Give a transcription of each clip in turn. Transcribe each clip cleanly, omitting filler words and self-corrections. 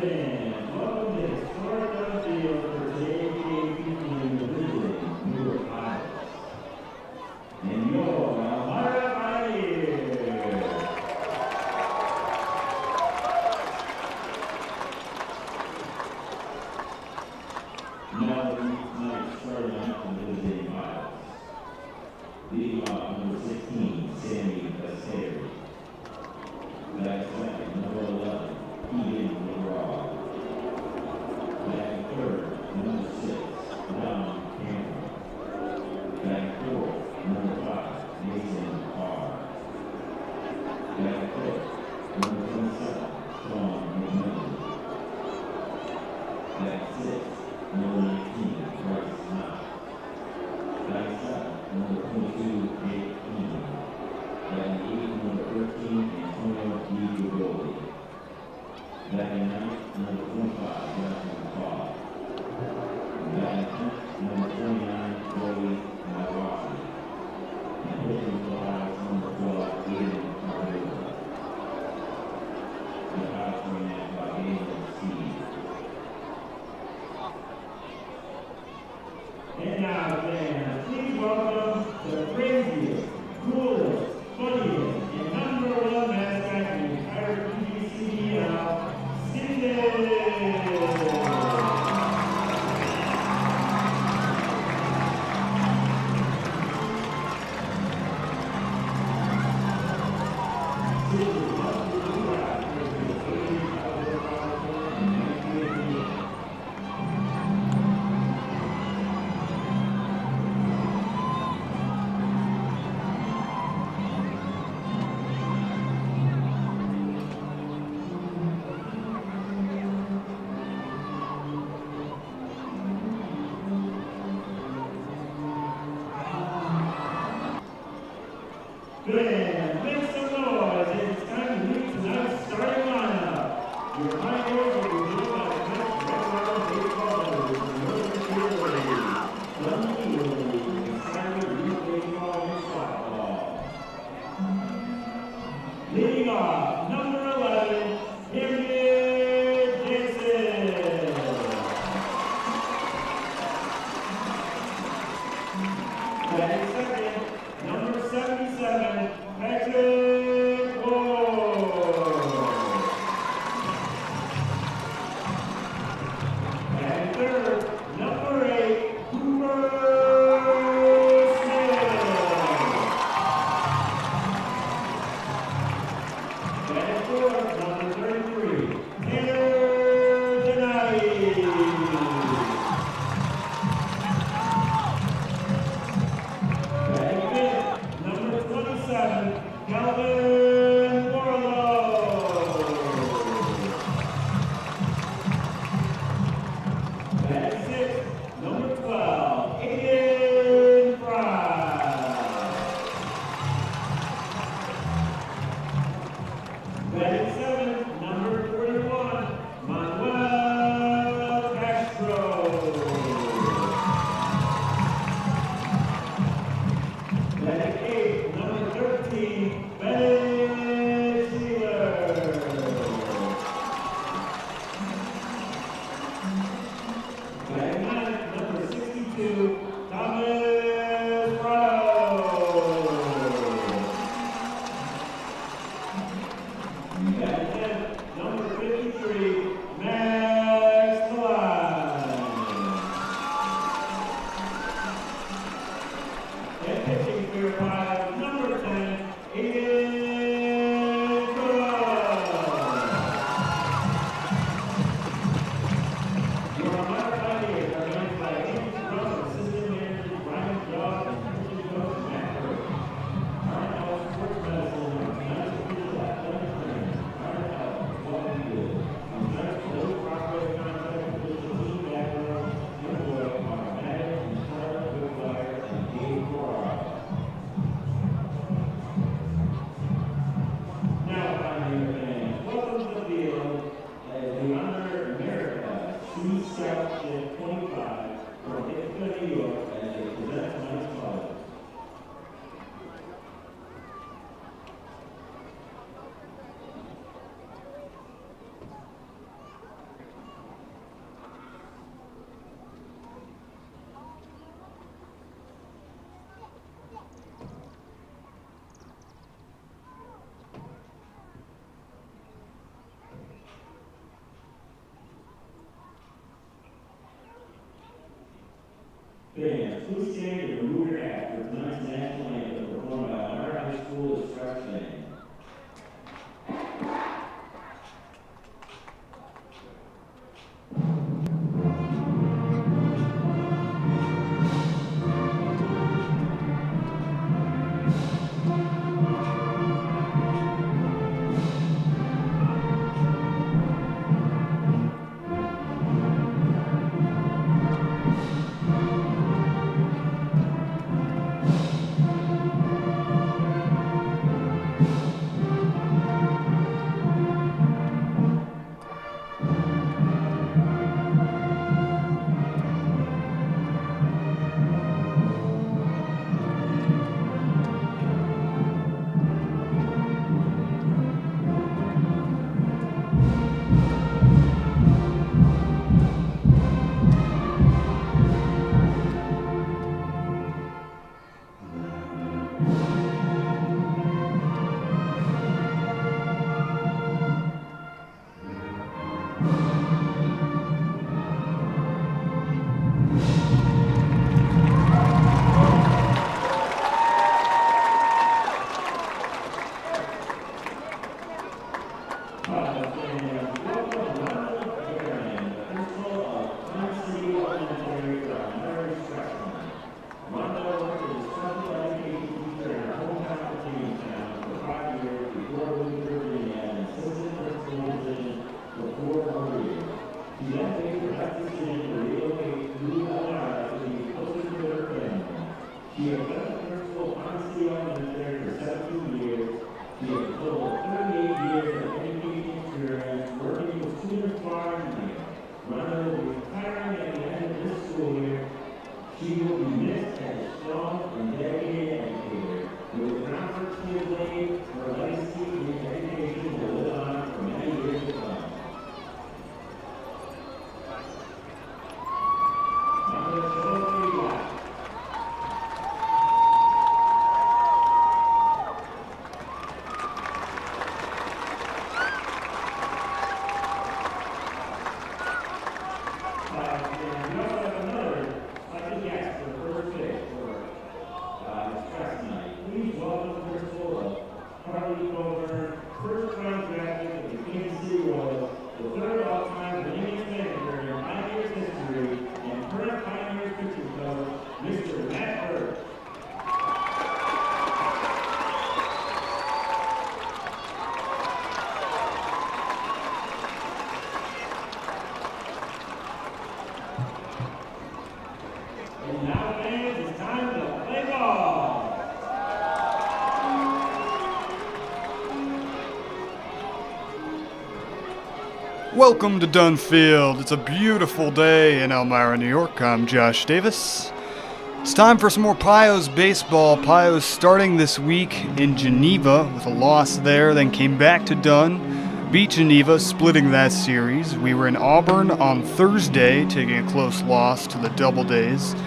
fans, welcome to the start of the field for today's game featuring the visiting Newark Rallies. And your Elmira Rallies. Now, tonight starting out from the visiting Rallies. Leading off number 16, Sammy Baseri. Batting second, number 11, Ian McGraw. Batting third, number 6, Don Cameron. Batting fourth, number 5, Mason Carr. Batting fifth, number 27, Sean McMillan. Batting sixth, number 19, Bryce Knott. Batting seventh, number 22, Jake Keenan. Batting eighth, number 13, Antonio DiGiorgoli. Batting ninth, number 25, Justin Paul. Batting 10th, number 29, Joey Mawashi. And pitching for the Rallies, number 12, Aiden Cardoza. The Rallies were managed by Aiden Steve. And now, fans, please welcome the craziest, coolest, funniest, and number one mascot in the entire PGCDL, Stalemate. Fans, make some noise. It's time to meet tonight's starting lineup. Your pioneers will be joined by the next regular baseball players from the Northern Field League, Dunn Field League, and Cyber Youth Baseball and Softball. Leading off, number 11, Harriet Dixon. Batting second, number 77, Patrick Ward. And third, number 8, Cooper Smith. And fourth, number 33, Tanner Denati. Fans, please stand and remove your hat for tonight's national anthem performed by Elmira High School Express Band. She has left the principal honesty elementary for 17 years. She has a total of 38 years of education experience working with students far and near. Rhonda will be retiring at the end of this school year. She will be missed as a strong and dedicated educator. With an opportunity laid, her legacy in education will live on for many years to come. First round drafted with the Kansas City Royals, the third all-time winning manager in Pioneers history, and current Pioneers pitching coach, Mr. Matt Burke. And now, fans, it's time to play ball. Welcome to Dunn Field. It's a beautiful day in Elmira, New York. I'm Josh Davis. It's time for some more Pios baseball. Pios starting this week in Geneva with a loss there, then came back to Dunn, beat Geneva, splitting that series. We were in Auburn on Thursday, taking a close loss to the Doubledays.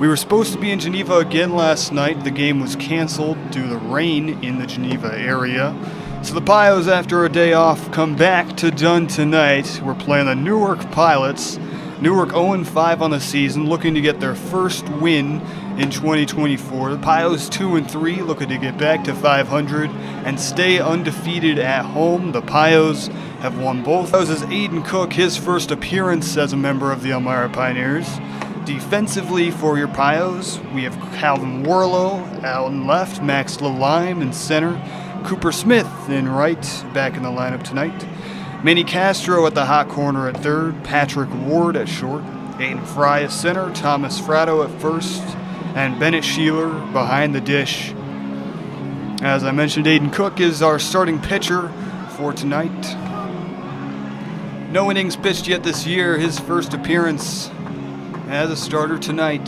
We were supposed to be in Geneva again last night. The game was canceled due to rain in the Geneva area. So the Pios, after a day off, come back to Dunn tonight. We're playing the Newark Pilots. Newark 0-5 on the season, looking to get their first win in 2024. The Pios 2-3, looking to get back to 500 and stay undefeated at home. The Pios have won both. This is Aiden Cook, his first appearance as a member of the Elmira Pioneers. Defensively for your Pios, we have Calvin Warlow out in left, Max Lalime in center, Cooper Smith in right, back in the lineup tonight. Manny Castro at the hot corner at third, Patrick Ward at short, Aiden Fry at center, Thomas Fratto at first, and Bennett Sheeler behind the dish. As I mentioned, Aiden Cook is our starting pitcher for tonight. No innings pitched yet this year, his first appearance as a starter tonight.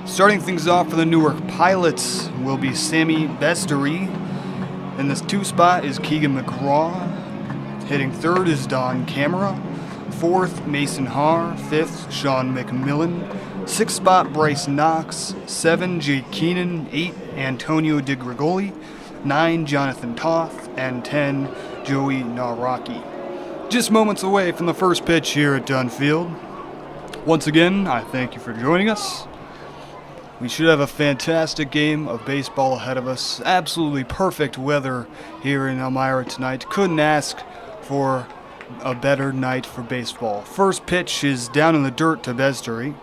Starting things off for the Newark Pilots will be Sammy Bestery. In this 2 spot is Keegan McGraw. Hitting third is Don Camera. Fourth, Mason Haar. Fifth, Sean McMillan. 6th spot, Bryce Knox. 7, Jake Keenan. 8, Antonio DiGregoli. 9, Jonathan Toth. And 10, Joey Naraki. Just moments away from the first pitch here at Dunn Field. Once again, I thank you for joining us. We should have a fantastic game of baseball ahead of us. Absolutely perfect weather here in Elmira tonight. Couldn't ask for a better night for baseball. First pitch is down in the dirt to Besdery.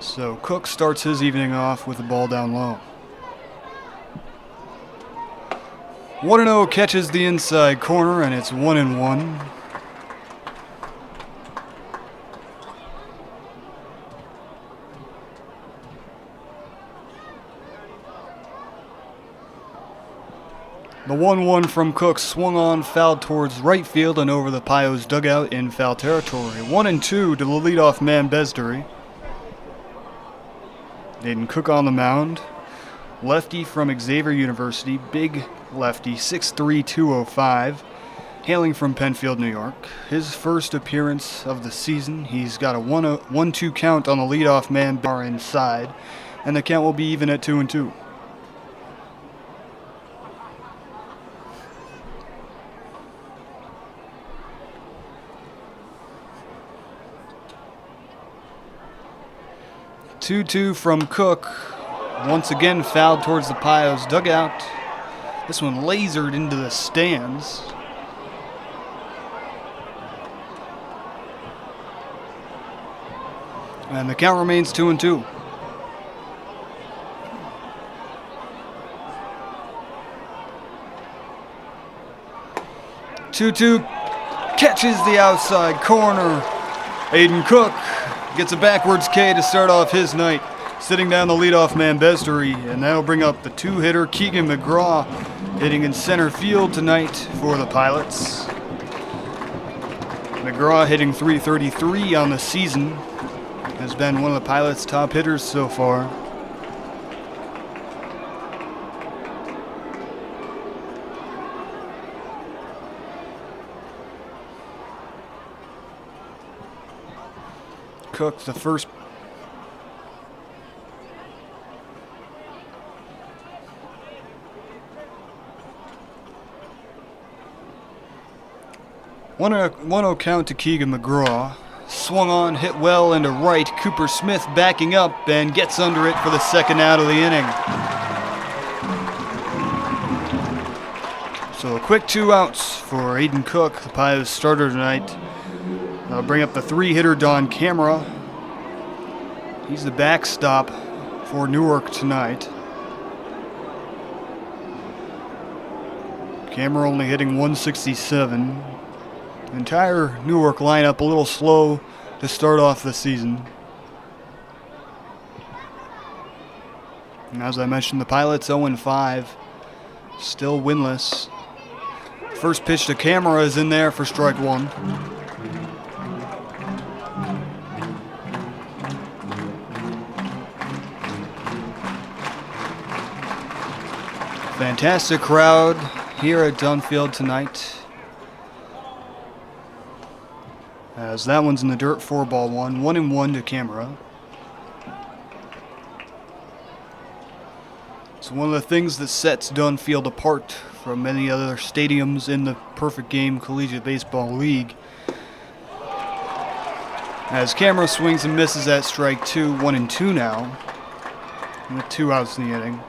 So Cook starts his evening off with the ball down low. 1-0 catches the inside corner, and it's 1-1. The 1-1 from Cook swung on, fouled towards right field and over the Pios dugout in foul territory. 1-2 to the leadoff man Besdery. Aiden Cook on the mound. Lefty from Xavier University, big lefty, 6'3", 205, hailing from Penfield, New York. His first appearance of the season. He's got a 1-2 count on the leadoff man bar inside, and the count will be even at 2-2. Two from Cook. Once again fouled towards the Pios dugout. This one lasered into the stands. And the count remains 2-2. Two catches the outside corner. Aiden Cook gets a backwards K to start off his night, sitting down the leadoff man Besdery, and that'll bring up the two-hitter Keegan McGraw, hitting in center field tonight for the Pilots. McGraw hitting .333 on the season, has been one of the Pilots' top hitters so far. Cook, the first. One 1-0 count to Keegan McGraw. Swung on, hit well into right. Cooper Smith backing up and gets under it for the second out of the inning. So a quick 2 outs for Aiden Cook, the Pios starter tonight. That'll bring up the 3-hitter Don Camera. He's the backstop for Newark tonight. Camera only hitting .167. The entire Newark lineup a little slow to start off the season. And as I mentioned, the Pilots 0-5, still winless. First pitch to Camera is in there for strike one. Fantastic crowd here at Dunfield tonight. As that one's in the dirt, 4-1, 1-1 to Camera. It's one of the things that sets Dunfield apart from many other stadiums in the Perfect Game Collegiate Baseball League. As Camera swings and misses at strike two, 1-2 now, with 2 outs in the inning.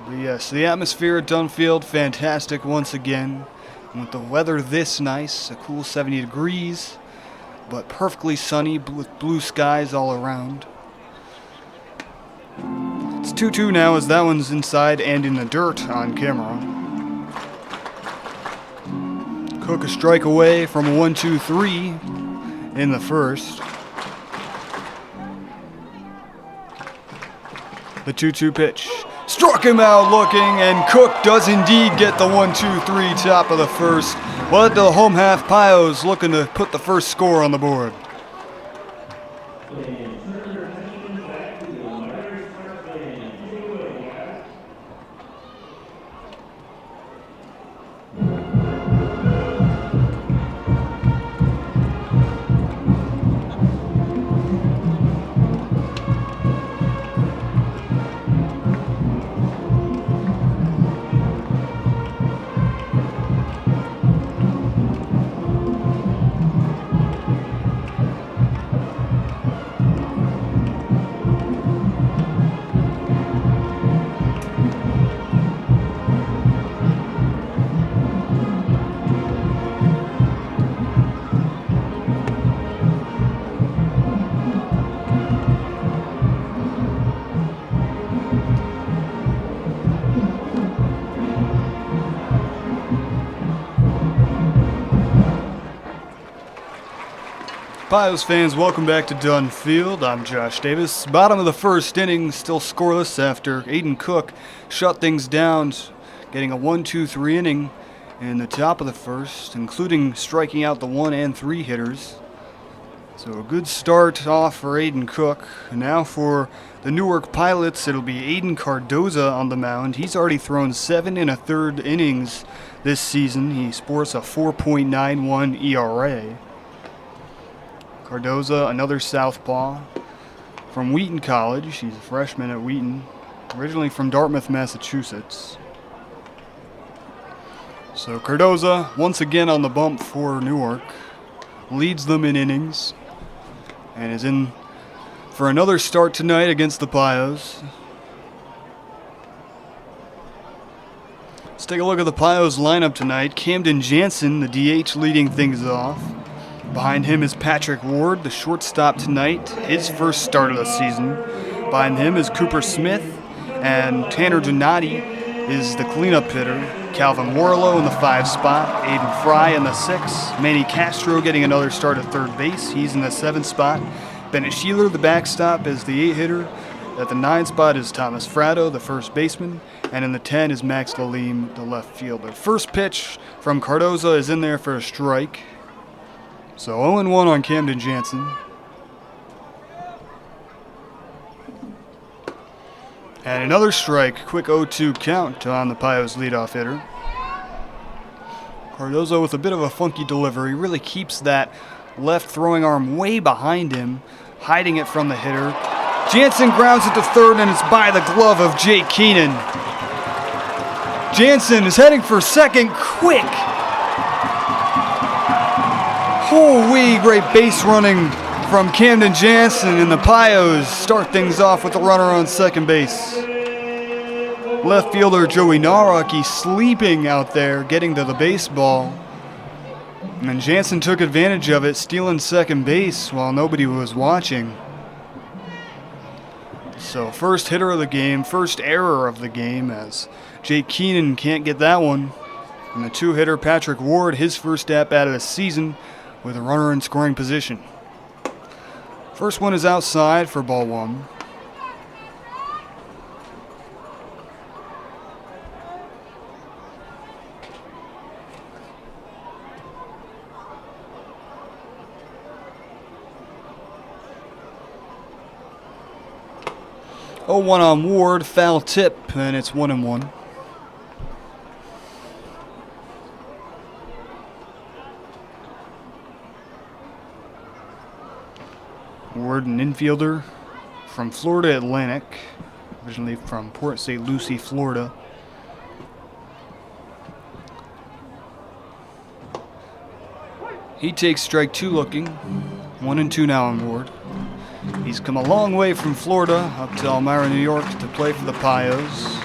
But yes, the atmosphere at Dunfield, fantastic once again. And with the weather this nice, a cool 70 degrees, but perfectly sunny with blue skies all around. It's 2-2 now as that one's inside and in the dirt on Camera. Cook a strike away from a 1-2-3 in the first. The 2-2 pitch. Struck him out looking, and Cook does indeed get the 1-2-3 top of the first. But the home half Pios looking to put the first score on the board. Pios fans, welcome back to Dunn Field. I'm Josh Davis. Bottom of the first inning, still scoreless after Aiden Cook shut things down, getting a 1-2-3 inning in the top of the first, including striking out the 1 and 3 hitters. So a good start off for Aiden Cook. Now for the Newark Pilots, it'll be Aiden Cardoza on the mound. He's already thrown 7 1/3 innings this season. He sports a 4.91 ERA. Cardoza, another southpaw from Wheaton College. He's a freshman at Wheaton, originally from Dartmouth, Massachusetts. So Cardoza, once again on the bump for Newark, leads them in innings, and is in for another start tonight against the Pios. Let's take a look at the Pios lineup tonight. Camden Jansen, the DH, leading things off. Behind him is Patrick Ward, the shortstop tonight, his first start of the season. Behind him is Cooper Smith, and Tanner Donati is the cleanup hitter. Calvin Warlow in the 5 spot, Aiden Fry in the 6, Manny Castro getting another start at third base, he's in the 7 spot. Bennett Sheeler, the backstop, is the 8 hitter. At the 9 spot is Thomas Fratto, the first baseman, and in the 10 is Max Lalim, the left fielder. First pitch from Cardoza is in there for a strike. So 0-1 on Camden Jansen. And another strike, quick 0-2 count on the Pios leadoff hitter. Cardoza with a bit of a funky delivery, really keeps that left throwing arm way behind him, hiding it from the hitter. Jansen grounds it to third, and it's by the glove of Jake Keenan. Jansen is heading for second, quick. Holy, great base running from Camden Jansen, and the Pios start things off with a runner on second base. Left fielder Joey Naraki sleeping out there, getting to the baseball. And Jansen took advantage of it, stealing second base while nobody was watching. So first hitter of the game, first error of the game, as Jake Keenan can't get that one. And the 2-hitter Patrick Ward, his first at-bat of the season, with a runner in scoring position. First one is outside for ball 1. Oh, 1 on Ward, foul tip, and it's 1-1. Ward, an infielder from Florida Atlantic, originally from Port St. Lucie, Florida. He takes strike 2 looking. 1-2 now on Ward. He's come a long way from Florida up to Elmira, New York to play for the Pios.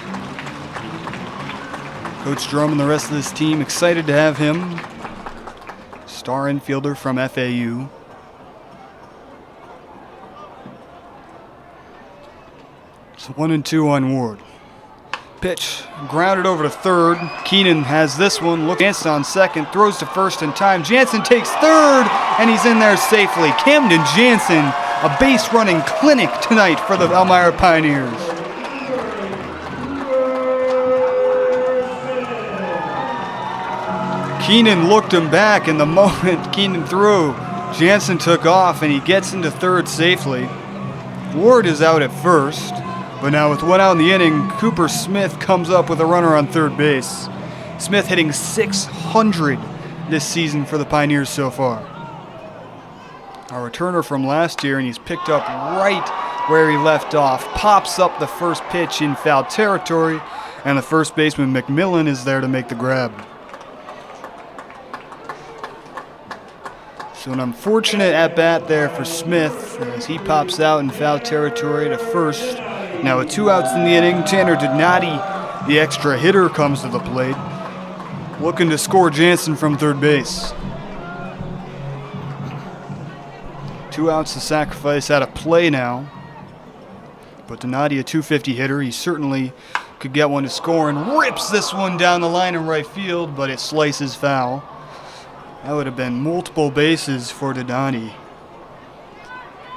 Coach Drum and the rest of this team excited to have him. Star infielder from FAU. It's 1-2 on Ward. Pitch grounded over to third. Keenan has this one. Jansen on second. Throws to first in time. Jansen takes third, and he's in there safely. Camden Jansen, a base running clinic tonight for the Elmira Pioneers. Keenan looked him back, and the moment Keenan threw, Jansen took off, and he gets into third safely. Ward is out at first. But now with 1 out in the inning, Cooper Smith comes up with a runner on third base. Smith hitting .600 this season for the Pioneers so far. A returner from last year, and he's picked up right where he left off. Pops up the first pitch in foul territory, and the first baseman McMillan is there to make the grab. So an unfortunate at-bat there for Smith as he pops out in foul territory to first. Now with 2 outs in the inning, Tanner Donati, the extra hitter, comes to the plate, looking to score Jansen from third base. 2 outs to sacrifice out of play now. But Donati, a .250 hitter, he certainly could get one to score, and rips this one down the line in right field, but it slices foul. That would have been multiple bases for Donati.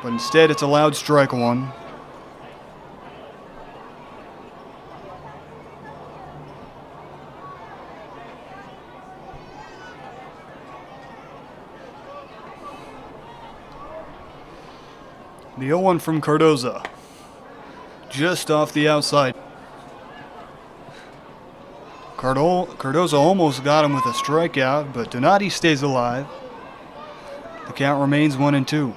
but instead it's a loud strike one. The 0-1 from Cardoza, just off the outside. Cardoza almost got him with a strikeout, but Donati stays alive. The count remains 1-2.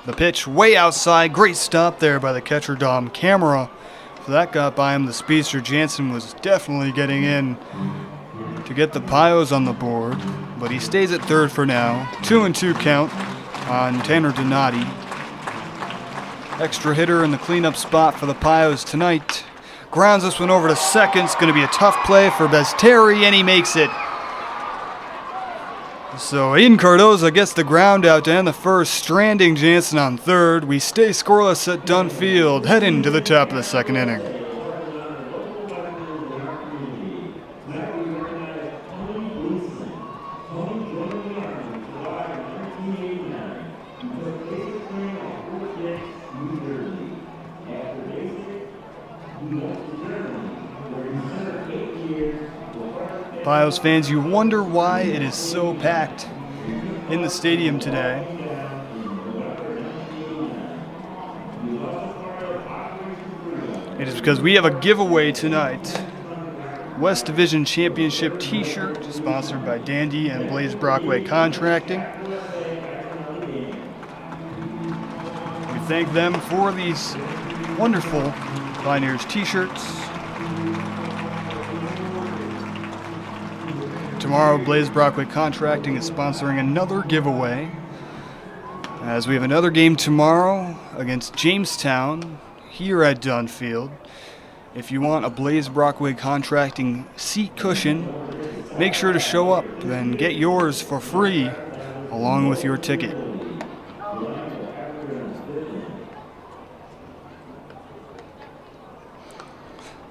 The pitch way outside. Great stop there by the catcher Dom Camera. So that got by him. The speedster Jansen was definitely getting in to get the Pios on the board, but he stays at third for now. 2-2 count on Tanner Donati. Extra hitter in the cleanup spot for the Pios tonight. Grounds this one over to second. It's going to be a tough play for Besteri, and he makes it. So Aiden Cardoza gets the ground out to end the first, stranding Jansen on third. We stay scoreless at Dunfield, heading to the top of the second inning. Pios fans, you wonder why it is so packed in the stadium today. It is because we have a giveaway tonight. West Division Championship t-shirt, sponsored by Dandy and Blaze Brockway Contracting. We thank them for these wonderful Pioneers t-shirts. Tomorrow, Blaze Brockway Contracting is sponsoring another giveaway, as we have another game tomorrow against Jamestown here at Dunfield. If you want a Blaze Brockway Contracting seat cushion, make sure to show up and get yours for free along with your ticket.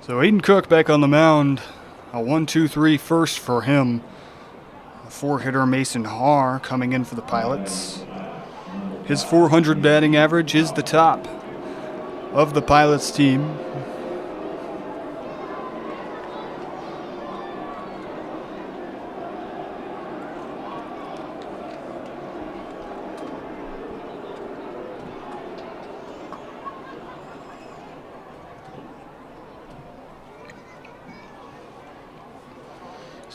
So Aiden Cook back on the mound. A 1-2-3 first for him. A four-hitter Mason Haar coming in for the Pilots. His .400 batting average is the top of the Pilots team.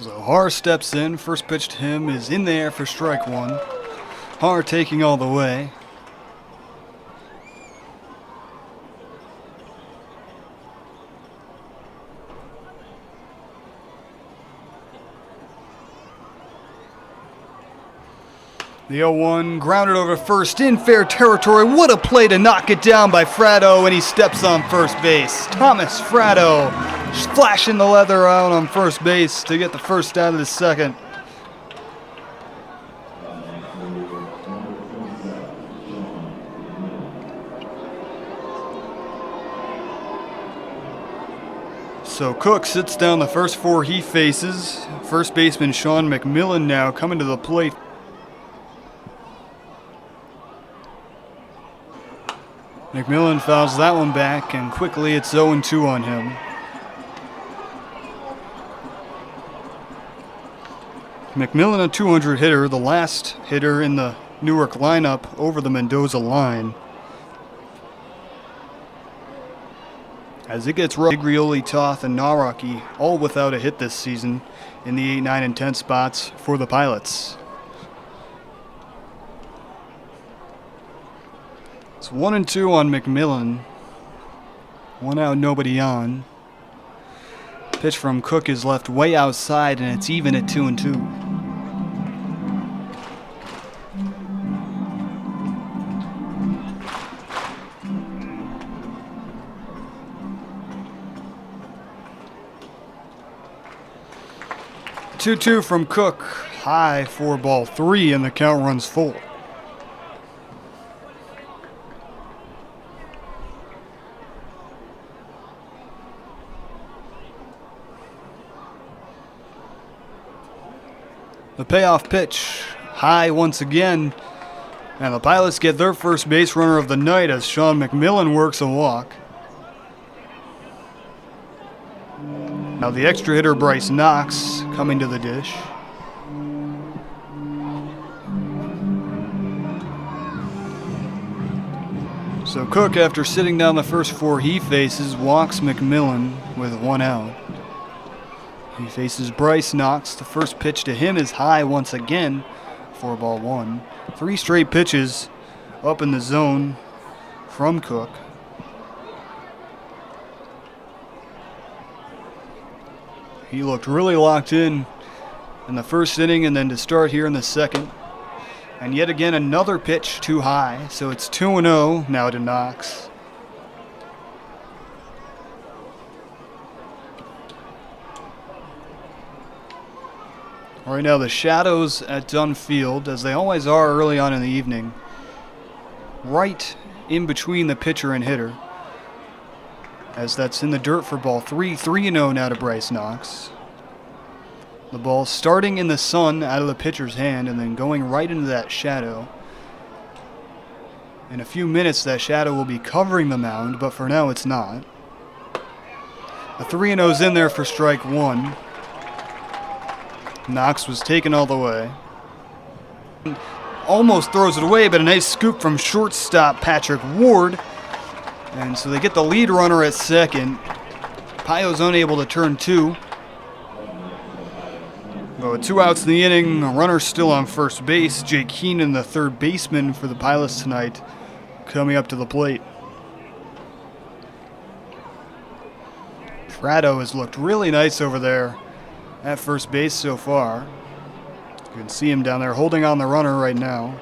So Haar steps in. First pitch to him is in there for strike one. Haar taking all the way. The 0-1 grounded over first in fair territory. What a play to knock it down by Fratto, and he steps on first base. Thomas Fratto flashing the leather out on first base to get the first out of the second. So Cook sits down the first four he faces. First baseman Sean McMillan now coming to the plate. McMillan fouls that one back, and quickly it's 0-2 on him. McMillan, a 200 hitter, the last hitter in the Newark lineup over the Mendoza line. As it gets rough, Grioli, Toth, and Nawrocki all without a hit this season in the 8, 9, and 10 spots for the Pilots. It's 1-2 on McMillan. One out, nobody on. Pitch from Cook is left way outside, and it's even at 2-2. Two from Cook, high for ball three, and the count runs full. The payoff pitch, high once again, and the Pilots get their first base runner of the night as Sean McMillan works a walk. Now the extra hitter Bryce Knox coming to the dish. So Cook, after sitting down the first 4 he faces, walks McMillan with 1 out. He faces Bryce Knox. The first pitch to him is high once again, 4-1. 3 straight pitches up in the zone from Cook. He looked really locked in the first inning and then to start here in the second. And yet again another pitch too high, so it's 2-0 now to Knox. Right now the shadows at Dunn Field, as they always are early on in the evening, right in between the pitcher and hitter. As that's in the dirt for ball 3, 3-0 now to Bryce Knox. The ball starting in the sun out of the pitcher's hand and then going right into that shadow. In a few minutes that shadow will be covering the mound, but for now it's not. The 3-0's in there for strike 1. Knox was taken all the way. Almost throws it away, but a nice scoop from shortstop Patrick Ward. And so they get the lead runner at second. Pio's unable to turn 2. With 2 outs in the inning, a runner still on first base. Jake Keenan, the third baseman for the Pilots tonight, coming up to the plate. Prado has looked really nice over there at first base so far. You can see him down there holding on the runner right now.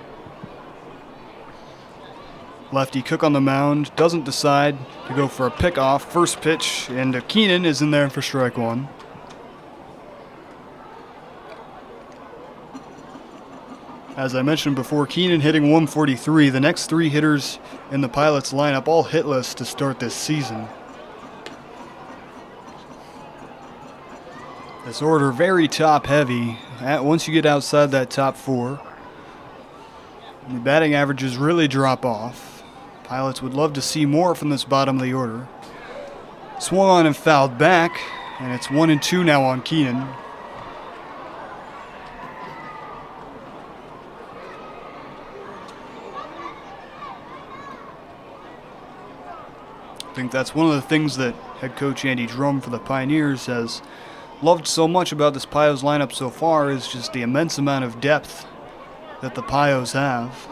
Lefty Cook on the mound, doesn't decide to go for a pickoff. First pitch, and Keenan is in there for strike 1. As I mentioned before, Keenan hitting 143. The next 3 hitters in the Pilots lineup all hitless to start this season. This order very top heavy. Once you get outside that top 4, the batting averages really drop off. Pilots would love to see more from this bottom of the order. Swung on and fouled back, and it's 1-2 now on Keenan. I think that's one of the things that head coach Andy Drum for the Pioneers has loved so much about this Pios lineup so far is just the immense amount of depth that the Pios have.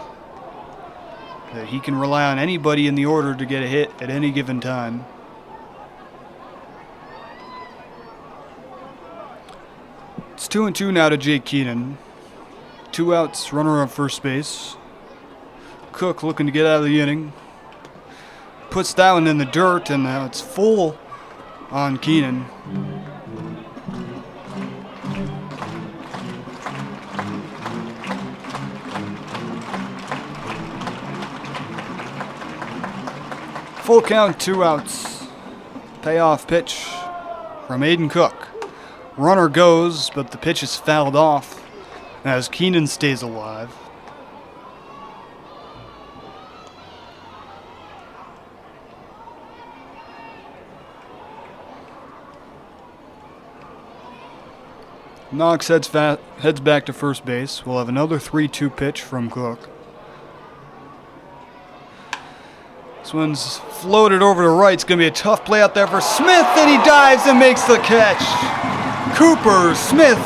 That he can rely on anybody in the order to get a hit at any given time. It's 2-2 now to Jake Keenan. 2 outs, runner on first base. Cook looking to get out of the inning. Puts that one in the dirt, and now it's full on Keenan. Full count, 2 outs. Payoff pitch from Aiden Cook. Runner goes, but the pitch is fouled off as Keenan stays alive. Knox heads back to first base. We'll have another 3-2 pitch from Cook. This one's floated over to right. It's going to be a tough play out there for Smith, and he dives and makes the catch. Cooper Smith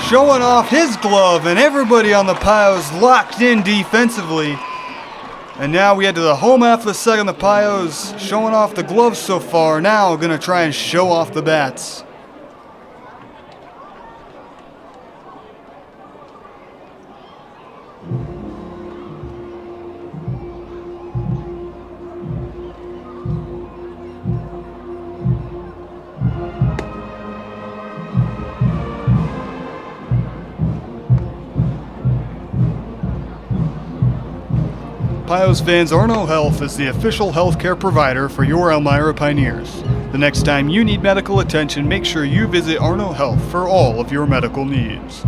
showing off his glove, and everybody on the Pios locked in defensively. And now we head to the home half of the second. The Pios showing off the gloves so far. Now going to try and show off the bats. Pios fans, Arno Health is the official healthcare provider for your Elmira Pioneers. The next time you need medical attention, make sure you visit Arno Health for all of your medical needs.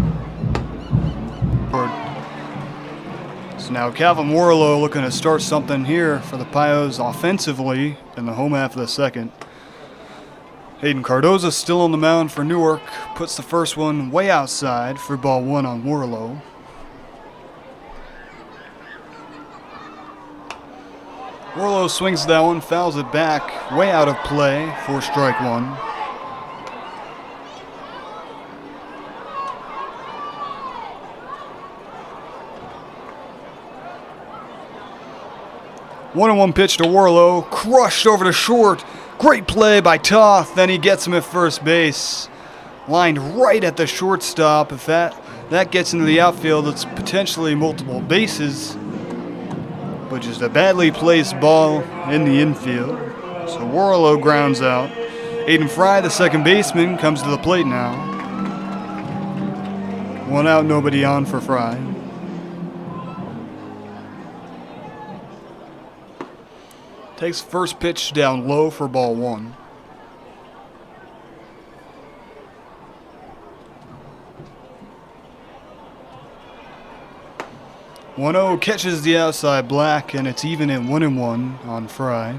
So now Calvin Warlow looking to start something here for the Pios offensively in the home half of the second. Hayden Cardoza still on the mound for Newark. Puts the first one way outside for ball one on Warlow. Warlow swings that one, fouls it back, way out of play for strike one. One-on-one pitch to Warlow, crushed over to short. Great play by Toth, then he gets him at first base. Lined right at the shortstop. If that gets into the outfield, it's potentially multiple bases. But just a badly placed ball in the infield. So Warlow grounds out. Aiden Fry, the second baseman, comes to the plate now. One out, nobody on for Fry. Takes first pitch down low for ball one. One-0 catches the outside black, and it's even at 1-1 on Fry.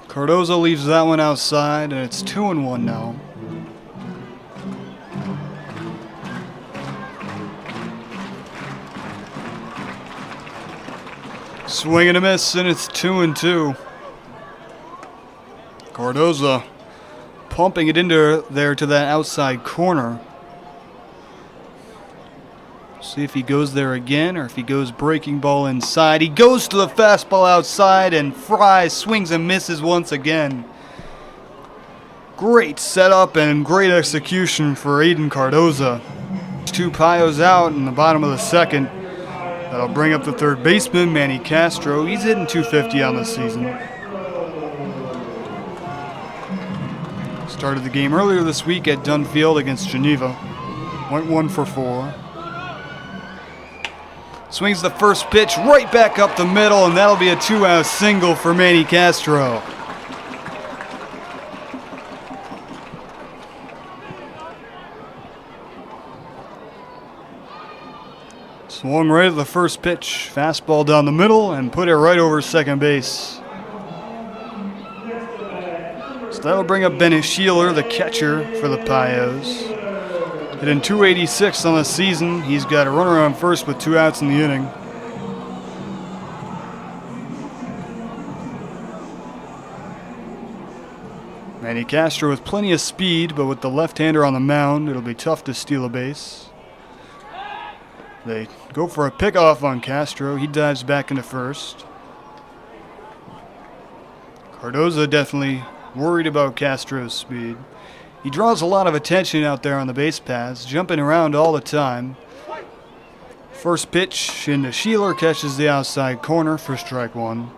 Cardoza leaves that one outside, and it's 2-1 now. Swing and a miss, and it's 2-2. Cardoza pumping it into there to that outside corner. See if he goes there again or if he goes breaking ball inside. He goes to the fastball outside, and Fry swings and misses once again. Great setup and great execution for Aiden Cardoza. Two Pios out in the bottom of the second. That'll bring up the third baseman, Manny Castro. He's hitting .250 on the season. Started the game earlier this week at Dunn Field against Geneva. Went 1 for 4. Swings the first pitch right back up the middle, and that'll be a 2-out single for Manny Castro. Swung right at the first pitch. Fastball down the middle and put it right over second base. So that'll bring up Bennett Sheeler, the catcher for the Pios. Hitting .286 on the season. He's got a runner on first with 2 outs in the inning. Manny Castro with plenty of speed, but with the left-hander on the mound, it'll be tough to steal a base. They go for a pickoff on Castro. He dives back into first. Cardoza definitely worried about Castro's speed. He draws a lot of attention out there on the base paths, jumping around all the time. First pitch into Sheeler, catches the outside corner for strike one.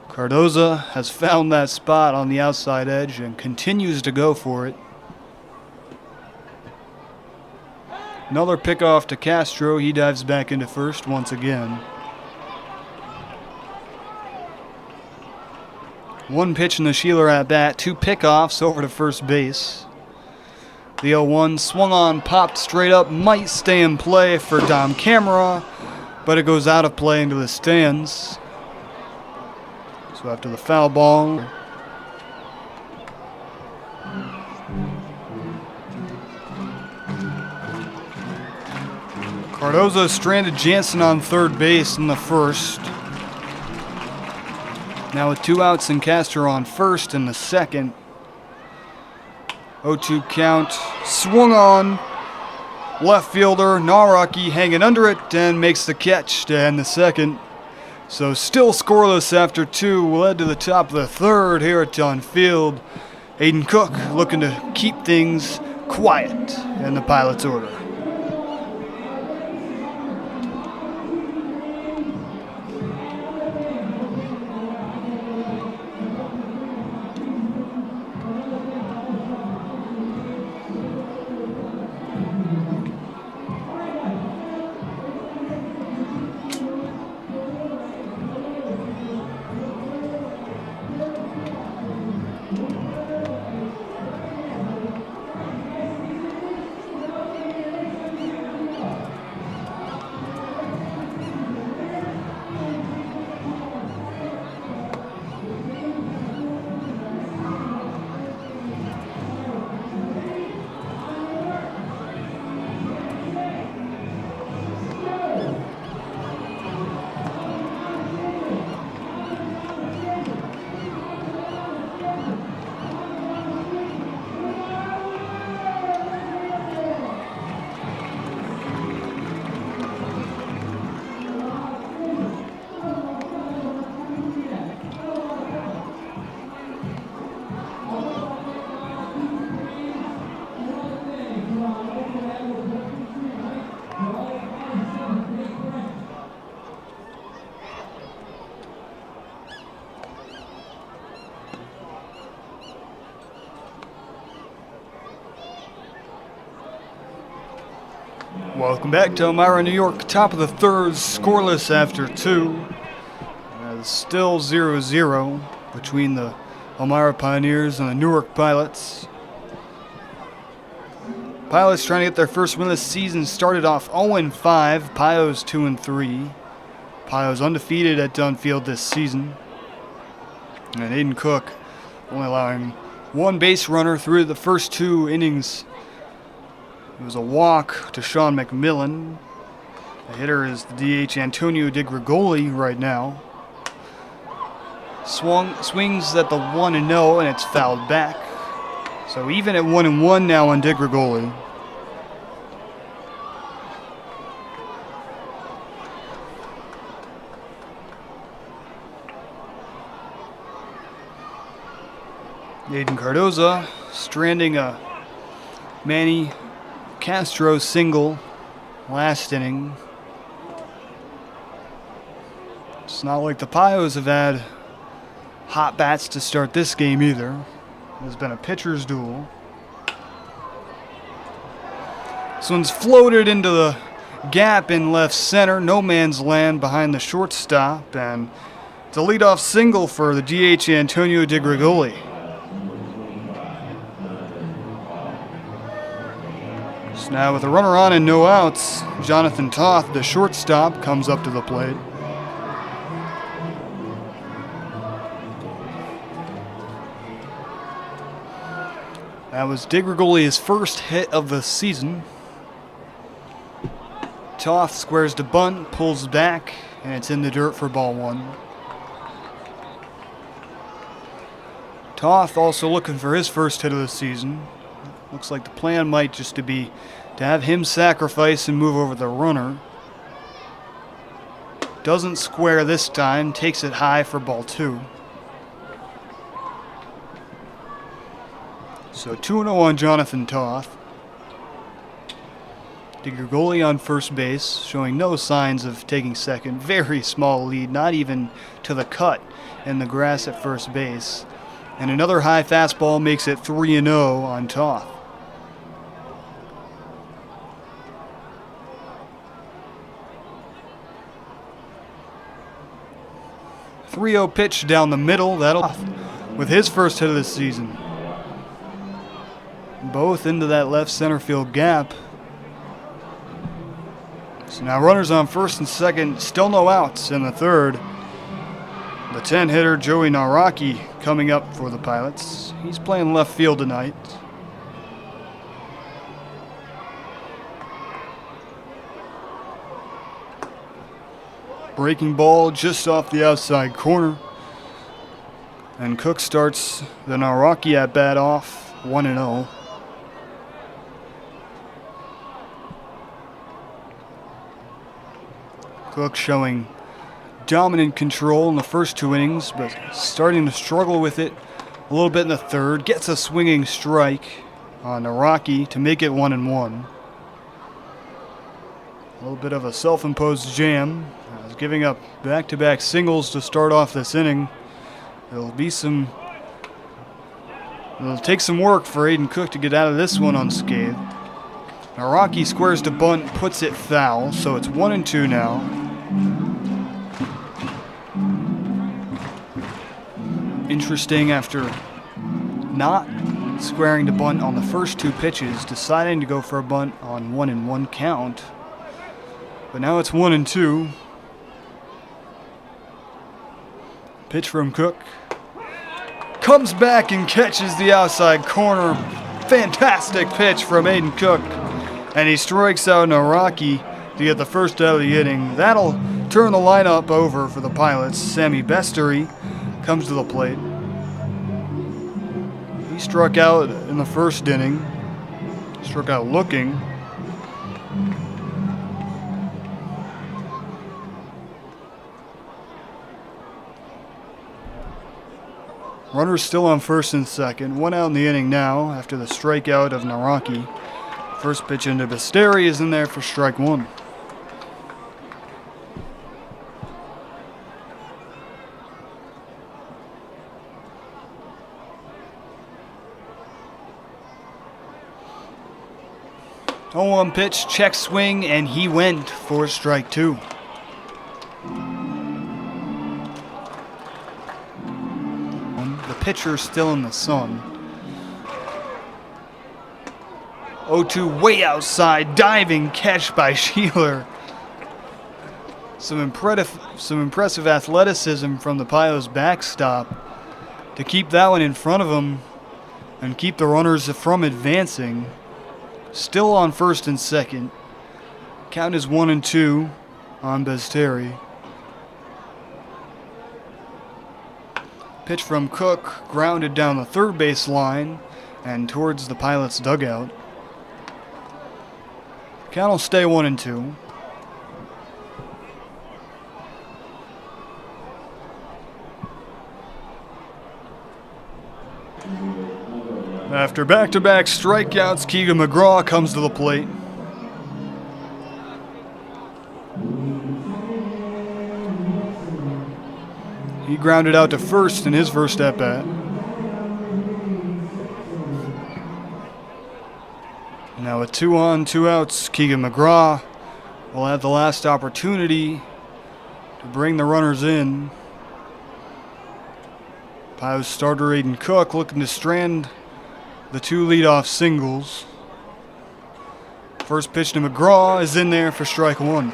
Cardoza has found that spot on the outside edge and continues to go for it. Another pickoff to Castro. He dives back into first once again. One pitch in the Sheeler at bat, 2 pickoffs over to first base. The 0-1 swung on, popped straight up, might stay in play for Dom Camera, but it goes out of play into the stands. So after the foul ball, Cardoza stranded Jansen on third base in the first. Now with 2 outs and Castro on first in the second. 0-2 count. Swung on. Left fielder Naraki hanging under it and makes the catch to end the second. So still scoreless after 2. Led to the top of the third here at Dunn Field. Aiden Cook looking to keep things quiet in the Pilots' order. Welcome back to Elmira, New York. Top of the third, scoreless after 2. It's still 0-0 between the Elmira Pioneers and the Newark Pilots. Pilots trying to get their first win this season. Started off 0-5. Pios 2-3. Pios undefeated at Dunfield this season. And Aiden Cook only allowing one base runner through the first 2 innings. It was a walk to Sean McMillan. The hitter is the DH Antonio DiGrigoli right now. Swings at the 1-0 and it's fouled back. So even at 1-1 now on DiGrigoli. Aiden Cardoza stranding a Manny Castro single last inning. It's not like the Pios have had hot bats to start this game either. There's been a pitcher's duel. This one's floated into the gap in left center. No man's land behind the shortstop. And it's a leadoff single for the DH Antonio DiGrigoli. So now with a runner on and no outs, Jonathan Toth, the shortstop, comes up to the plate. That was DiGrigoli's first hit of the season. Toth squares to bunt, pulls back, and it's in the dirt for ball 1. Toth also looking for his first hit of the season. Looks like the plan might just be to have him sacrifice and move over the runner. Doesn't square this time, takes it high for ball 2. So 2-0 on Jonathan Toth. DiGrigoli on first base, showing no signs of taking second. Very small lead, not even to the cut in the grass at first base. And another high fastball makes it 3-0 on Toth. .30 pitch down the middle. That'll with his first hit of the season. Both into that left center field gap. So now runners on first and second. Still no outs in the third. The 10 hitter Joey Naraki coming up for the Pilots. He's playing left field tonight. Breaking ball just off the outside corner. And Cook starts the Naraki at bat off 1-0. Cook showing dominant control in the first 2 innings, but starting to struggle with it a little bit in the third. Gets a swinging strike on Naraki to make it 1-1. A little bit of a self-imposed jam. Giving up back-to-back singles to start off this inning. It'll take some work for Aiden Cook to get out of this one unscathed. Naraki squares to bunt, puts it foul, so it's 1-2 now. Interesting, after not squaring to bunt on the first 2 pitches, deciding to go for a bunt on 1-1 count. But now it's 1-2. Pitch from Cook. Comes back and catches the outside corner. Fantastic pitch from Aiden Cook. And he strikes out Naraki to get the first out of the inning. That'll turn the lineup over for the Pilots. Sammy Bestery comes to the plate. He struck out in the first inning. Struck out looking. Runners still on first and second. 1 out in the inning now after the strikeout of Naraki. First pitch into Basteri is in there for strike 1. 0-1 pitch, check swing, and he went for strike 2. The pitcher still in the sun. 0-2 way outside, diving catch by Sheeler. Some impressive athleticism from the Pios backstop to keep that one in front of him and keep the runners from advancing. Still on first and second. Count is 1-2 on Besteri. Pitch from Cook, grounded down the third base line and towards the Pilots' dugout. Count will stay 1-2. After back-to-back strikeouts, Keegan McGraw comes to the plate. He grounded out to first in his first at-bat. Now with 2 on, 2 outs, Keegan McGraw will have the last opportunity to bring the runners in. Pios starter Aiden Cook looking to strand the 2 leadoff singles. First pitch to McGraw is in there for strike 1.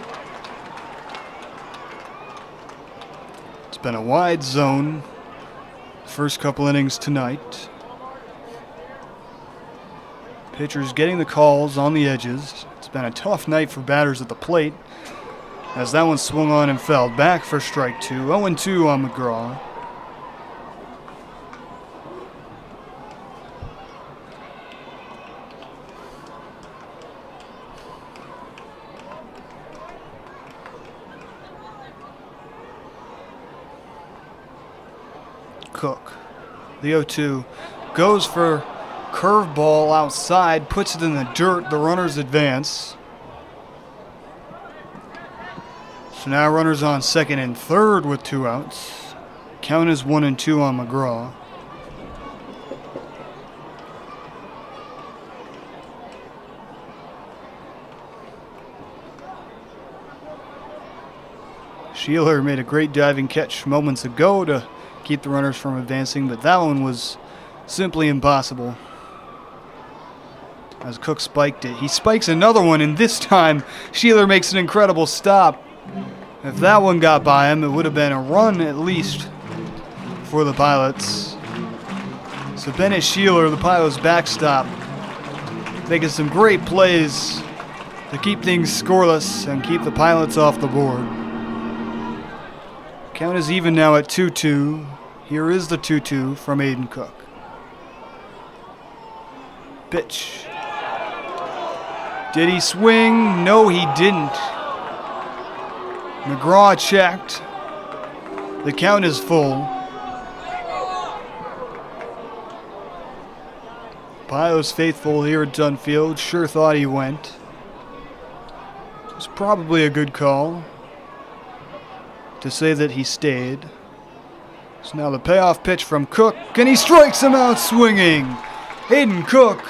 It's been a wide zone first couple innings tonight. Pitchers getting the calls on the edges. It's been a tough night for batters at the plate as that one swung on and fouled back for strike 2. 0-2 on McGraw. Cook. The 0-2 goes for curveball outside, puts it in the dirt. The runners advance. So now runners on second and third with 2 outs. Count is 1-2 on McGraw. Sheeler made a great diving catch moments ago to keep the runners from advancing, but that one was simply impossible. As Cook spiked it, he spikes another one, and this time Sheeler makes an incredible stop. If that one got by him, it would have been a run at least for the Pilots. So Bennett Sheeler, the Pilots backstop, making some great plays to keep things scoreless and keep the Pilots off the board. Count is even now at 2-2. Here is the 2-2 from Aiden Cook. Pitch. Did he swing? No, he didn't. McGraw checked. The count is full. Pios faithful here at Dunfield sure thought he went. It was probably a good call to say that he stayed. So now the payoff pitch from Cook, and he strikes him out swinging. Aiden Cook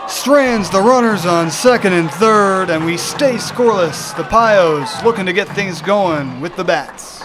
strands the runners on second and third, and we stay scoreless. The Pios looking to get things going with the bats.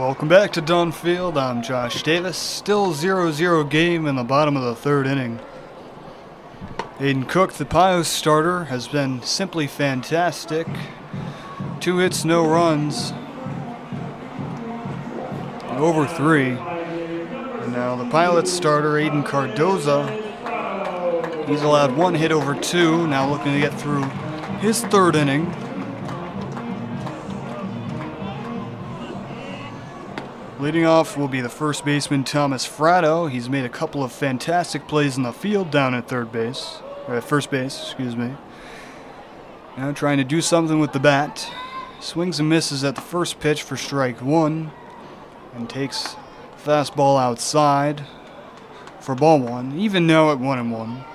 Welcome back to Dunfield. I'm Josh Davis. Still 0-0 game in the bottom of the third inning. Aiden Cook, the Pios starter, has been simply fantastic. 2 hits, no runs. Over 3. And now the Pilots starter, Aiden Cardoza. He's allowed 1 hit over 2, now looking to get through his third inning. Leading off will be the first baseman, Thomas Fratto. He's made a couple of fantastic plays in the field down at first base, excuse me. Now trying to do something with the bat. Swings and misses at the first pitch for strike 1. And takes fastball outside for ball 1. Even now at 1-1.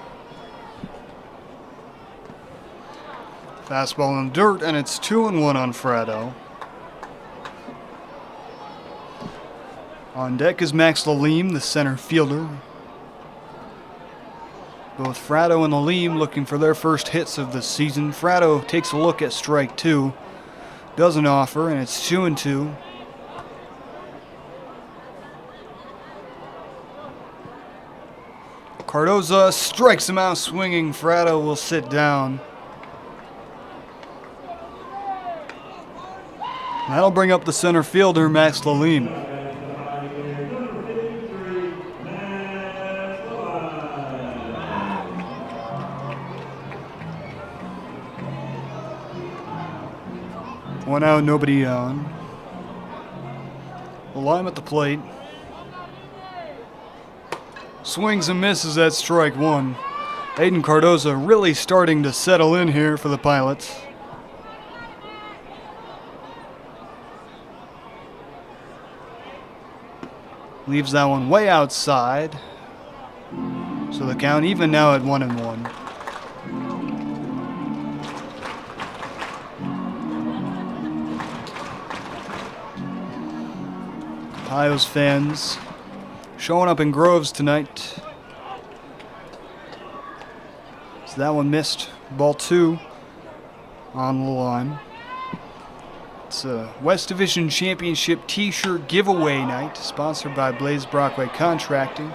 Fastball in the dirt, and it's 2-1 on Fratto. On deck is Max Lalim, the center fielder. Both Fratto and Lalim looking for their first hits of the season. Fratto takes a look at strike 2. Doesn't offer, and it's 2-2. Cardoza strikes him out swinging. Fratto will sit down. That'll bring up the center fielder, Max Lalim. One out, nobody on. Lalim at the plate. Swings and misses at strike 1. Aiden Cardoza really starting to settle in here for the Pilots. Leaves that one way outside. So the count even now at 1-1. Pios fans showing up in Groves tonight. So that one missed. Ball 2 on the line. It's a West Division Championship t-shirt giveaway night, sponsored by Blaze Brockway Contracting.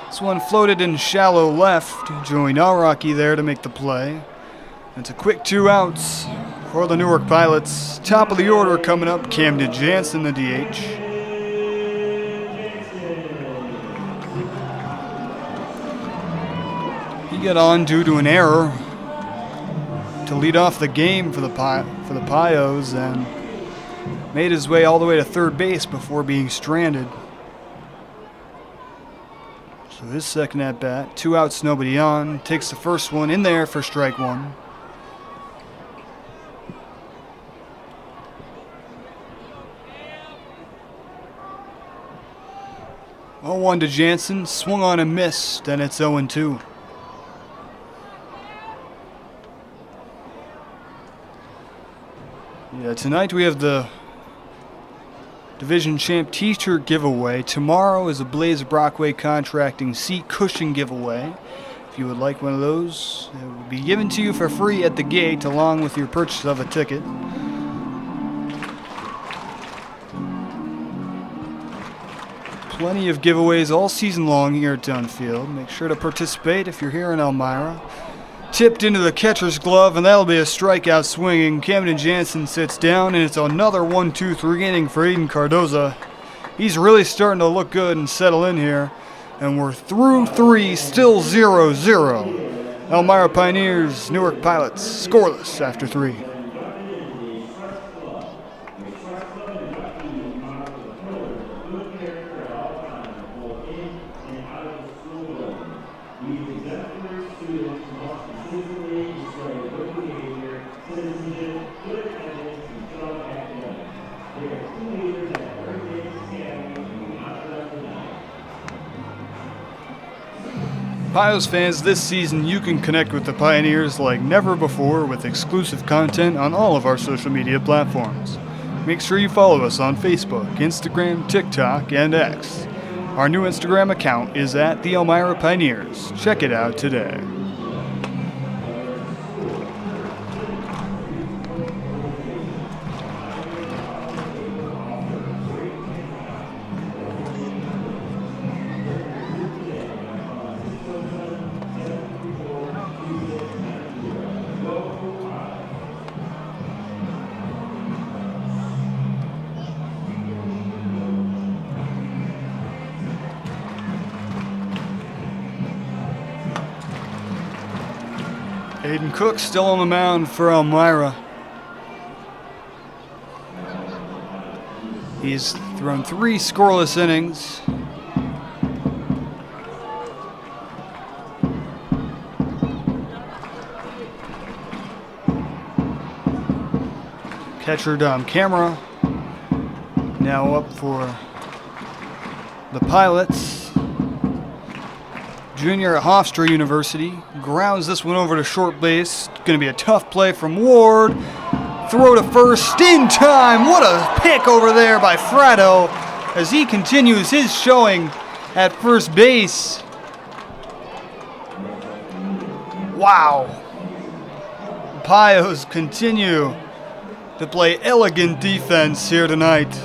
This one floated in shallow left. Joey Nalrocky there to make the play. It's a quick 2 outs for the Newark Pilots. Top of the order coming up, Camden Jansen, the DH. He got on due to an error to lead off the game for the Pios and made his way all the way to third base before being stranded. So his second at bat, 2 outs, nobody on. Takes the first one in there for strike 1. Oh, 1 to Jansen, swung on and missed, and it's 0-2. Yeah, tonight we have the Division Champ t-shirt giveaway. Tomorrow is a Blaze Brockway Contracting seat cushion giveaway. If you would like one of those, it will be given to you for free at the gate along with your purchase of a ticket. Plenty of giveaways all season long here at Dunfield. Make sure to participate if you're here in Elmira. Tipped into the catcher's glove, and that'll be a strikeout swinging. Camden Jansen sits down, and it's another 1-2-3 inning for Aiden Cardoza. He's really starting to look good and settle in here. And we're through 3, still 0-0. Elmira Pioneers, Newark Pilots, scoreless after 3. Pios fans, this season you can connect with the Pioneers like never before with exclusive content on all of our social media platforms. Make sure you follow us on Facebook, Instagram, TikTok, and X. Our new Instagram account is at the Elmira Pioneers. Check it out today. Aiden Cook still on the mound for Elmira. He's thrown 3 scoreless innings. Catcher Dom Camera now up for the Pilots. Junior at Hofstra University grounds this one over to short base. Going to be a tough play from Ward. Throw to first in time. What a pick over there by Fratto as he continues his showing at first base. Wow. Pios continue to play elegant defense here tonight.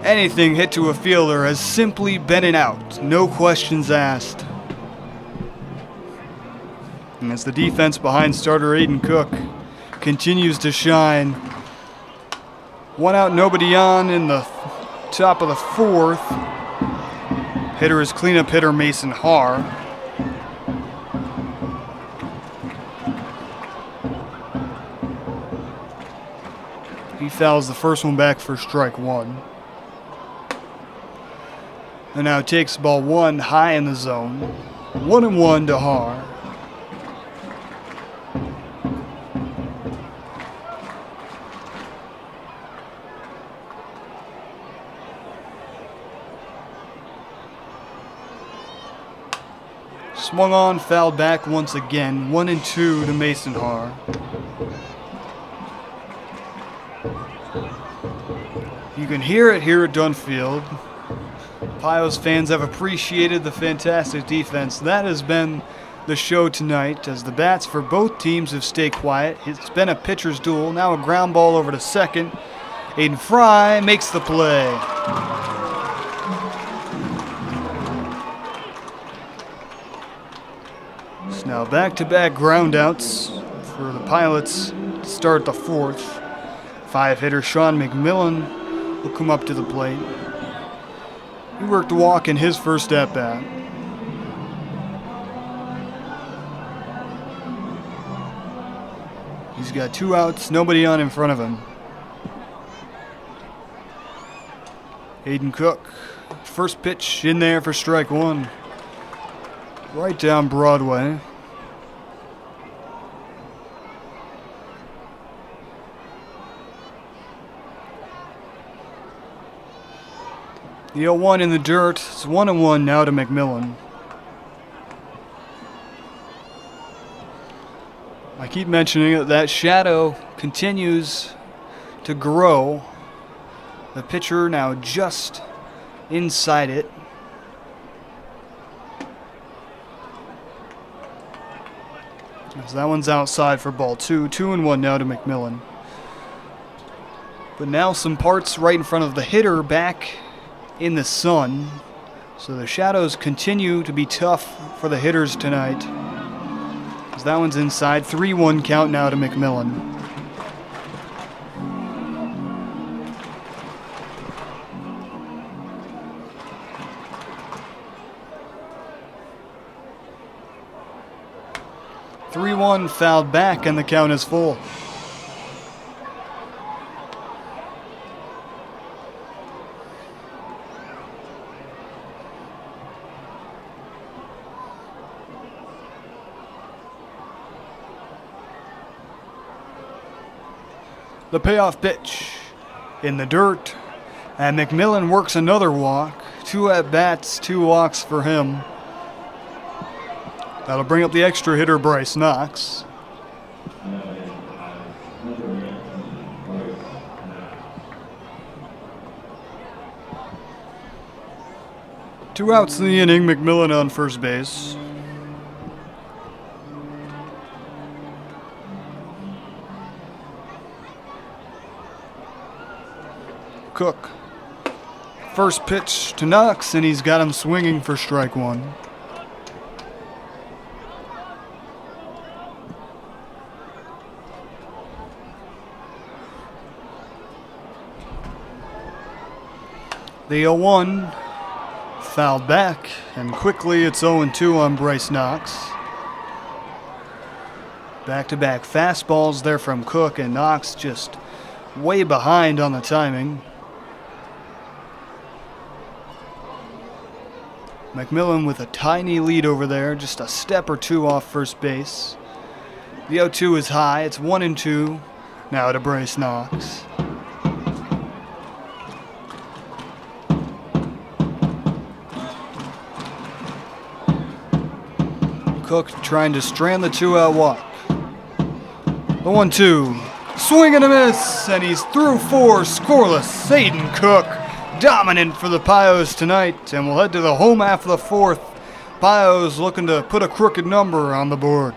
Anything hit to a fielder has simply been an out, no questions asked. And as the defense behind starter Aiden Cook continues to shine, 1 out, nobody on in the top of the 4th. Hitter is cleanup hitter Mason Haar. He fouls the first one back for strike 1. And now takes ball 1 high in the zone. 1-1 to Haar. Swung on, fouled back once again. 1-2 to Mason Haar. You can hear it here at Dunfield. Pios fans have appreciated the fantastic defense. That has been the show tonight as the bats for both teams have stayed quiet. It's been a pitcher's duel. Now a ground ball over to second. Aiden Fry makes the play. So now back-to-back groundouts for the Pilots to start the 4th. 5-hitter Sean McMillan will come up to the plate. He worked a walk in his first at-bat. He's got 2 outs, nobody on in front of him. Aiden Cook, first pitch in there for strike 1. Right down Broadway. The 0-1 in the dirt. It's 1-1 now to McMillan. I keep mentioning it, that shadow continues to grow. The pitcher now just inside it. So that one's outside for ball 2. 2-1 now to McMillan. But now some parts right in front of the hitter back in the sun. So the shadows continue to be tough for the hitters tonight. As that one's inside. 3-1 count now to McMillan. (3-1) fouled back and the count is full. The payoff pitch in the dirt, and McMillan works another walk. 2 at-bats, 2 walks for him. That'll bring up the extra hitter, Bryce Knox. Two outs in the inning, McMillan on first base. Cook. First pitch to Knox, and he's got him swinging for strike 1. The 0-1 fouled back, and quickly it's 0-2 on Bryce Knox. Back-to-back fastballs there from Cook, and Knox just way behind on the timing. McMillan with a tiny lead over there, just a step or two off first base. The 0-2 is high, it's 1-2 now to Bryce Knox. Cook trying to strand the 2-out walk. The 1-2, swing and a miss, and he's through 4, scoreless. Aiden Cook, dominant for the Pios tonight, and we'll head to the home half of the 4th. Pios looking to put a crooked number on the board.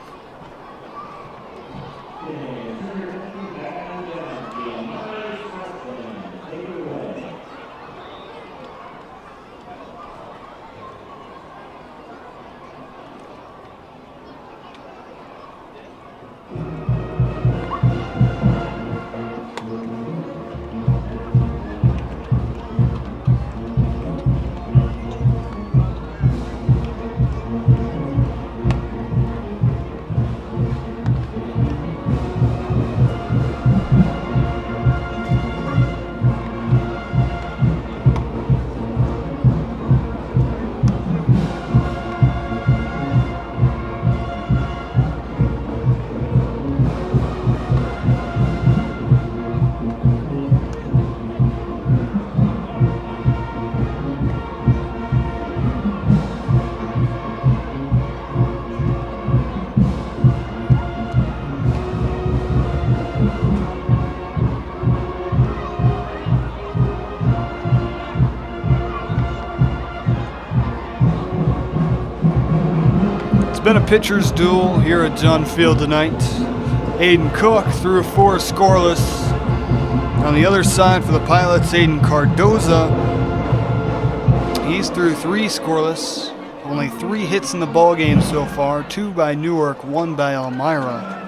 Been a pitcher's duel here at Dunn Field tonight. Aiden Cook threw 4 scoreless. On the other side for the Pilots, Aiden Cardoza. He's through 3 scoreless. Only 3 hits in the ball game so far, 2 by Newark, 1 by Elmira.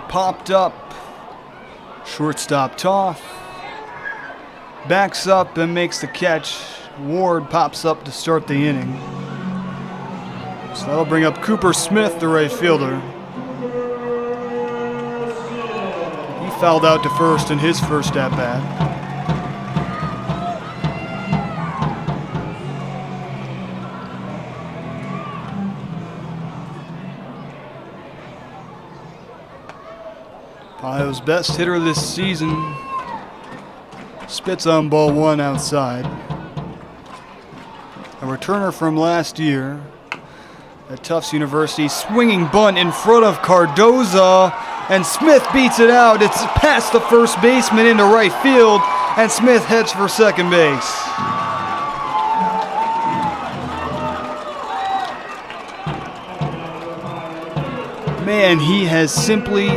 Popped up. Shortstop Toth. Backs up and makes the catch. Ward pops up to start the inning. So that'll bring up Cooper Smith, the right fielder. He fouled out to first in his first at-bat. Ohio's best hitter this season spits on ball 1 outside. A returner from last year at Tufts University, swinging bunt in front of Cardoza, and Smith beats it out. It's past the first baseman into right field, and Smith heads for second base. Man, he has simply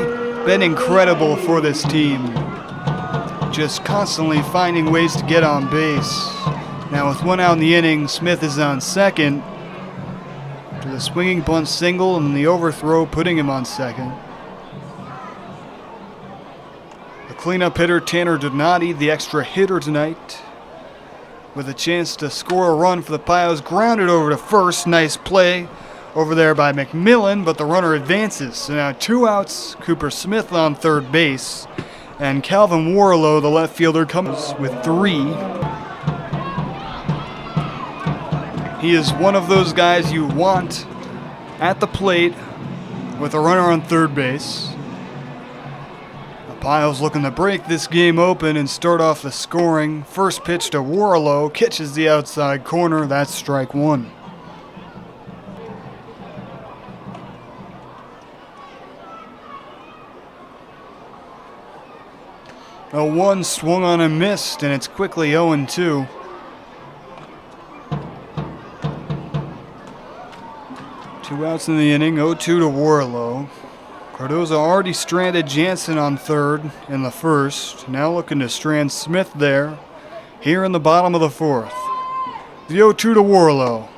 been incredible for this team. Just constantly finding ways to get on base. Now with 1 out in the inning, Smith is on second. After the swinging bunt single and the overthrow putting him on second. The cleanup hitter, Tanner Donati, the extra hitter tonight, with a chance to score a run for the Pios. Grounded over to first. Nice play over there by McMillan, but the runner advances. So now 2 outs, Cooper Smith on third base, and Calvin Warlow, the left fielder, comes with 3. He is one of those guys you want at the plate with a runner on third base. The Pios looking to break this game open and start off the scoring. First pitch to Warlow, catches the outside corner. That's strike 1. A 1 swung on and missed, and it's quickly 0-2. Two outs in the inning, 0-2 to Warlow. Cardoza already stranded Jansen on third in the first. Now looking to strand Smith there, here in the bottom of the 4th. The 0-2 to Warlow.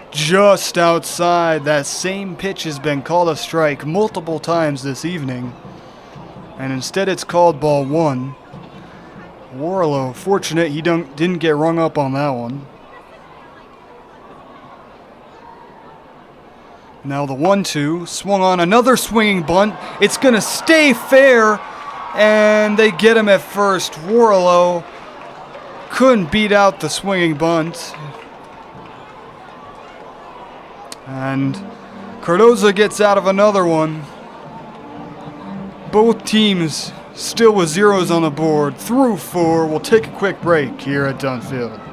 Just outside. That same pitch has been called a strike multiple times this evening, and instead it's called ball 1. Warlow, fortunate he didn't get rung up on that one. Now the 1-2, swung on another swinging bunt. It's going to stay fair, and they get him at first. Warlow couldn't beat out the swinging bunt. And Cardoza gets out of another one. Both teams still with zeros on the board. Through 4. We'll take a quick break here at Dunfield.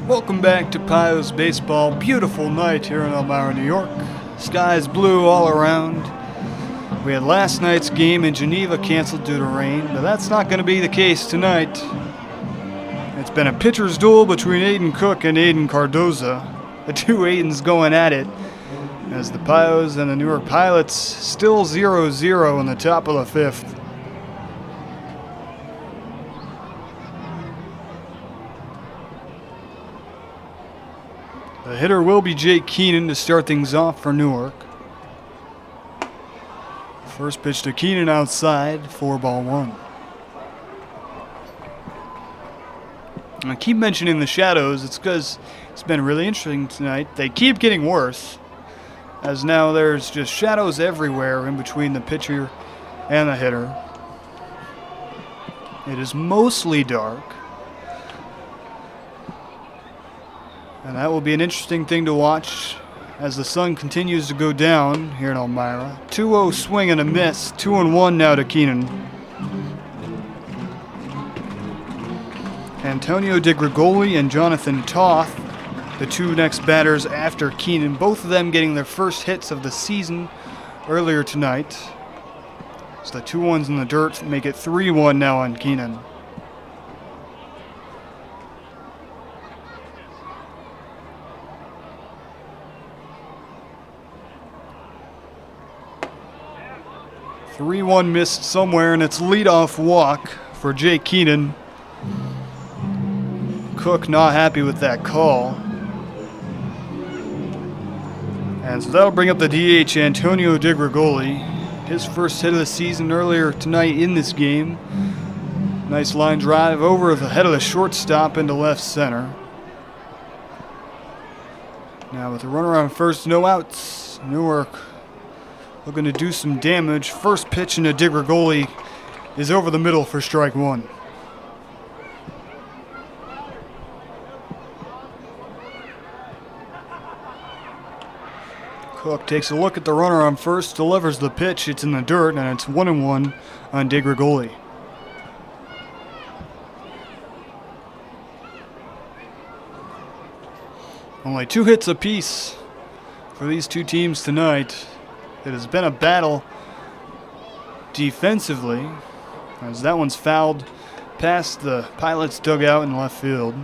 Welcome back to Pios Baseball. Beautiful night here in Elmira, New York. Skies blue all around. We had last night's game in Geneva canceled due to rain, but that's not going to be the case tonight. It's been a pitcher's duel between Aiden Cook and Aiden Cardoza. The two Aidens going at it, as the Pios and the Newark Pilots still 0-0 in the top of the 5th. The hitter will be Jake Keenan to start things off for Newark. First pitch to Keenan outside, 4-1. I keep mentioning the shadows. It's because it's been really interesting tonight. They keep getting worse, as now there's just shadows everywhere in between the pitcher and the hitter. It is mostly dark. And that will be an interesting thing to watch as the sun continues to go down here in Elmira. 2-0 swing and a miss. 2-1 now to Keenan. Antonio DeGregoli and Jonathan Toth, the two next batters after Keenan, both of them getting their first hits of the season earlier tonight. So the 2-1s in the dirt make it 3-1 now on Keenan. Three-one missed somewhere, and it's leadoff walk for Jake Keenan. Cook not happy with that call. And so that'll bring up the DH, Antonio DeGregoli. His first hit of the season earlier tonight in this game. Nice line drive over the head of the shortstop into left center. Now with a runner on first, no outs, Newark looking to do some damage. First pitch into DeGregoli is over the middle for strike 1. Cook takes a look at the runner on first, delivers the pitch. It's in the dirt, and it's 1-1 on DeGregoli. Only 2 hits apiece for these two teams tonight. It has been a battle defensively, as that one's fouled past the Pilots' dugout in left field.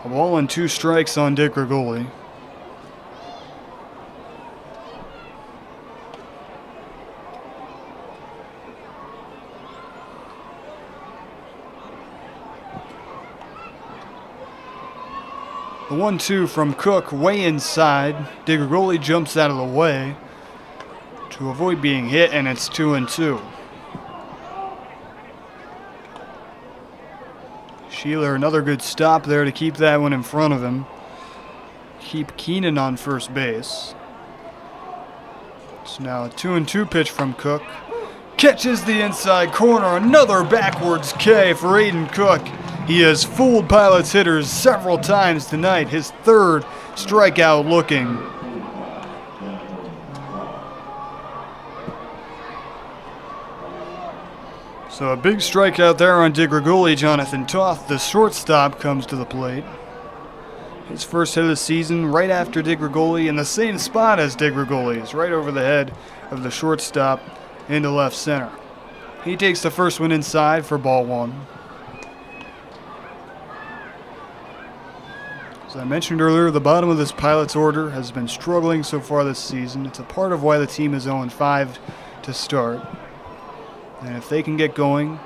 A ball and 2 strikes on DeGregoli. The 1-2 from Cook way inside. DeGregoli jumps out of the way to avoid being hit, and it's 2-2. Sheeler, another good stop there to keep that one in front of him. Keep Keenan on first base. So now a 2-2 pitch from Cook. Catches the inside corner. Another backwards K for Aiden Cook. He has fooled Pilots hitters several times tonight, his third strikeout looking. So a big strikeout there on DeGregoli. Jonathan Toth, the shortstop, comes to the plate. His first hit of the season right after DeGregoli in the same spot as DeGregoli's, right over the head of the shortstop into left center. He takes the first one inside for ball one. As I mentioned earlier, the bottom of this Pilots order has been struggling so far this season. It's a part of why the team is 0-5 to start. And if they can get going,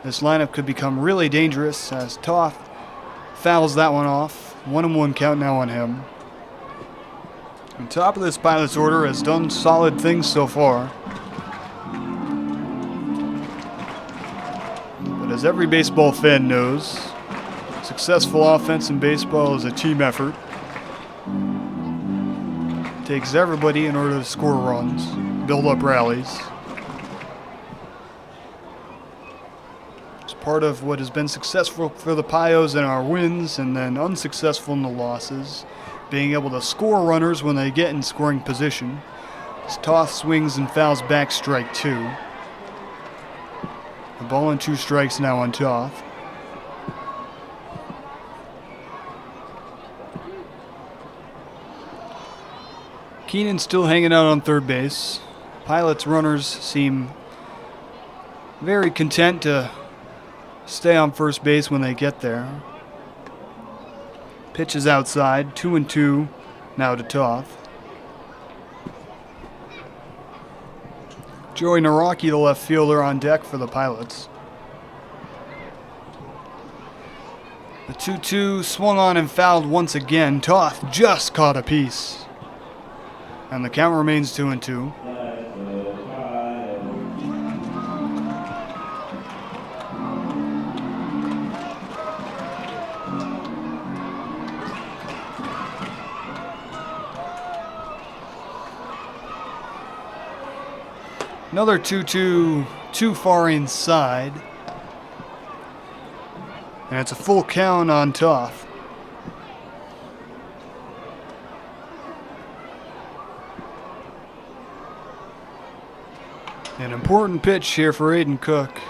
this lineup could become really dangerous as Toth fouls that one off. 1-1 count now on him. On top of this Pilots order has done solid things so far. But as every baseball fan knows, successful offense in baseball is a team effort. It takes everybody in order to score runs, build up rallies. It's part of what has been successful for the Pios in our wins and then unsuccessful in the losses, being able to score runners when they get in scoring position. As Toth swings and fouls back, strike two. A ball and 2 strikes now on Toth. Keenan's still hanging out on third base. Pilots runners seem very content to stay on first base when they get there. Pitch is outside, 2-2 now to Toth. Joey Naraki, the left fielder, on deck for the Pilots. The 2-2 swung on and fouled once again. Toth just caught a piece. And the count remains 2-2. Another 2-2 too far inside. And it's a full count on Toth. An important pitch here for Aiden Cook.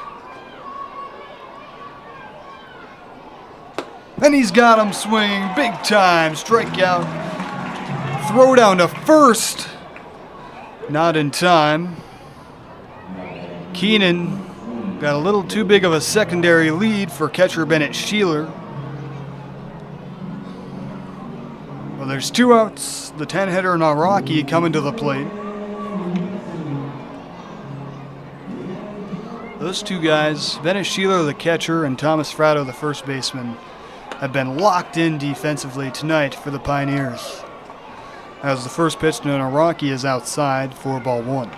And he's got him swinging big time. Strikeout. Throw down to first. Not in time. Keenan got a little too big of a secondary lead for catcher Bennett Sheeler. Well, there's 2 outs. The 10-hitter Naraki coming to the plate. Those 2 guys, Bennett Sheeler, the catcher, and Thomas Fratto, the first baseman, have been locked in defensively tonight for the Pioneers. As the first pitch to Naraki is outside for ball 1.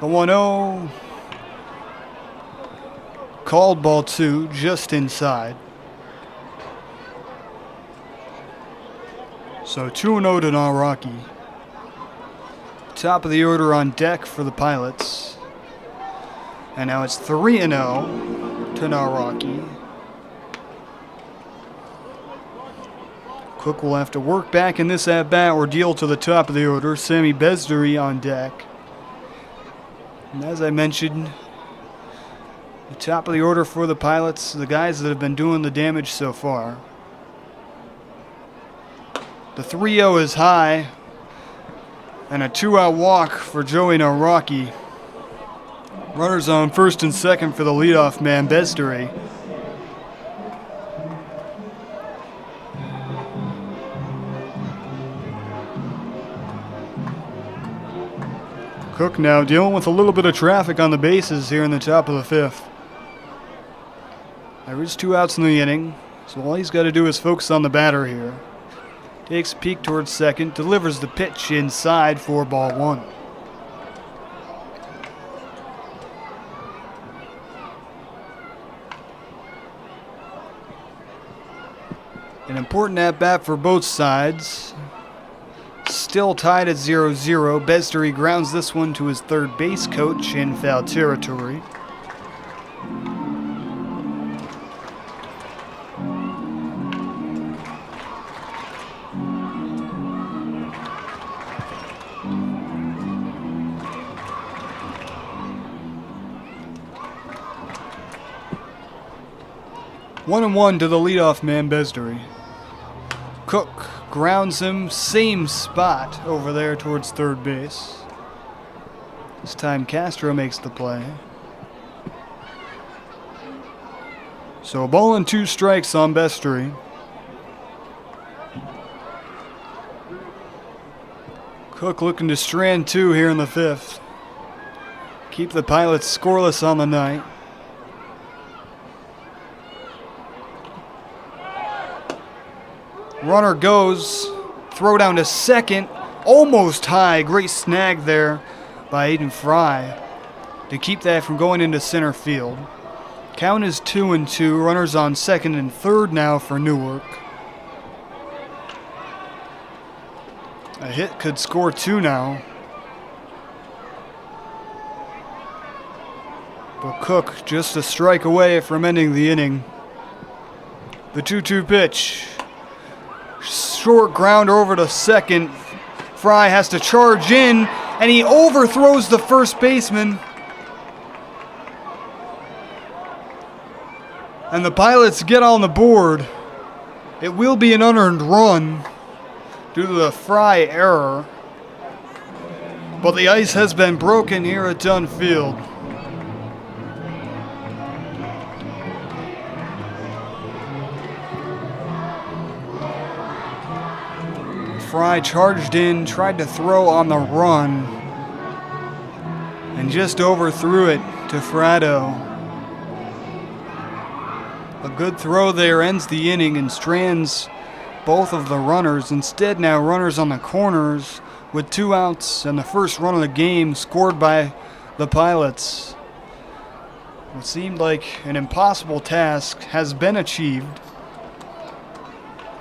The 1-0, called ball 2, just inside. So 2-0 to Naraki. Top of the order on deck for the Pilots. And now it's 3-0 to Naraki. Cook will have to work back in this at-bat or deal to the top of the order. Sammy Bezdary on deck. And as I mentioned, the top of the order for the Pilots, the guys that have been doing the damage so far. The 3-0 is high, and a 2-out walk for Joey Naraki. Runners on first and second for the leadoff man, Bezdary. Cook now dealing with a little bit of traffic on the bases here in the top of the 5th. There is 2 outs in the inning, so all he's got to do is focus on the batter here. Takes a peek towards second, delivers the pitch inside for ball 1. An important at-bat for both sides. still tied at 0-0. Bezdery grounds this one to his third base coach in foul territory. One and one to the leadoff man, Bezdery. Cook grounds him, same spot over there towards third base. This time Castro makes the play. So a ball and 2 strikes on Bezdery. Cook looking to strand 2 here in the 5th. Keep the Pilots scoreless on the night. Runner goes, throw down to second, almost high. Great snag there by Aiden Fry to keep that from going into center field. Count is 2-2. Runners on second and third now for Newark. A hit could score 2 now. But Cook just a strike away from ending the inning. The 2-2 pitch. Short ground over to second. Fry has to charge in, and he overthrows the first baseman. And the Pilots get on the board. It will be an unearned run due to the Fry error. But the ice has been broken here at Dunn Field. Fry charged in, tried to throw on the run, and just overthrew it to Fratto. A good throw there ends the inning and strands both of the runners. Instead, now runners on the corners with 2 outs and the first run of the game scored by the Pilots. What seemed like an impossible task has been achieved,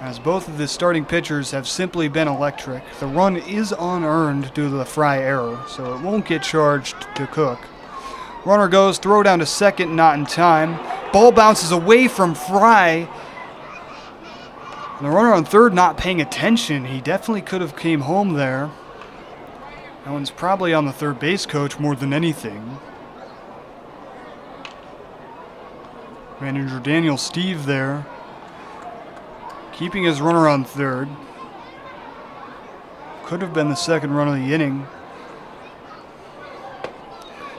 as both of the starting pitchers have simply been electric. The run is unearned due to the Fry error, so it won't get charged to Cook. Runner goes, throw down to second, not in time. Ball bounces away from Fry. And the runner on third not paying attention. He definitely could have came home there. That one's probably on the third base coach more than anything. Manager Daniel Steve there, keeping his runner on third. Could have been the second run of the inning.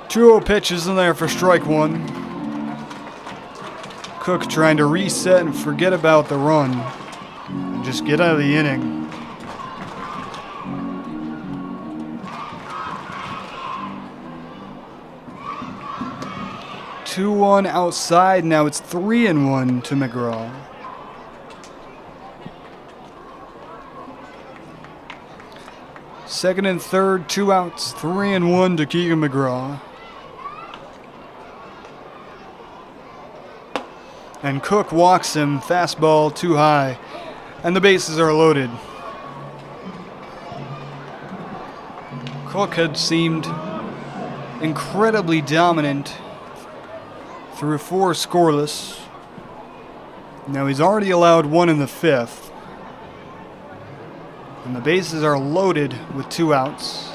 2-0 pitch is in there for strike 1. Cook trying to reset and forget about the run and just get out of the inning. Two-1 outside. Now it's 3-1 to McGraw. Second and third, 2 outs, 3-1 to Keegan McGraw. And Cook walks him, fastball too high, and the bases are loaded. Cook had seemed incredibly dominant through 4 scoreless. Now he's already allowed 1 in the 5th. And the bases are loaded with 2 outs.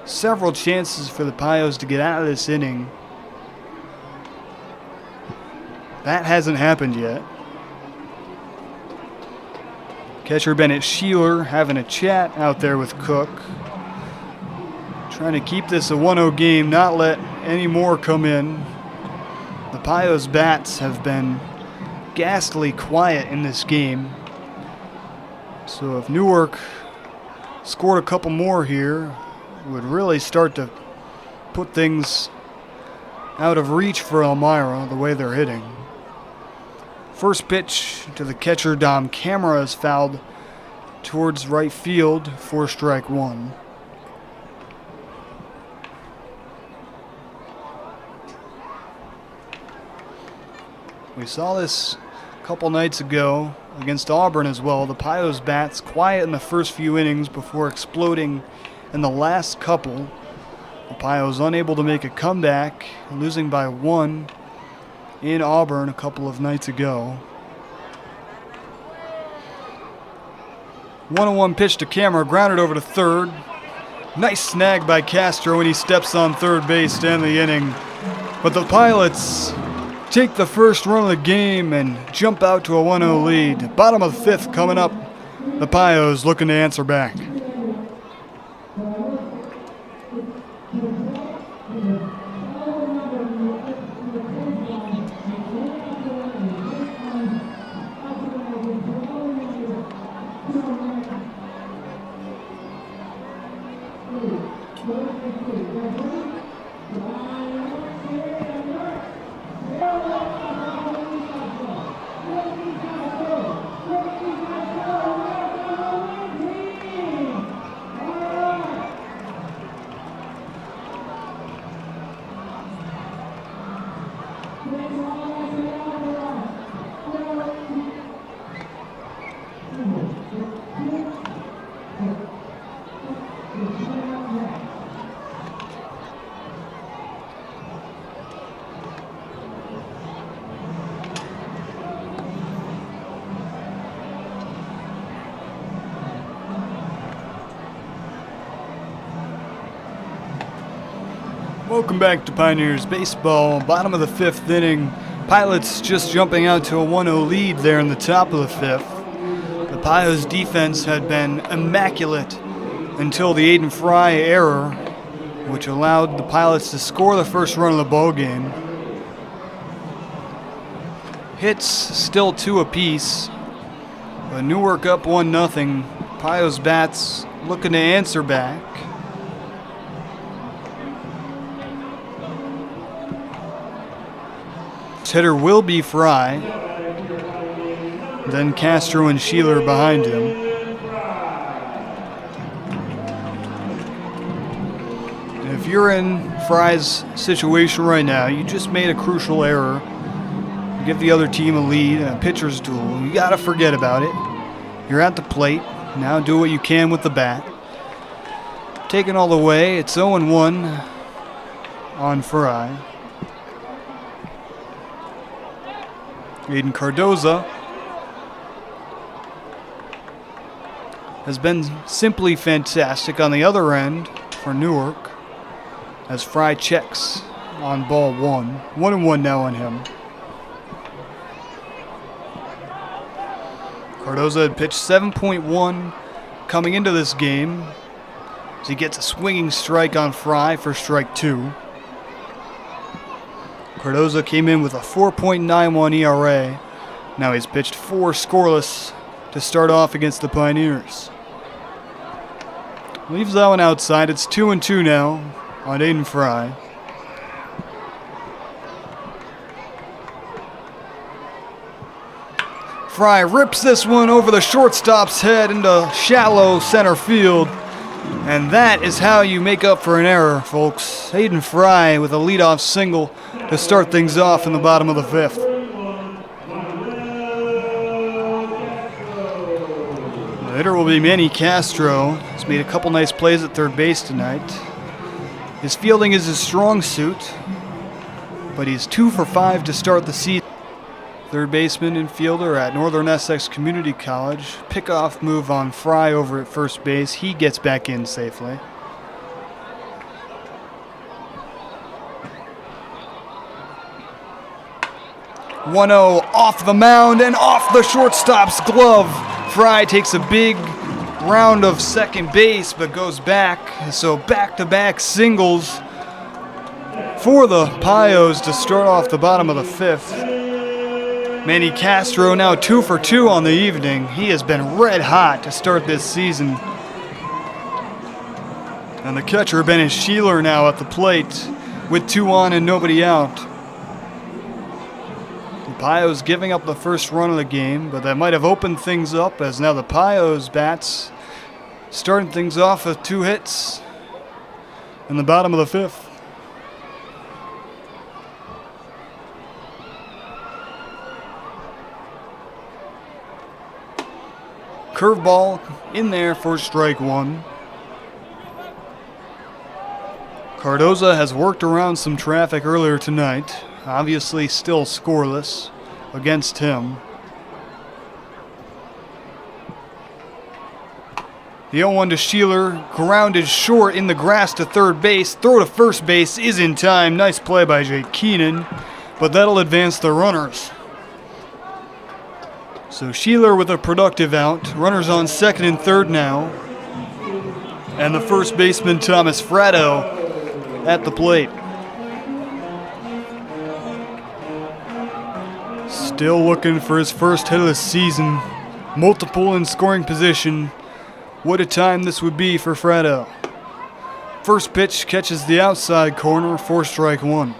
Several chances for the Pios to get out of this inning. That hasn't happened yet. Catcher Bennett Sheeler having a chat out there with Cook. Trying to keep this a 1-0 game, not let any more come in. The Pios bats have been ghastly quiet in this game. So if Newark scored a couple more here, it would really start to put things out of reach for Elmira, the way they're hitting. First pitch to the catcher, Dom Camera, is fouled towards right field for strike 1. We saw this couple nights ago against Auburn as well. The Pios bats quiet in the first few innings before exploding in the last couple. The Pios unable to make a comeback, losing by 1 in Auburn a couple of nights ago. 1-1 pitch to Camera, grounded over to third. Nice snag by Castro when he steps on third base to end the inning. But the Pilots take the first run of the game and jump out to a 1-0 lead. Bottom of the fifth coming up. The Pios looking to answer back. Welcome back to Pioneers Baseball. Bottom of the fifth inning. Pilots just jumping out to a 1-0 lead there in the top of the fifth. The Pios defense had been immaculate until the Aiden Fry error, which allowed the Pilots to score the first run of the ball game. Hits still 2 apiece, but Newark up 1-0. Pios bats looking to answer back. Hitter will be Fry, then Castro and Sheeler behind him. And if you're in Fry's situation right now, you just made a crucial error. You give the other team a lead in a pitcher's duel. You gotta forget about it. You're at the plate. Now do what you can with the bat. Taken all the way, it's 0-1 on Fry. Aiden Cardoza has been simply fantastic on the other end for Newark as Fry checks on ball 1. 1-1 now on him. Cardoza had pitched 7.1 coming into this game as he gets a swinging strike on Fry for strike 2. Cardoza came in with a 4.91 ERA. Now he's pitched 4 scoreless to start off against the Pioneers. Leaves that one outside. It's 2-2 now on Aiden Fry. Fry rips this one over the shortstop's head into shallow center field. And that is how you make up for an error, folks. Aiden Fry with a leadoff single to start things off in the bottom of the fifth. The hitter will be Manny Castro. He's made a couple nice plays at third base tonight. His fielding is his strong suit, but he's 2 for 5 to start the season. Third baseman and fielder at Northern Essex Community College. Pickoff move on Fry over at first base. He gets back in safely. .1-0 off the mound and off the shortstop's glove. Fry takes a big round of second base but goes back. So back-to-back singles for the Pios to start off the bottom of the fifth. Manny Castro now 2 for 2 on the evening. He has been red hot to start this season. And the catcher, Ben Sheeler, now at the plate with 2 on and nobody out. The Pios giving up the first run of the game, but that might have opened things up as now the Pios bats starting things off with 2 hits in the bottom of the fifth. curveball in there for strike one. Cardoza has worked around some traffic earlier tonight. Obviously still scoreless against him. The 0-1 to Sheeler, grounded short in the grass to third base. Throw to first base is in time. Nice play by Jake Keenan, but that'll advance the runners. So Sheeler with a productive out. Runners on second and third now. And the first baseman, Thomas Fratto, at the plate. Still looking for his first hit of the season. Multiple in scoring position. What a time this would be for Fratto. First pitch catches the outside corner for strike one.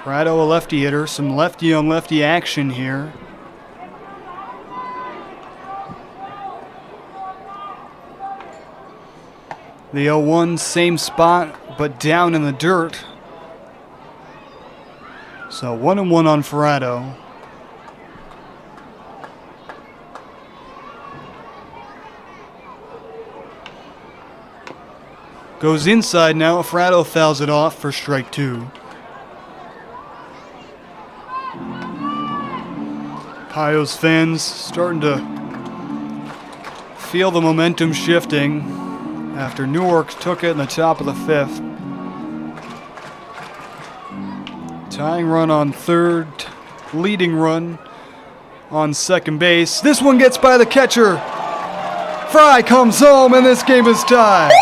Fratto, a lefty hitter, some lefty on lefty action here. The 0-1, same spot, but down in the dirt. So 1-1 on Fratto. Goes inside now. Fratto fouls it off for strike two. Pio's fans starting to feel the momentum shifting after Newark took it in the top of the fifth. Tying run on third, leading run on second base. This one gets by the catcher. Fry comes home and this game is tied.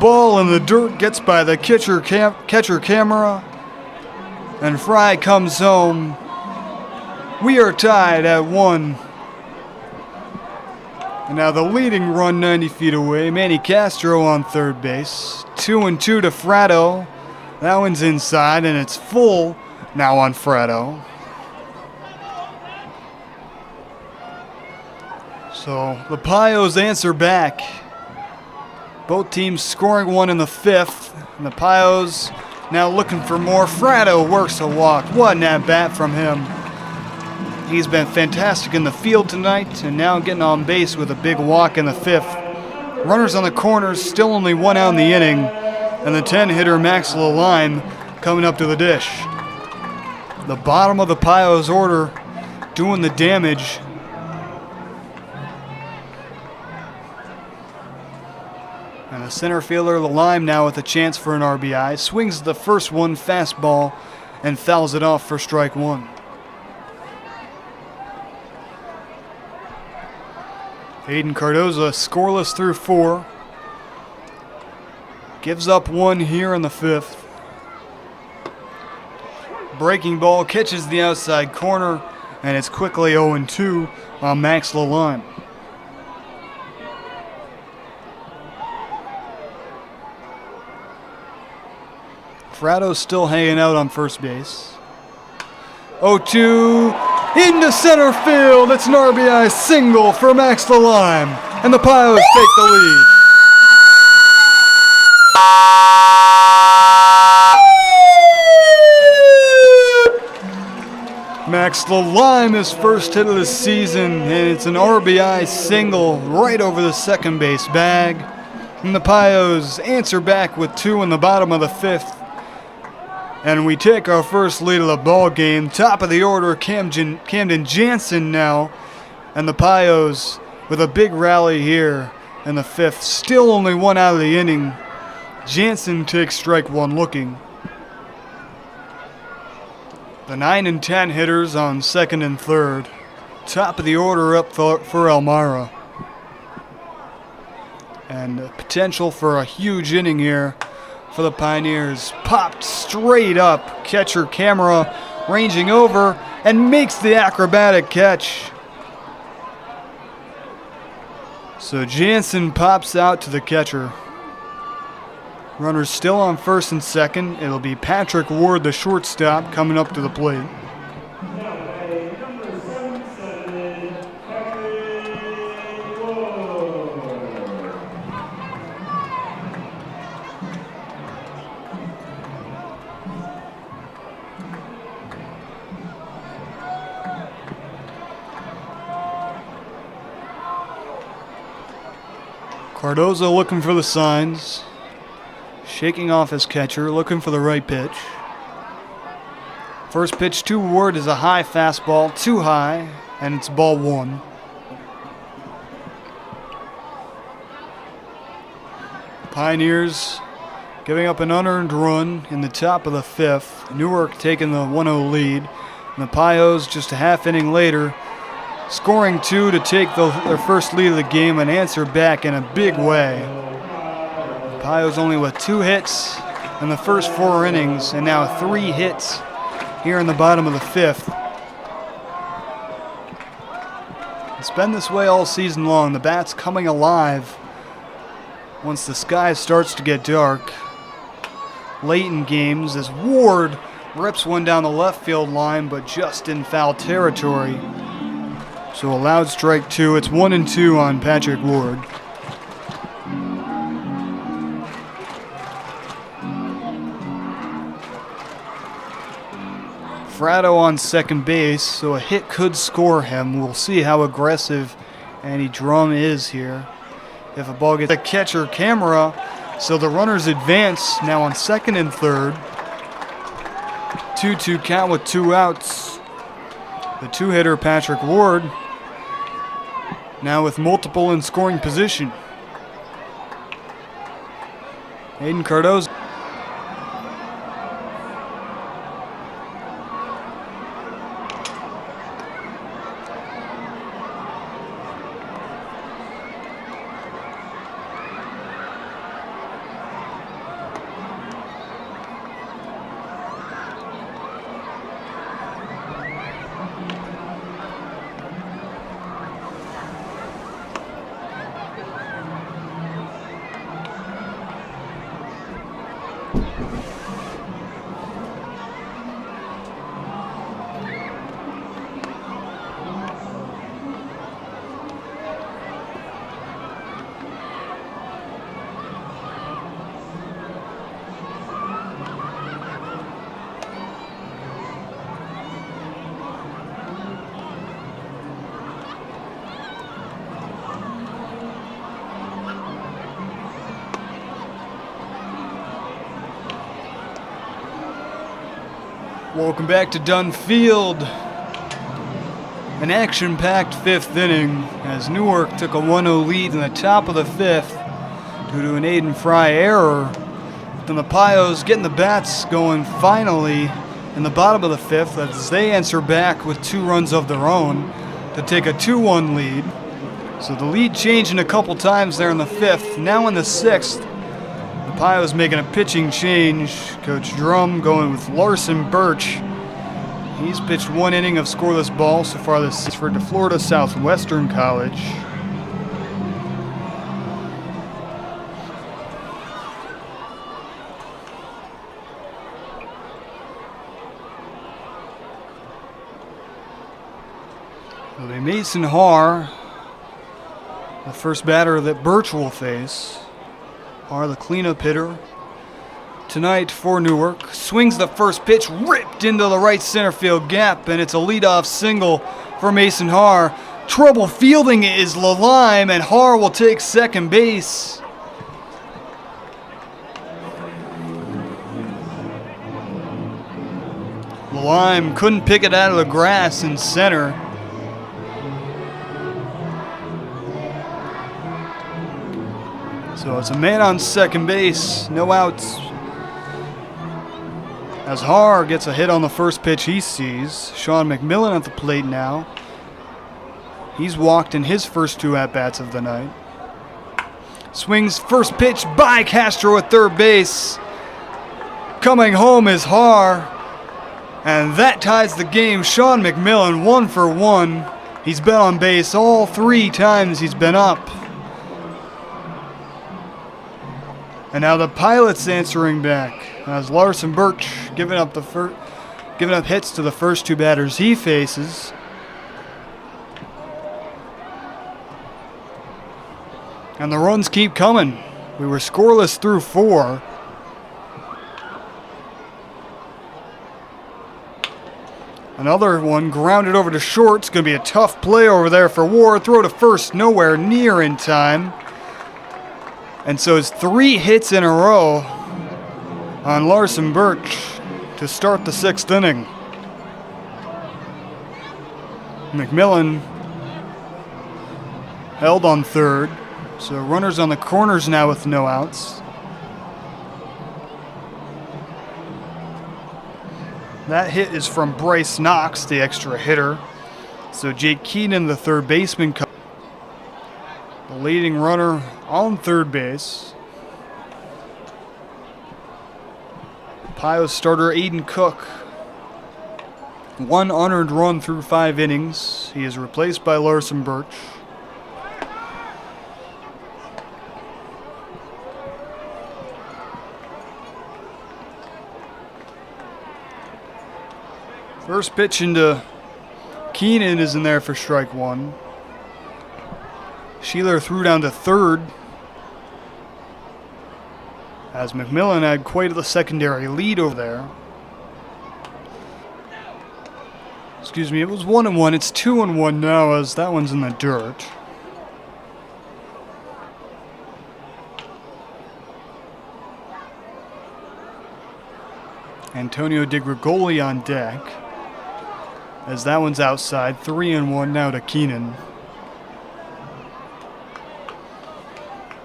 Ball in the dirt gets by the catcher camera, and Fry comes home. We are tied at 1. And now the leading run 90 feet away. Manny Castro on third base. 2-2 to Fratto. That one's inside, and it's full now on Fratto. So the Pios answer back. Both teams scoring one in the fifth. And the Pios now looking for more. Fratto works a walk. What an at-bat from him. He's been fantastic in the field tonight, and now getting on base with a big walk in the fifth. Runners on the corners, still only one out in the inning, and the 10-hitter Maxwell Lime coming up to the dish. The bottom of the Pios order doing the damage. And the center fielder, the Lime, now with a chance for an RBI, swings the first one fastball and fouls it off for strike one. Aiden Cardoza scoreless through 4. Gives up one here in the fifth. Breaking ball catches the outside corner, and it's quickly 0-2 on Max Lalime. Fratto's still hanging out on first base. 0-2. Into center field. It's an RBI single for Max Lalime. And the Pios take the lead. Max Lalime, his first hit of the season, and it's an RBI single right over the second base bag. And the Pios answer back with 2 in the bottom of the fifth. And we take our first lead of the ball game. Top of the order, Camden Jansen now. And the Pios with a big rally here in the fifth. Still only one out of the inning. Jansen takes strike one looking. The 9 and 10 hitters on second and third. Top of the order up for Elmira. And potential for a huge inning here for the Pioneers. Popped straight up. Catcher camera ranging over and makes the acrobatic catch. So Jansen pops out to the catcher. Runners still on first and second. It'll be Patrick Ward, the shortstop, coming up to the plate. Cardozo looking for the signs. Shaking off his catcher, looking for the right pitch. First pitch to Ward is a high fastball, too high, and it's ball one. Pioneers giving up an unearned run in the top of the fifth. Newark taking the 1-0 lead. And the Pios just a half inning later scoring two to take their first lead of the game and answer back in a big way. The Pios only with 2 hits in the first 4 innings and now 3 hits here in the bottom of the fifth. It's been this way all season long. The bat's coming alive once the sky starts to get dark. Late in games as Ward rips one down the left field line, but just in foul territory. So a loud strike 2. It's 1-2 on Patrick Ward. Fratto on second base, so a hit could score him. We'll see how aggressive Andy Drum is here. If a ball gets a catcher camera, so the runners advance now on second and third. 2-2 count with 2 outs. The 2-hitter Patrick Ward now with multiple in scoring position. Aiden Cardozo. Welcome back to Dunn Field. An action-packed 5th inning as Newark took a 1-0 lead in the top of the 5th due to an Aiden Fry error. Then the Pios getting the bats going finally in the bottom of the 5th as they answer back with 2 runs of their own to take a 2-1 lead. So the lead changing a couple times there in the 5th. Now in the 6th, the Pios making a pitching change. Coach Drum going with Larson Birch. He's pitched 1 inning of scoreless ball so far this is for Florida Southwestern College. It'll be Mason Haar, the first batter that Birch will face. Haar, the cleanup hitter tonight for Newark. Swings the first pitch, ripped into the right center field gap, and it's a leadoff single for Mason Haar. Trouble fielding is Lalime, and Haar will take second base. Lalime couldn't pick it out of the grass in center. So it's a man on second base, no outs. As Haar gets a hit on the first pitch he sees. Sean McMillan at the plate now. He's walked in his first 2 at-bats of the night. Swings first pitch by Castro at third base. Coming home is Haar. And that ties the game. Sean McMillan 1 for 1. He's been on base all 3 times he's been up. And now the Pilots answering back as Larson Birch giving up hits to the first 2 batters he faces. And the runs keep coming. We were scoreless through 4. Another one grounded over to short. It's going to be a tough play over there for Ward. Throw to first, nowhere near in time. And so it's 3 hits in a row on Larson Birch to start the 6th inning. McMillan held on third, so runners on the corners now with no outs. That hit is from Bryce Knox, the extra hitter. So Jake Keenan, the third baseman, the leading runner on third base. Pios starter Aiden Cook, 1 unearned run through 5 innings. He is replaced by Larson Birch. First pitch into Keenan is in there for strike 1. Sheeler threw down to third, as McMillan had quite the secondary lead over there. Excuse me, it was 1-1. It's 2-1 now, as that one's in the dirt. Antonio DiGrigoli on deck, as that one's outside. 3-1 now to Keenan.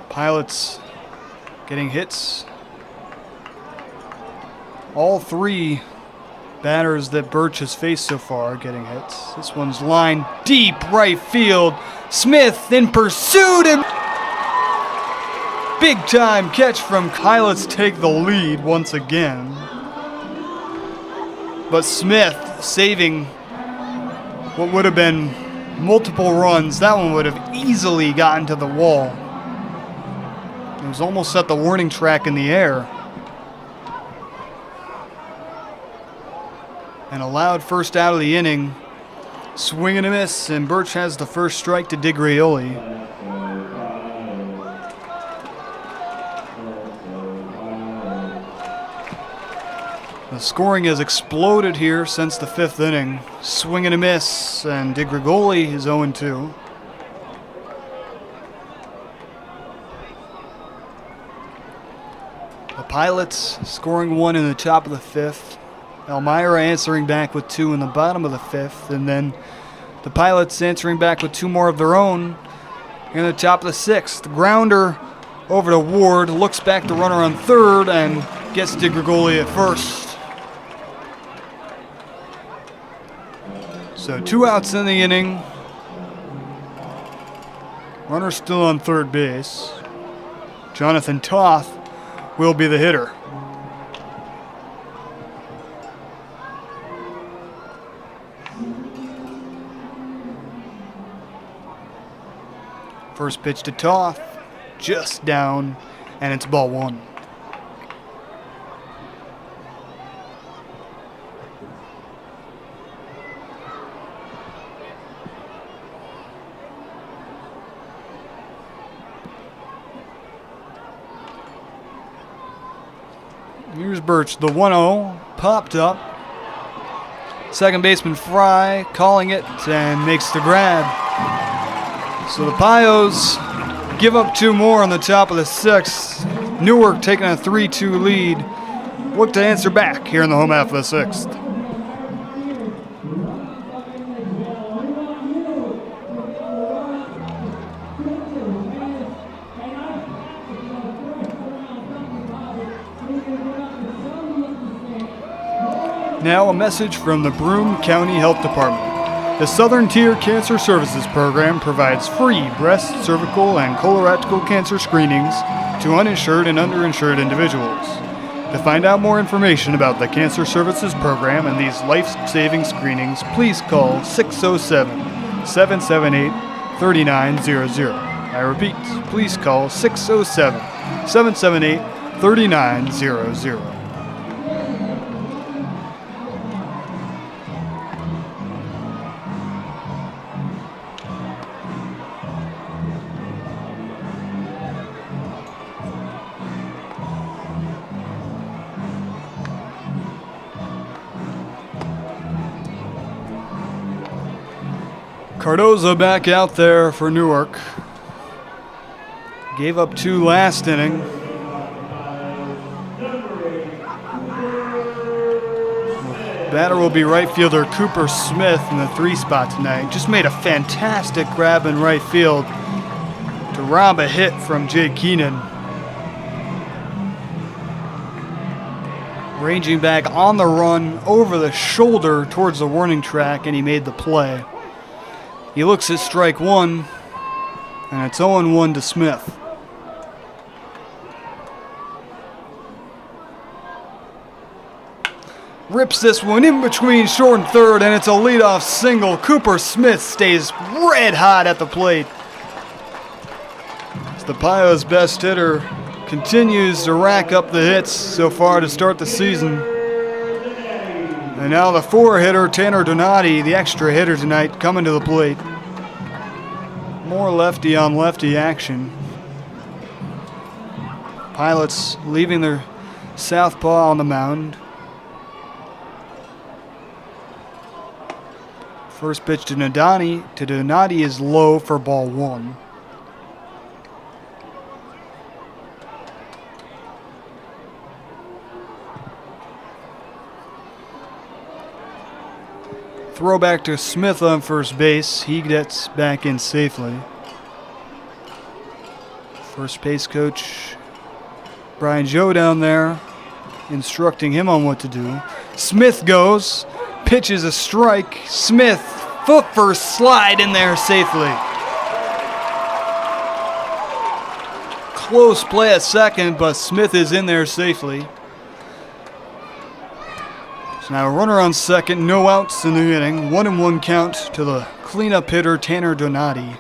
Pilots getting hits. All 3 batters that Birch has faced so far getting hits. This one's lined deep right field. Smith in pursuit, and big time catch from Pilots take the lead once again. But Smith saving what would have been multiple runs. That one would have easily gotten to the wall. It was almost at the warning track in the air. And a loud first out of the inning. Swing and a miss, and Birch has the first strike to DiGrigoli. The scoring has exploded here since the 5th inning. Swing and a miss, and DiGrigoli is 0-2. The Pilots scoring 1 in the top of the 5th. Elmira answering back with 2 in the bottom of the 5th. And then the Pilots answering back with 2 more of their own in the top of the 6th. Grounder over to Ward, looks back the runner on third, and gets DiGrigoli at first. So 2 outs in the inning. Runner still on third base. Jonathan Toth will be the hitter. First pitch to Toth, just down, and it's ball 1. Here's Birch, the 1-0, popped up. Second baseman Fry calling it and makes the grab. So the Pios give up 2 more on the top of the 6th. Newark taking a 3-2 lead. Look to answer back here in the home half of the 6th. Now a message from the Broome County Health Department. The Southern Tier Cancer Services Program provides free breast, cervical, and colorectal cancer screenings to uninsured and underinsured individuals. To find out more information about the Cancer Services Program and these life-saving screenings, please call 607-778-3900. I repeat, please call 607-778-3900. Cardoza back out there for Newark. Gave up 2 last inning. Batter will be right fielder Cooper Smith in the 3 spot tonight. Just made a fantastic grab in right field to rob a hit from Jake Keenan. Ranging back on the run over the shoulder towards the warning track, and he made the play. He looks at strike 1, and it's 0-1 to Smith. Rips this one in between short and third, and it's a leadoff single. Cooper Smith stays red hot at the plate. As the Pios' best hitter continues to rack up the hits so far to start the season. And now the 4-hitter, Tanner Donati, the extra hitter tonight, coming to the plate. More lefty on lefty action. Pilots leaving their southpaw on the mound. First pitch to Donati is low for ball 1. Throw back to Smith on first base. He gets back in safely. First base coach Brian Joe down there instructing him on what to do. Smith goes. Pitches a strike. Smith, foot first, slide in there safely. Close play at second, but Smith is in there safely. So now a runner on second, no outs in the inning. 1-1 count to the cleanup hitter, Tanner Donati.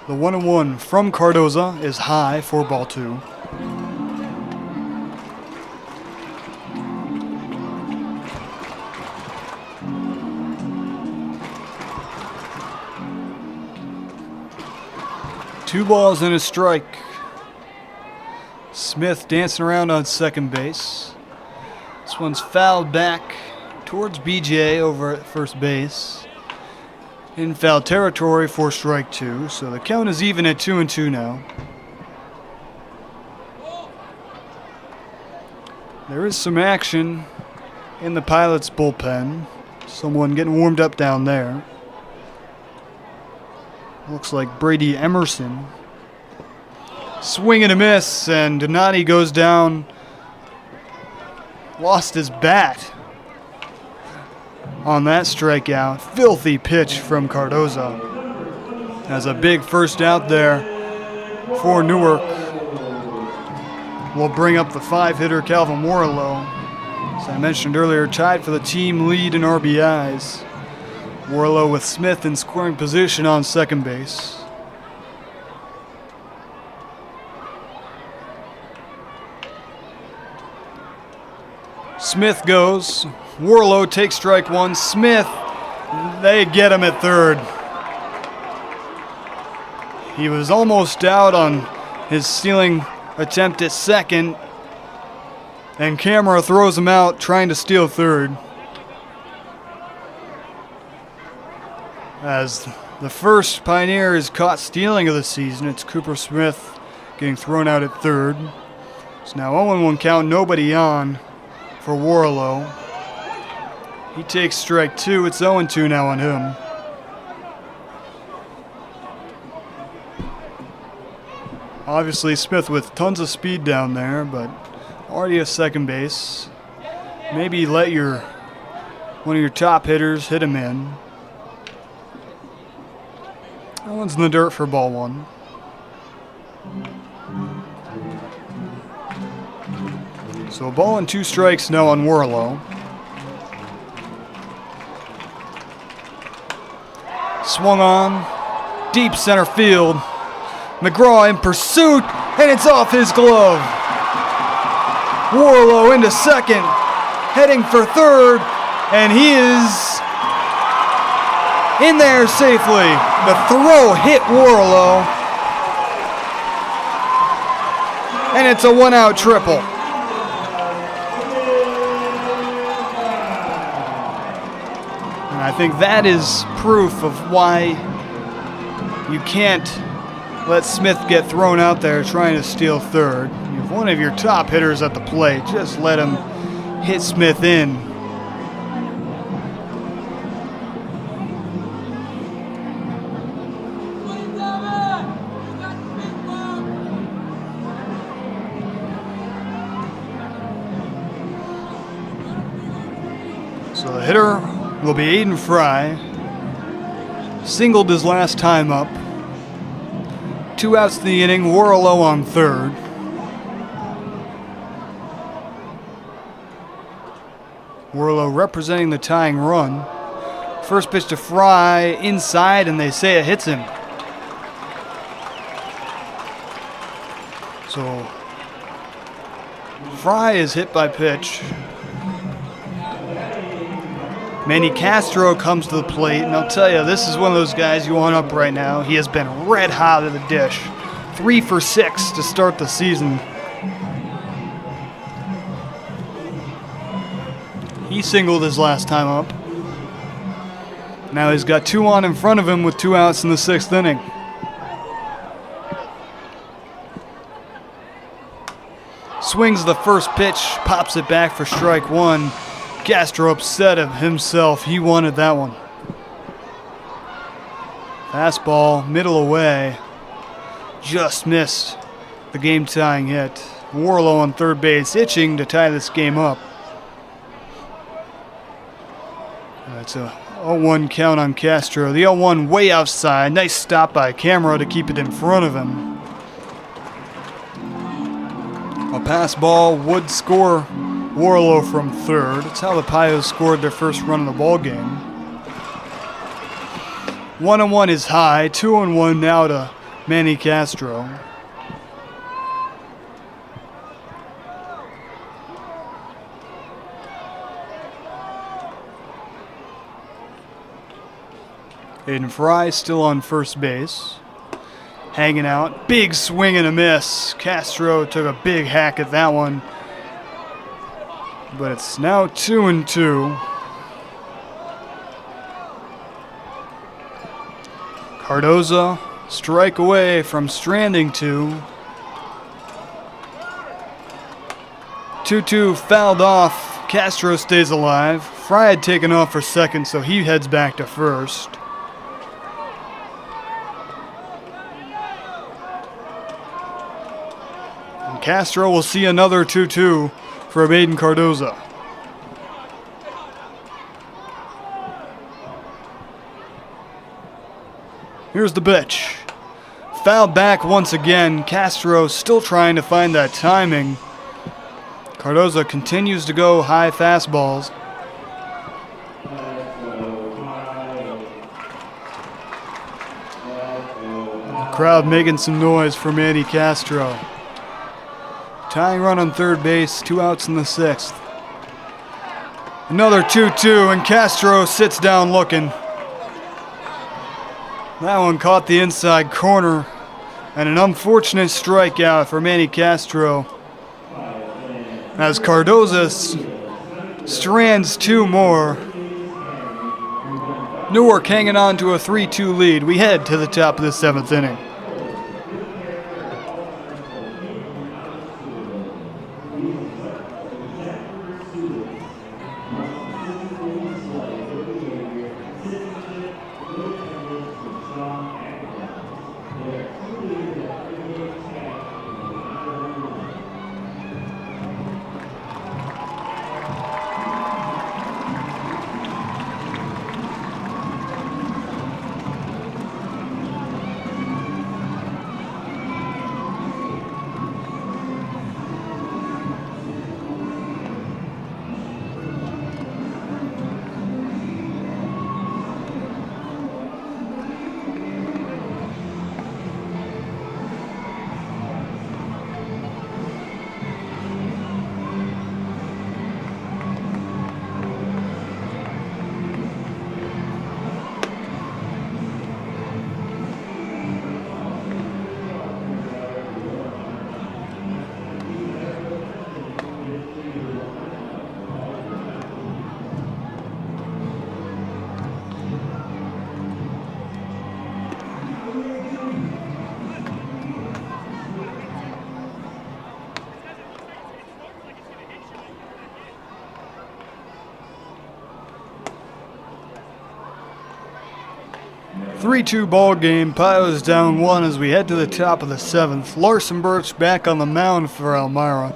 The 1-1 from Cardoza is high for ball 2. Two balls and a strike. Smith dancing around on second base. This one's fouled back towards BJ over at first base. In foul territory for strike 2, so the count is even at 2-2 now. There is some action in the Pilots' bullpen. Someone getting warmed up down there. Looks like Brady Emerson. Swing and a miss, and Donati goes down. Lost his bat on that strikeout. Filthy pitch from Cardoza. Has a big first out there for Newark. Will bring up the 5-hitter Calvin Warlow. As I mentioned earlier, tied for the team lead in RBIs. Warlow with Smith in scoring position on second base. Smith goes. Warlow takes strike 1. Smith, they get him at third. He was almost out on his stealing attempt at second, and Camera throws him out trying to steal third. As the first Pioneer is caught stealing of the season, it's Cooper Smith getting thrown out at third. It's now 0-1 count, nobody on for Warlow. He takes strike 2. It's 0-2 now on him. Obviously Smith with tons of speed down there, but already at second base. Maybe let one of your top hitters hit him in. That one's in the dirt for ball 1. So a ball and 2 strikes now on Warlow. Swung on, deep center field. McGraw in pursuit, and it's off his glove. Warlow into second, heading for third, and he is in there safely. The throw hit Warlow, and it's a 1-out triple. think that is proof of why you can't let Smith get thrown out there trying to steal third. If one of your top hitters at the plate, just let him hit Smith in. So the hitter will be Aiden Fry. Singled his last time up. 2 outs in the inning, Warlow on third. Warlow representing the tying run. First pitch to Fry, inside, and they say it hits him. So Fry is hit by pitch. Manny Castro comes to the plate, and I'll tell you, this is one of those guys you want up right now. He has been red hot at the dish. 3 for 6 to start the season. He singled his last time up. Now he's got 2 on in front of him with 2 outs in the 6th inning. Swings the first pitch, pops it back for strike 1. Castro upset of himself. He wanted that one. Fastball, middle away. Just missed the game-tying hit. Warlow on third base, itching to tie this game up. It's a 0-1 count on Castro. The 0-1 way outside. Nice stop by Camera to keep it in front of him. A pass ball would score Warlow from third. That's how the Pios scored their first run in the ball game. 1-1 is high. 2-1 now to Manny Castro. Aiden Fry still on first base. Hanging out. Big swing and a miss. Castro took a big hack at that one. But it's now 2-2. Cardoza, strike away from stranding 2. 2-2 fouled off. Castro stays alive. Fry had taken off for second, so he heads back to first. And Castro will see another 2-2 from Aiden Cardoza. Here's the pitch. Fouled back once again. Castro still trying to find that timing. Cardoza continues to go high fastballs. Crowd making some noise for Manny Castro. Tying run on third base, 2 outs in the 6th. Another 2-2, and Castro sits down looking. That one caught the inside corner, and an unfortunate strikeout for Manny Castro. As Cardoza strands 2 more. Newark hanging on to a 3-2 lead. We head to the top of the 7th inning. 3-2 ball game. Pios down 1 as we head to the top of the 7th. Larson Birch back on the mound for Elmira.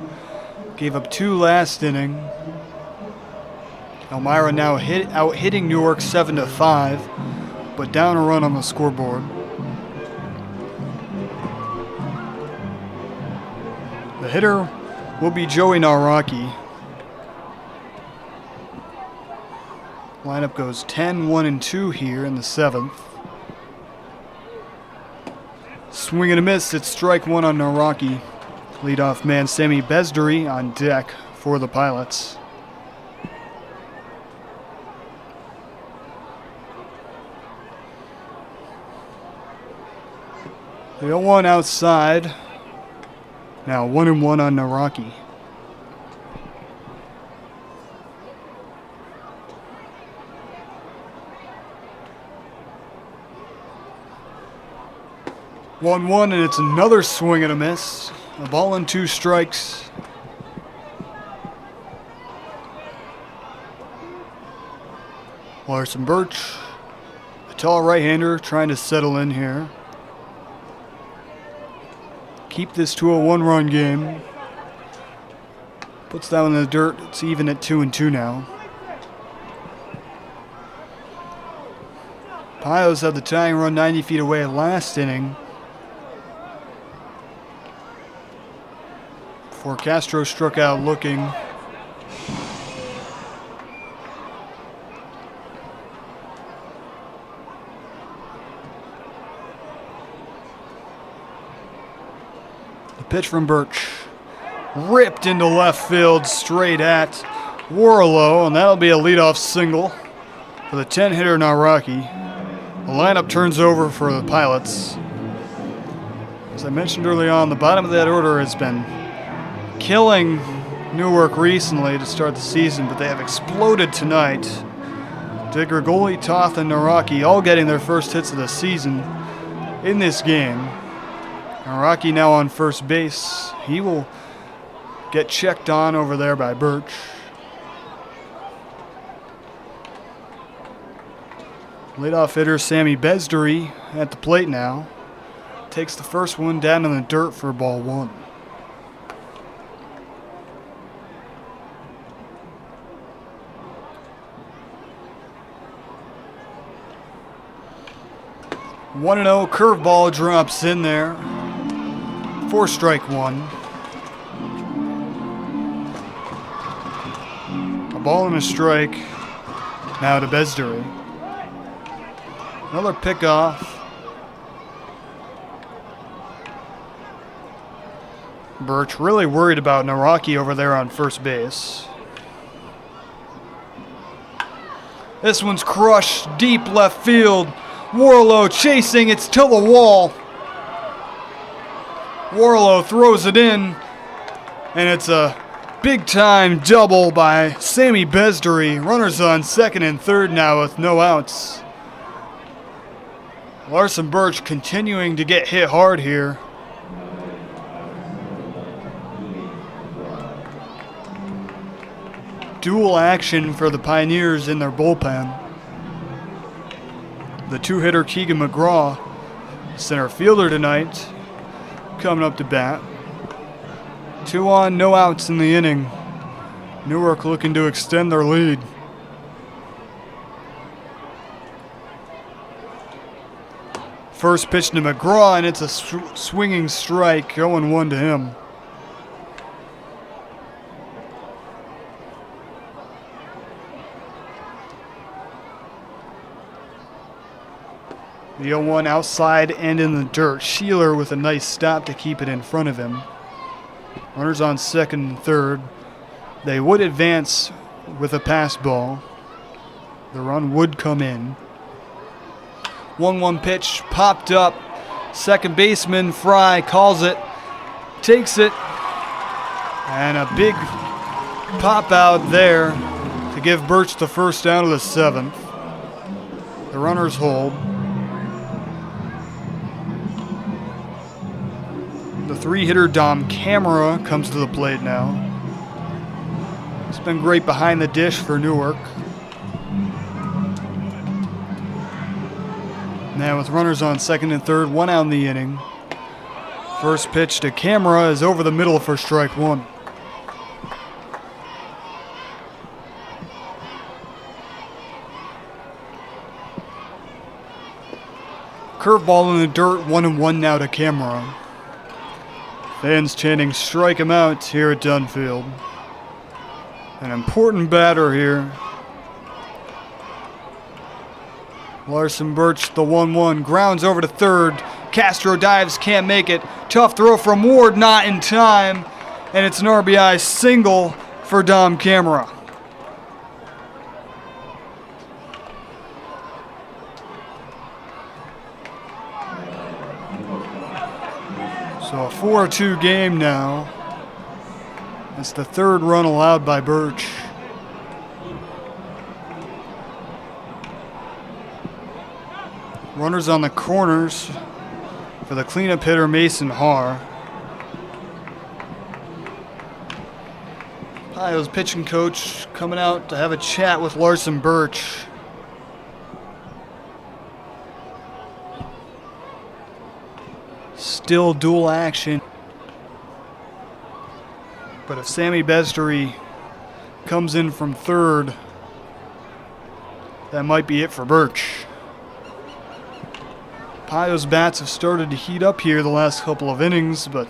Gave up 2 last inning. Elmira now out hitting Newark 7-5, but down a run on the scoreboard. The hitter will be Joey Naraki. Lineup goes 10, 1, and 2 here in the 7th. Swing and a miss. It's strike 1 on Naraki. Leadoff man Sami Bezdari on deck for the Pilots. The 0-1 outside. Now 1-1 on Naraki. One, and it's another swing and a miss. A ball and 2 strikes. Larson Birch, a tall right-hander, trying to settle in here. Keep this to a 1-run game. Puts that one in the dirt. It's even at 2-2 now. Pios had the tying run 90 feet away last inning. Before Castro struck out looking. The pitch from Birch. Ripped into left field straight at Warlow, and that'll be a leadoff single for the 10-hitter Naraki. The lineup turns over for the Pilots. As I mentioned early on, the bottom of that order has been killing Newark recently to start the season, but they have exploded tonight. DeGregoli, Toth, and Naraki all getting their first hits of the season in this game. Naraki now on first base. He will get checked on over there by Birch. Leadoff hitter Sami Bezdari at the plate now. Takes the first one down in the dirt for ball 1. One 0 curveball drops in there for strike 1. A ball and a strike now to Bezdari. Another pickoff. Birch really worried about Naraki over there on first base. This one's crushed deep left field. Warlow chasing, it's to the wall. Warlow throws it in, and it's a big-time double by Sami Bezdari. Runners on second and third now with no outs. Larson Birch continuing to get hit hard here. Dual action for the Pioneers in their bullpen. The 2-hitter Keegan McGraw, center fielder tonight, coming up to bat. 2 on, no outs in the inning. Newark looking to extend their lead. First pitch to McGraw, and it's a swinging strike, 0-1 to him. The 0-1 outside and in the dirt. Sheeler with a nice stop to keep it in front of him. Runners on second and third. They would advance with a pass ball. The run would come in. 1-1 pitch popped up. Second baseman Fry calls it, takes it, and a big pop out there to give Birch the first down of the 7th. The runners hold. The 3-hitter Dom Camera comes to the plate now. It's been great behind the dish for Newark. Now with runners on second and third, 1 out in the inning. First pitch to Camera is over the middle for strike 1. Curveball in the dirt, 1-1 now to Camera. Fans chanting strike him out here at Dunfield. An important batter here. Larson Birch, the 1-1, grounds over to third. Castro dives, can't make it. Tough throw from Ward, not in time. And it's an RBI single for Dom Camera. So a 4-2 game now. That's the third run allowed by Birch. Runners on the corners for the cleanup hitter Mason Haar. Pio's pitching coach coming out to have a chat with Larson Birch. Still dual action. But if Sammy Bezdery comes in from third, that might be it for Birch. Pio's bats have started to heat up here the last couple of innings, but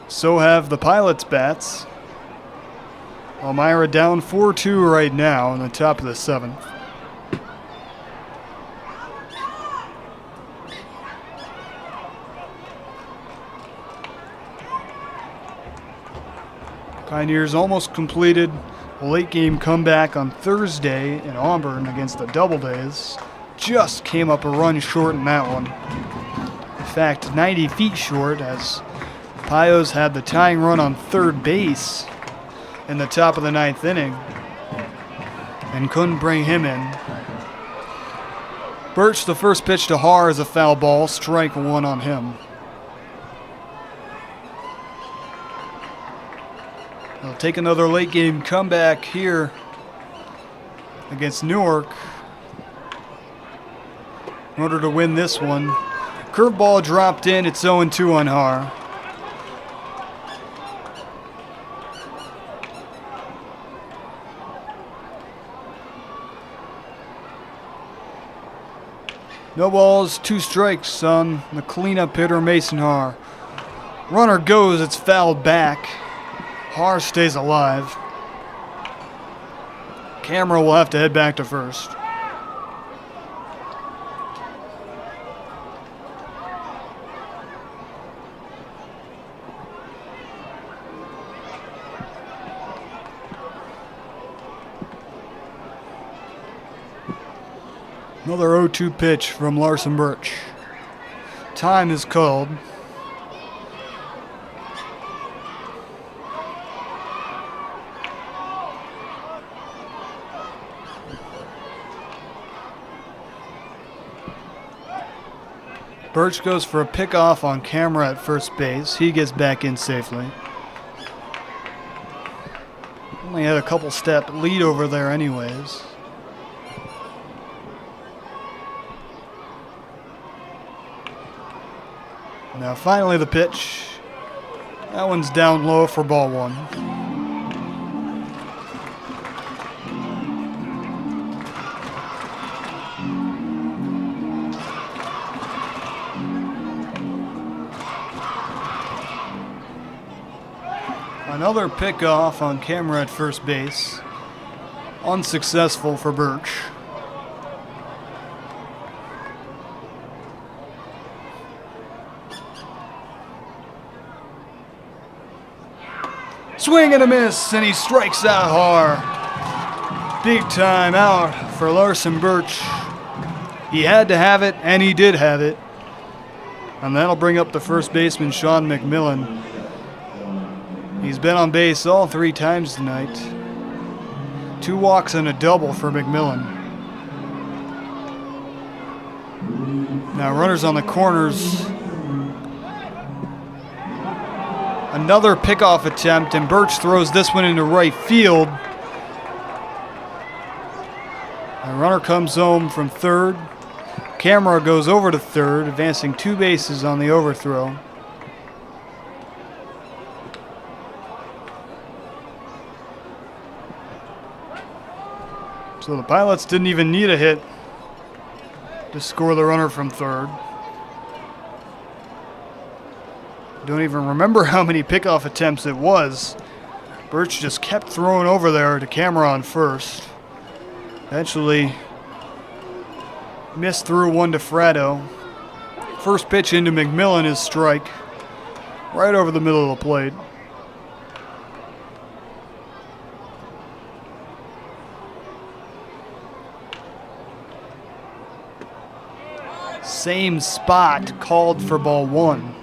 so have the Pilots' bats. Elmira down 4-2 right now in the top of the 7th. Pioneers almost completed a late game comeback on Thursday in Auburn against the Doubledays. Just came up a run short in that one. In fact, 90 feet short, as Pios had the tying run on third base in the top of the 9th inning and couldn't bring him in. Birch, the first pitch to Haar is a foul ball, strike 1 on him. They'll take another late game comeback here against Newark in order to win this one. Curveball dropped in, it's 0-2 on Haar. No balls, 2 strikes on the cleanup hitter Mason Haar. Runner goes, it's fouled back. Haar stays alive. Camera will have to head back to first. Another 0-2 pitch from Larson Birch. Time is called. Birch goes for a pickoff on Camera at first base. He gets back in safely. Only had a couple step lead over there anyways. Now finally the pitch. That one's down low for ball 1. Another pickoff on Camera at first base. Unsuccessful for Birch. Swing and a miss, and he strikes out Haar. Big time out for Larson Birch. He had to have it, and he did have it. And that'll bring up the first baseman, Sean McMillan. He's been on base all 3 times tonight. 2 walks and a double for McMillan. Now runners on the corners. Another pickoff attempt, and Birch throws this one into right field. A runner comes home from third. Camera goes over to third, advancing 2 bases on the overthrow. So the Pilots didn't even need a hit to score the runner from third. Don't even remember how many pickoff attempts it was. Birch just kept throwing over there to Camera on first. Eventually missed through one to Fratto. First pitch into McMillan is strike. Right over the middle of the plate. Same spot, called for ball 1.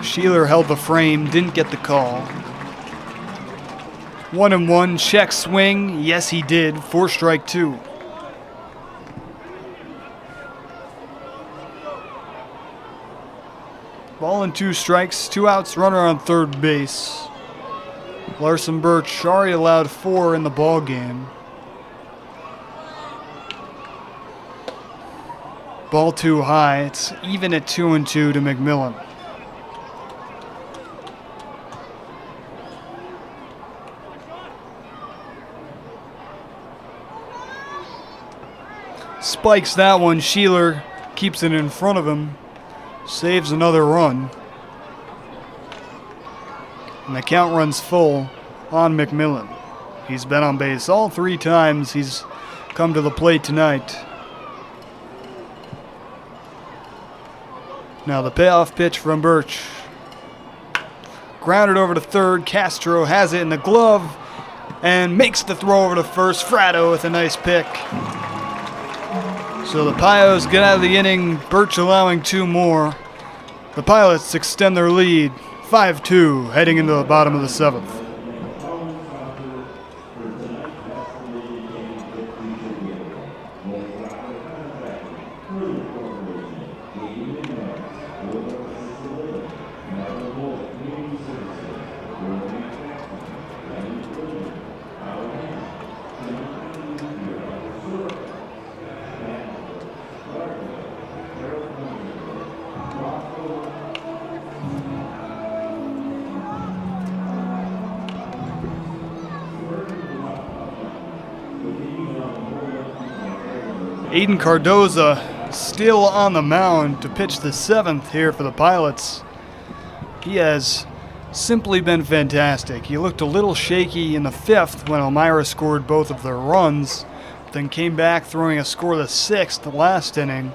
Sheeler held the frame, didn't get the call. 1-1, check swing. Yes, he did. 4 strike 2. Ball and 2 strikes, 2 outs, runner on third base. Larson Birch already allowed 4 in the ball game. Ball too high. It's even at 2-2 to McMillan. Spikes that one. Sheeler keeps it in front of him. Saves another run. And the count runs full on McMillan. He's been on base all 3 times he's come to the plate tonight. Now the payoff pitch from Birch. Grounded over to third. Castro has it in the glove and makes the throw over to first. Fratto with a nice pick. So the Pios get out of the inning. Birch allowing 2 more. The Pilots extend their lead. 5-2 heading into the bottom of the 7th. Aiden Cardoza still on the mound to pitch the 7th here for the Pilots. He has simply been fantastic. He looked a little shaky in the 5th when Elmira scored both of their runs, then came back throwing a scoreless 6th the last inning.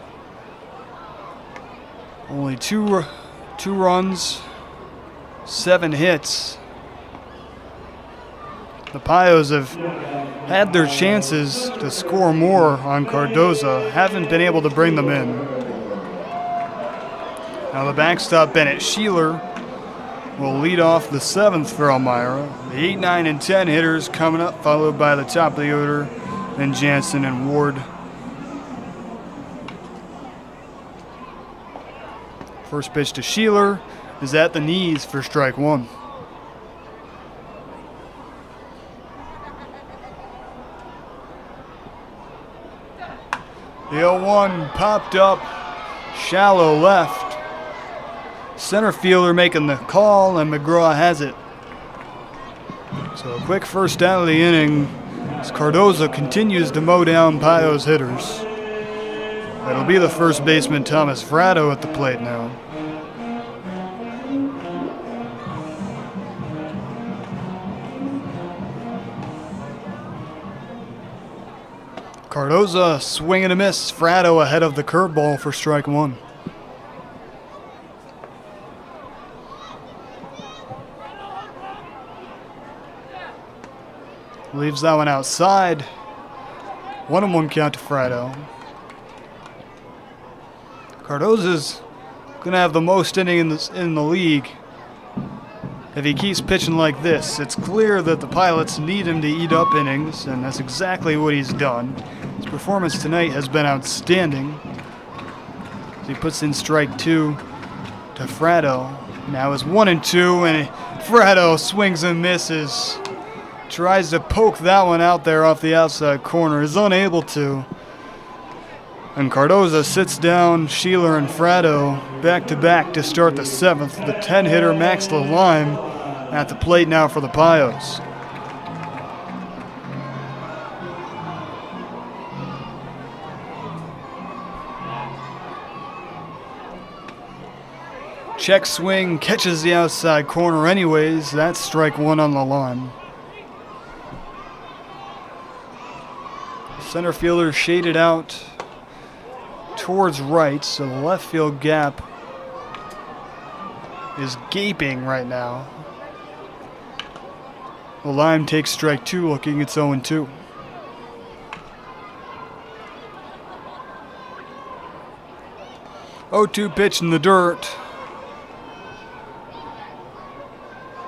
Only two runs, 7 hits. The Pios have had their chances to score more on Cardoza, haven't been able to bring them in. Now the backstop Bennett Sheeler will lead off the 7th for Elmira. The 8, 9, and 10 hitters coming up, followed by the top of the order, then Jansen and Ward. First pitch to Sheeler is at the knees for strike 1. The 0-1 popped up, shallow left. Center fielder making the call, and McGraw has it. So a quick first down of the inning as Cardoza continues to mow down Pios hitters. It'll be the first baseman Thomas Fratto at the plate now. Cardoza swing and a miss. Fratto ahead of the curveball for strike 1. Leaves that one outside. 1-1 count to Fratto. Cardoza's going to have the most inning in the league if he keeps pitching like this. It's clear that the Pilots need him to eat up innings, and that's exactly what he's done. His performance tonight has been outstanding. He puts in strike 2 to Fratto. Now it's 1-2, and Fratto swings and misses. Tries to poke that one out there off the outside corner. Is unable to. And Cardoza sits down Sheeler and Fratto back to back to start the 7th. The 10-hitter Max Lalime at the plate now for the Pios. Check swing, catches the outside corner anyways. That's strike one on the line. Center fielder shaded out towards right, so the left field gap is gaping right now. The line takes strike two, looking it's 0-2. Pitch in the dirt.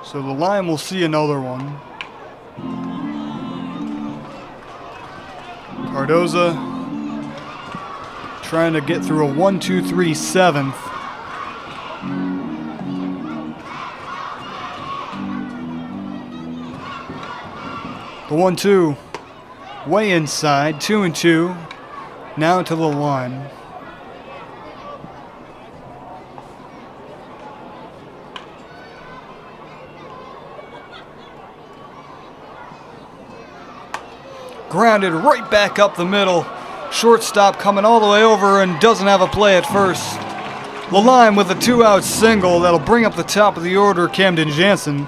So the line will see another one. Cardoza trying to get through a 1-2-3 7th. The 1-2 way inside, 2-2. Now to the line. Grounded right back up the middle. Shortstop coming all the way over and doesn't have a play at first. Lalime with a 2-out single that'll bring up the top of the order, Camden Jansen.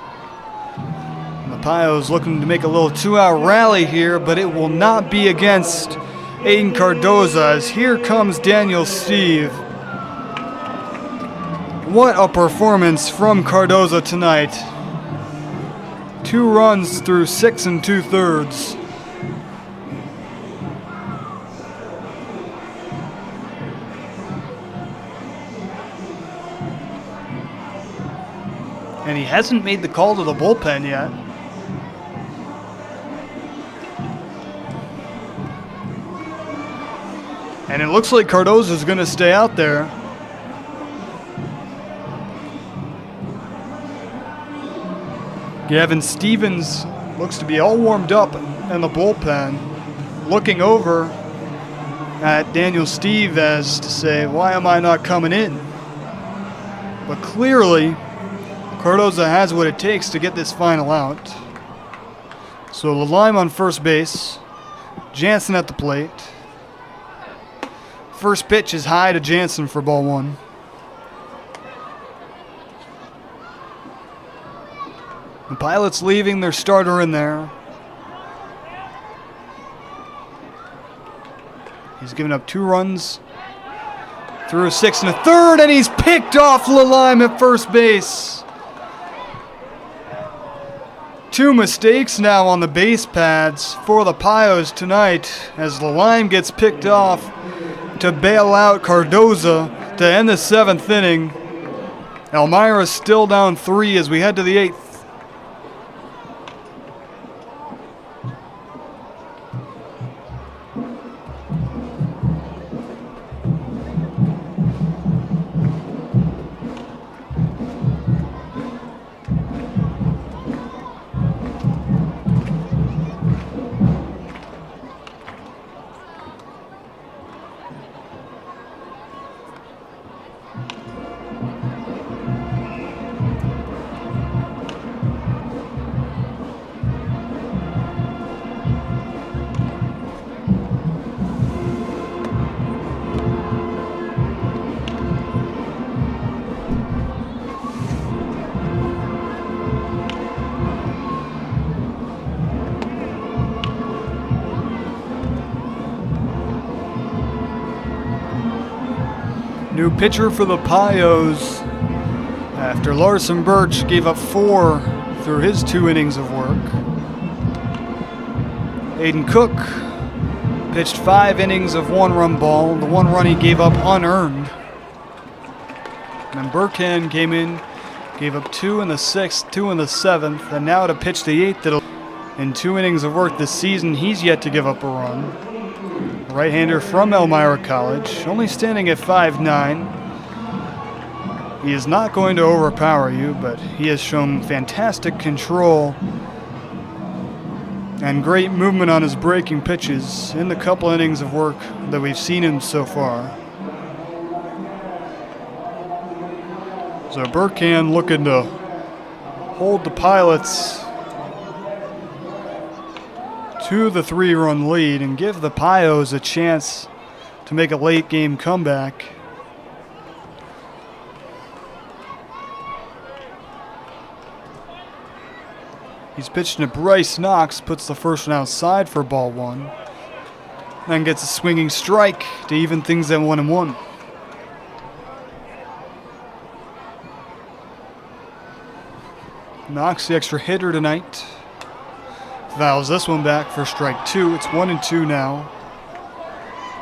And the Pios looking to make a little 2-out rally here, but it will not be against Aiden Cardoza, as here comes Daniel Steve. What a performance from Cardoza tonight. 2 runs through 6 2/3. And he hasn't made the call to the bullpen yet. And it looks like Cardoza's going to stay out there. Gavin Stevens looks to be all warmed up in the bullpen, looking over at Daniel Steve as to say, why am I not coming in? But clearly, Cardoza has what it takes to get this final out. So Lalime on first base, Jansen at the plate. First pitch is high to Jansen for ball 1. The Pilots leaving their starter in there. He's given up 2 runs through a 6 1/3, and he's picked off Lalime at first base. 2 mistakes now on the base pads for the Pios tonight as Lalime gets picked off to bail out Cardoza to end the 7th inning. Elmira still down 3 as we head to the 8th. New pitcher for the Pios after Larson Birch gave up 4 through his 2 innings of work. Aiden Cook pitched 5 innings of 1-run ball. The 1 run he gave up unearned. And then Burkhan came in, gave up 2 in the 6th, 2 in the 7th, and now to pitch the 8th. In 2 innings of work this season, he's yet to give up a run. Right-hander from Elmira College, only standing at 5'9". He is not going to overpower you, but he has shown fantastic control and great movement on his breaking pitches in the couple innings of work that we've seen him so far. So Burkhan looking to hold the Pilots to the 3-run lead and give the Pios a chance to make a late game comeback. He's pitching to Bryce Knox, puts the first one outside for ball 1. Then gets a swinging strike to even things at 1-1. Knox, the extra hitter tonight, fouls this one back for strike 2. It's 1-2 now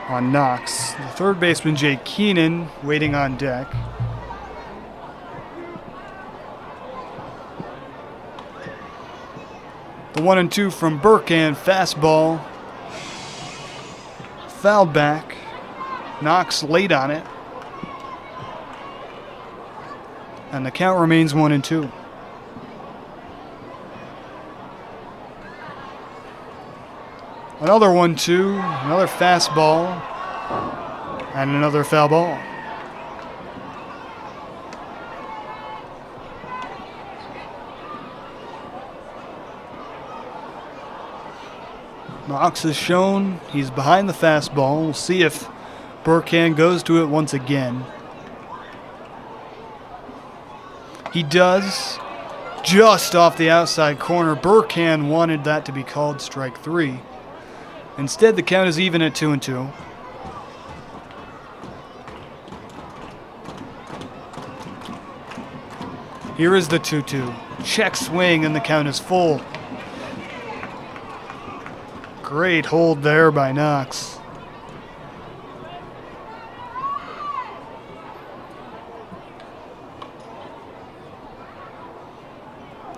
on Knox. The third baseman, Jake Keenan, waiting on deck. The 1-2 from Burkhan, fastball, fouled back. Knox late on it, and the count remains 1-2. Another 1-2, another fastball, and another foul ball. Knox has shown he's behind the fastball. We'll see if Burkhan goes to it once again. He does, just off the outside corner. Burkhan wanted that to be called strike 3. Instead, the count is even at 2-2. Here is the 2-2. Check swing, and the count is full. Great hold there by Knox.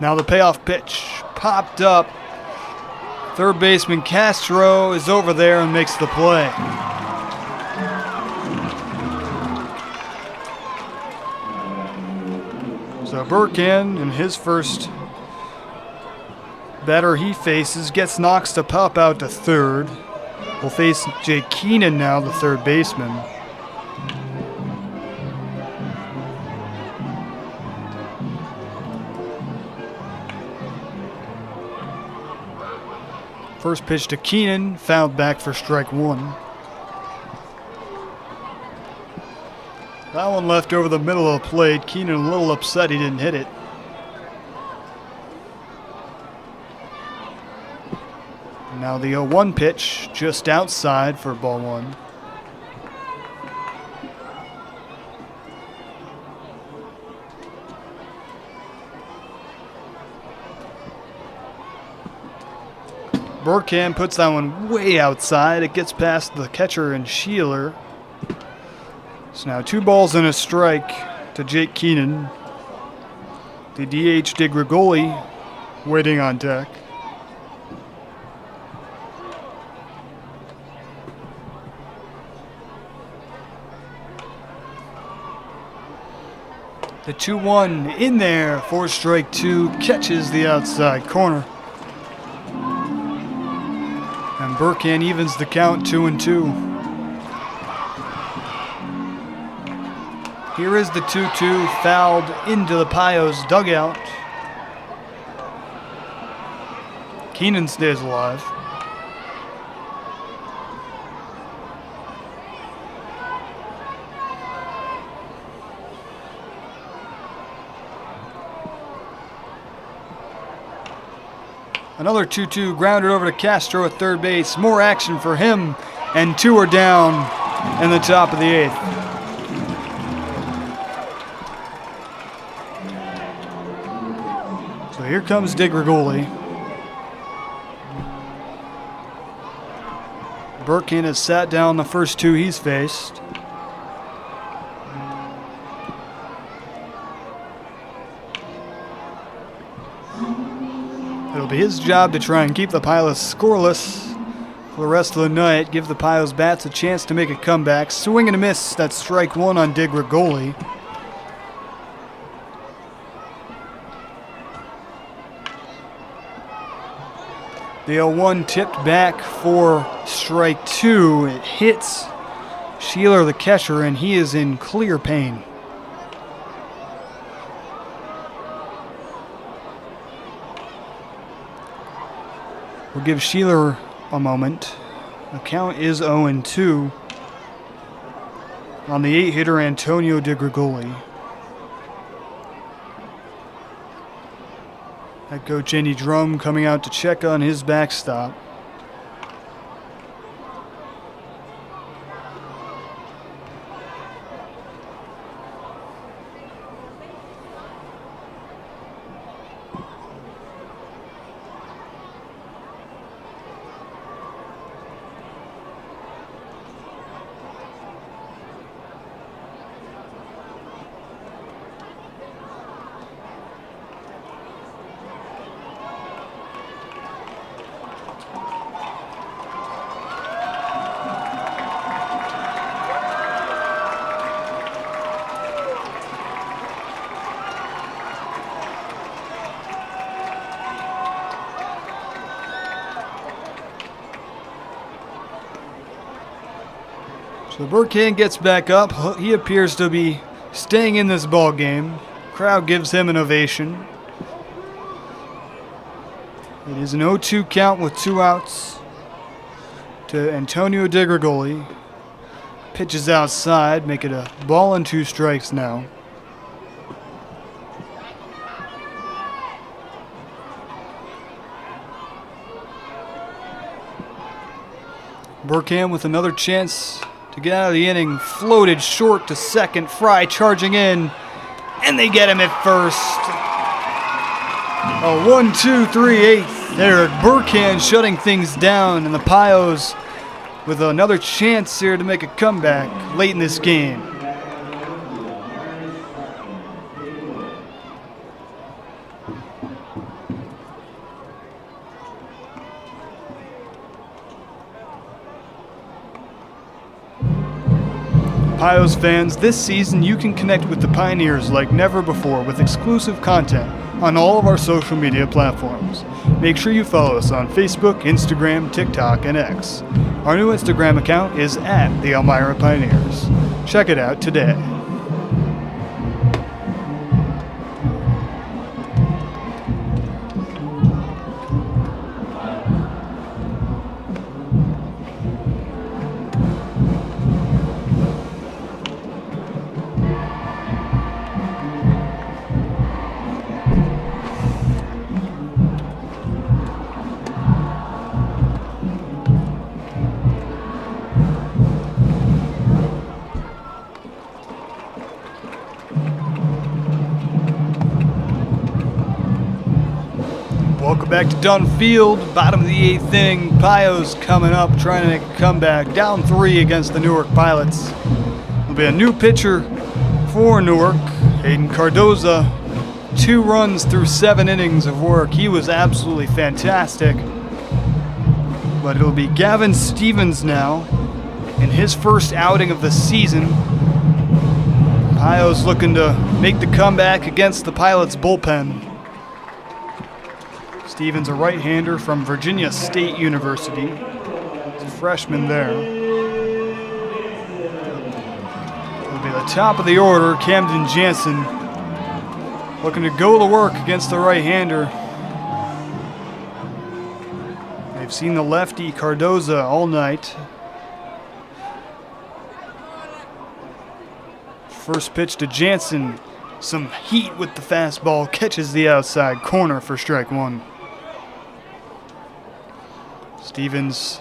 Now the payoff pitch popped up. Third baseman Castro is over there and makes the play. So Burkhan, in his first batter he faces, gets Knox to pop out to third. Will face Jake Keenan now, the third baseman. First pitch to Keenan, fouled back for strike 1. That one left over the middle of the plate. Keenan a little upset he didn't hit it. Now the 0-1 pitch, just outside for ball 1. Burkhan puts that one way outside. It gets past the catcher and Sheeler. So now 2 balls and a strike to Jake Keenan. The DH DeGregoli waiting on deck. The 2-1 in there for strike 2, catches the outside corner. And Burkhan evens the count 2-2. Here is the 2-2, fouled into the Pios dugout. Keenan stays alive. Another 2-2 grounded over to Castro at third base. More action for him, and 2 are down in the top of the 8th. So here comes DeGregoli. Burkhan has sat down the first 2 he's faced. It'll be his job to try and keep the Pilots scoreless for the rest of the night. Give the Pios bats a chance to make a comeback. Swing and a miss. That's strike 1 on DeGregoli. The 0-1 tipped back for strike 2. It hits Sheeler, the catcher, and he is in clear pain. We'll give Sheeler a moment. The count is 0-2 on the 8-hitter Antonio DeGregoli. Head coach Jenny Drum coming out to check on his backstop. So Burkhan gets back up. He appears to be staying in this ball game. Crowd gives him an ovation. It is an 0-2 count with 2 outs to Antonio DeGregoli. Pitches outside, make it a ball and 2 strikes now. Burkhan with another chance to get out of the inning, floated short to second. Fry charging in, and they get him at first. A 1-2-3-8. Eric Burkhan shutting things down, and the Pios with another chance here to make a comeback late in this game. Pios fans, this season you can connect with the Pioneers like never before with exclusive content on all of our social media platforms. Make sure you follow us on Facebook, Instagram, TikTok, and X. Our new Instagram account is at the Elmira Pioneers. Check it out today. Welcome back to Dunn Field, bottom of the 8th inning. Pios coming up, trying to make a comeback. Down 3 against the Newark Pilots. It'll be a new pitcher for Newark, Hayden Cardoza. 2 runs through 7 innings of work. He was absolutely fantastic. But it'll be Gavin Stevens now in his first outing of the season. Pios looking to make the comeback against the Pilots bullpen. Stevens, a right-hander from Virginia State University. He's a freshman there. It'll be the top of the order, Camden Jansen, looking to go to work against the right-hander. They've seen the lefty Cardoza all night. First pitch to Jansen. Some heat with the fastball, catches the outside corner for strike 1. Stevens,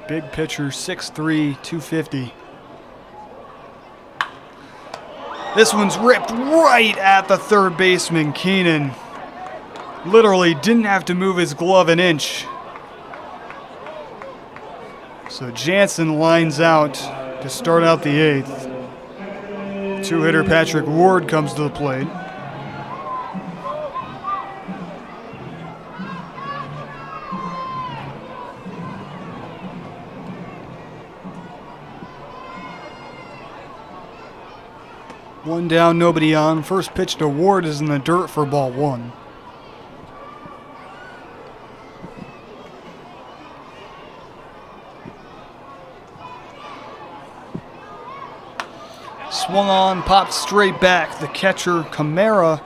big pitcher, 6'3", 250. This one's ripped right at the third baseman, Keenan. Literally didn't have to move his glove an inch. So Jansen lines out to start out the 8th. 2-hitter Patrick Ward comes to the plate. One down, nobody on. First pitch to Ward is in the dirt for ball 1. Swung on, popped straight back. The catcher, Camara,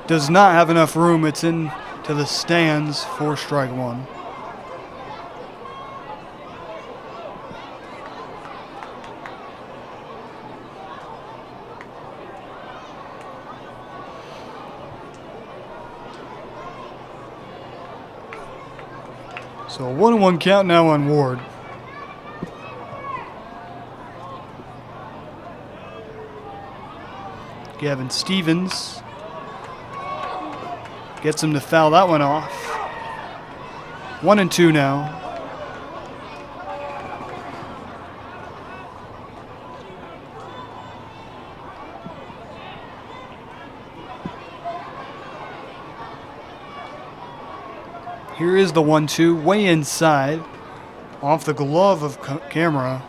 does not have enough room. It's into the stands for strike one. So a 1-1 count now on Ward. Gavin Stevens gets him to foul that one off. 1-2 now. Here is the 1-2, way inside, off the glove of Camera.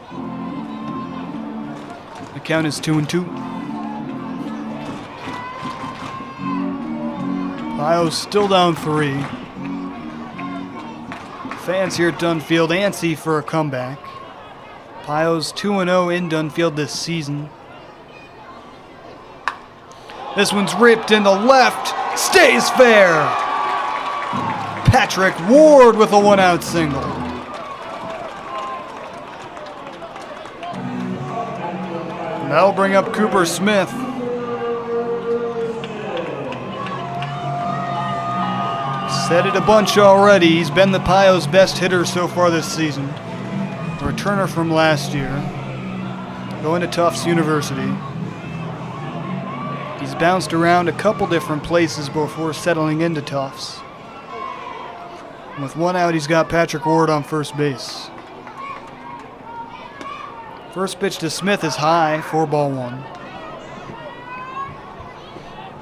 The count is 2-2. Pios still down 3. Fans here at Dunfield antsy for a comeback. Pios 2-0 in Dunfield this season. This one's ripped into left, stays fair. Patrick Ward with a 1-out single. And that'll bring up Cooper Smith. Said it a bunch already. He's been the Pios' best hitter so far this season. A returner from last year. Going to Tufts University. He's bounced around a couple different places before settling into Tufts. With 1 out, he's got Patrick Ward on first base. First pitch to Smith is high, 4-1.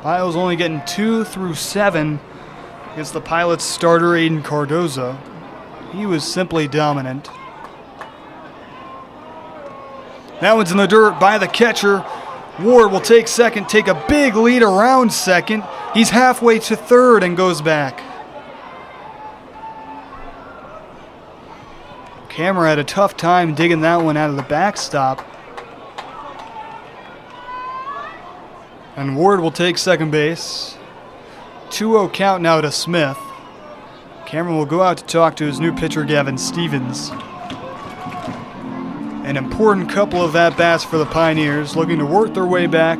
Pios only getting 2 through 7 against the Pilots starter Aiden Cardoza. He was simply dominant. That one's in the dirt by the catcher. Ward will take second, take a big lead around second. He's halfway to third and goes back. Camera had a tough time digging that one out of the backstop. And Ward will take second base. 2-0 count now to Smith. Cameron will go out to talk to his new pitcher, Gavin Stevens. An important couple of at-bats for the Pioneers, looking to work their way back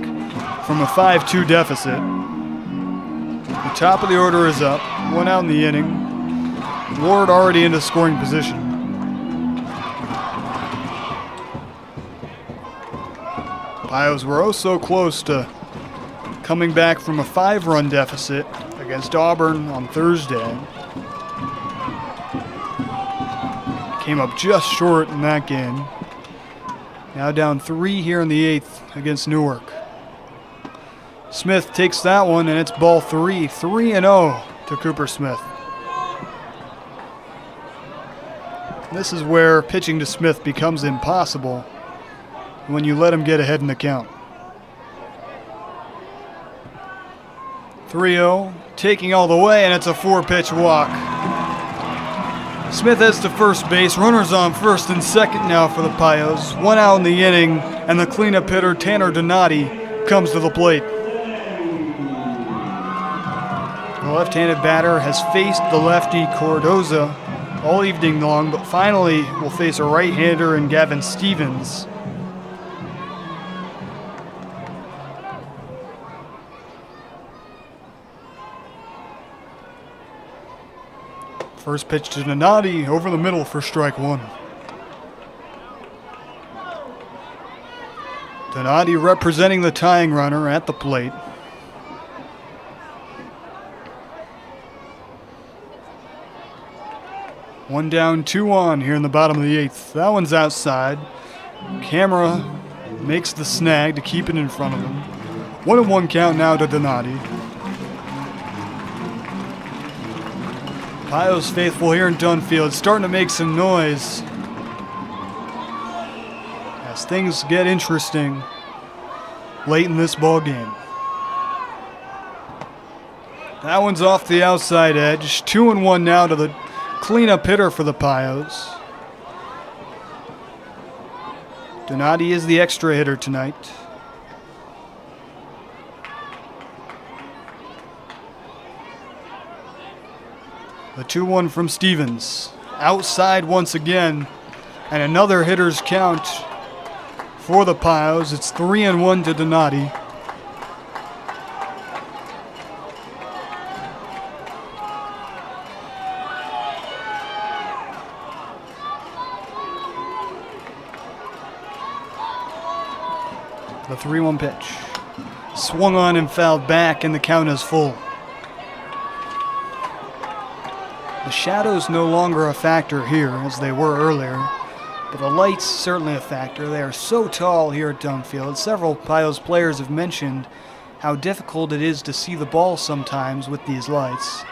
from a 5-2 deficit. The top of the order is up, 1 out in the inning. Ward already into scoring position. Pios were oh so close to coming back from a 5-run deficit against Auburn on Thursday. Came up just short in that game. Now down 3 here in the 8th against Newark. Smith takes that one, and it's ball 3. 3-0 to Cooper Smith. This is where pitching to Smith becomes impossible when you let him get ahead in the count. 3-0, taking all the way, and it's a 4-pitch walk. Smith heads to first base. Runners on first and second now for the Pios. 1 out in the inning, and the cleanup hitter, Tanner Donati, comes to the plate. The left-handed batter has faced the lefty Cardoza all evening long, but finally will face a right-hander in Gavin Stevens. First pitch to Donati over the middle for strike 1. Donati representing the tying runner at the plate. One down, 2 on here in the bottom of the 8th. That one's outside. Camera makes the snag to keep it in front of him. 1-1 count now to Donati. Pios faithful here in Dunfield starting to make some noise as things get interesting late in this ball game. That one's off the outside edge. 2-1 now to the cleanup hitter for the Pios. Donati is the extra hitter tonight. The 2-1 from Stevens. Outside once again. And another hitter's count for the Pios. It's 3-1 to Donati. The 3-1 pitch. Swung on and fouled back, and the count is full. The shadows no longer a factor here as they were earlier, but the light's certainly a factor. They are so tall here at Dunfield. Several Pios players have mentioned how difficult it is to see the ball sometimes with these lights.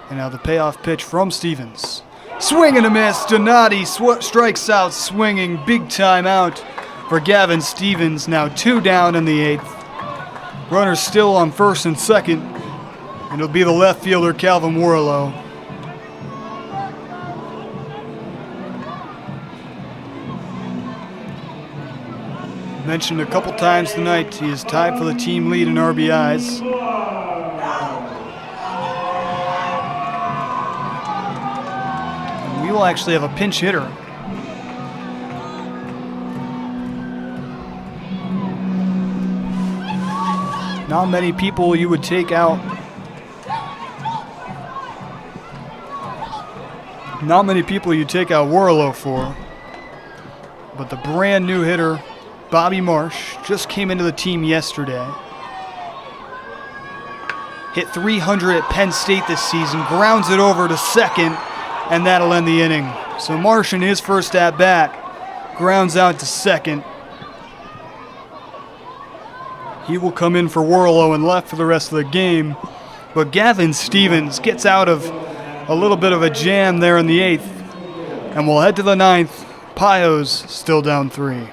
And now the payoff pitch from Stevens. Swing and a miss. Donati strikes out swinging. Big time out for Gavin Stevens. Now 2 down in the 8th. Runners still on first and second. And it'll be the left fielder, Calvin Warlow. Mentioned a couple times tonight, he is tied for the team lead in RBIs. We will actually have a pinch hitter. Not many people you would take out. Not many people you take out Warlow for. But the brand new hitter, Bobby Marsh, just came into the team yesterday. Hit .300 at Penn State this season, grounds it over to second, and that'll end the inning. So Marsh in his first at-bat grounds out to second. He will come in for Warlow and left for the rest of the game. But Gavin Stevens gets out of a little bit of a jam there in the 8th. And we'll head to the 9th. Pios still down 3.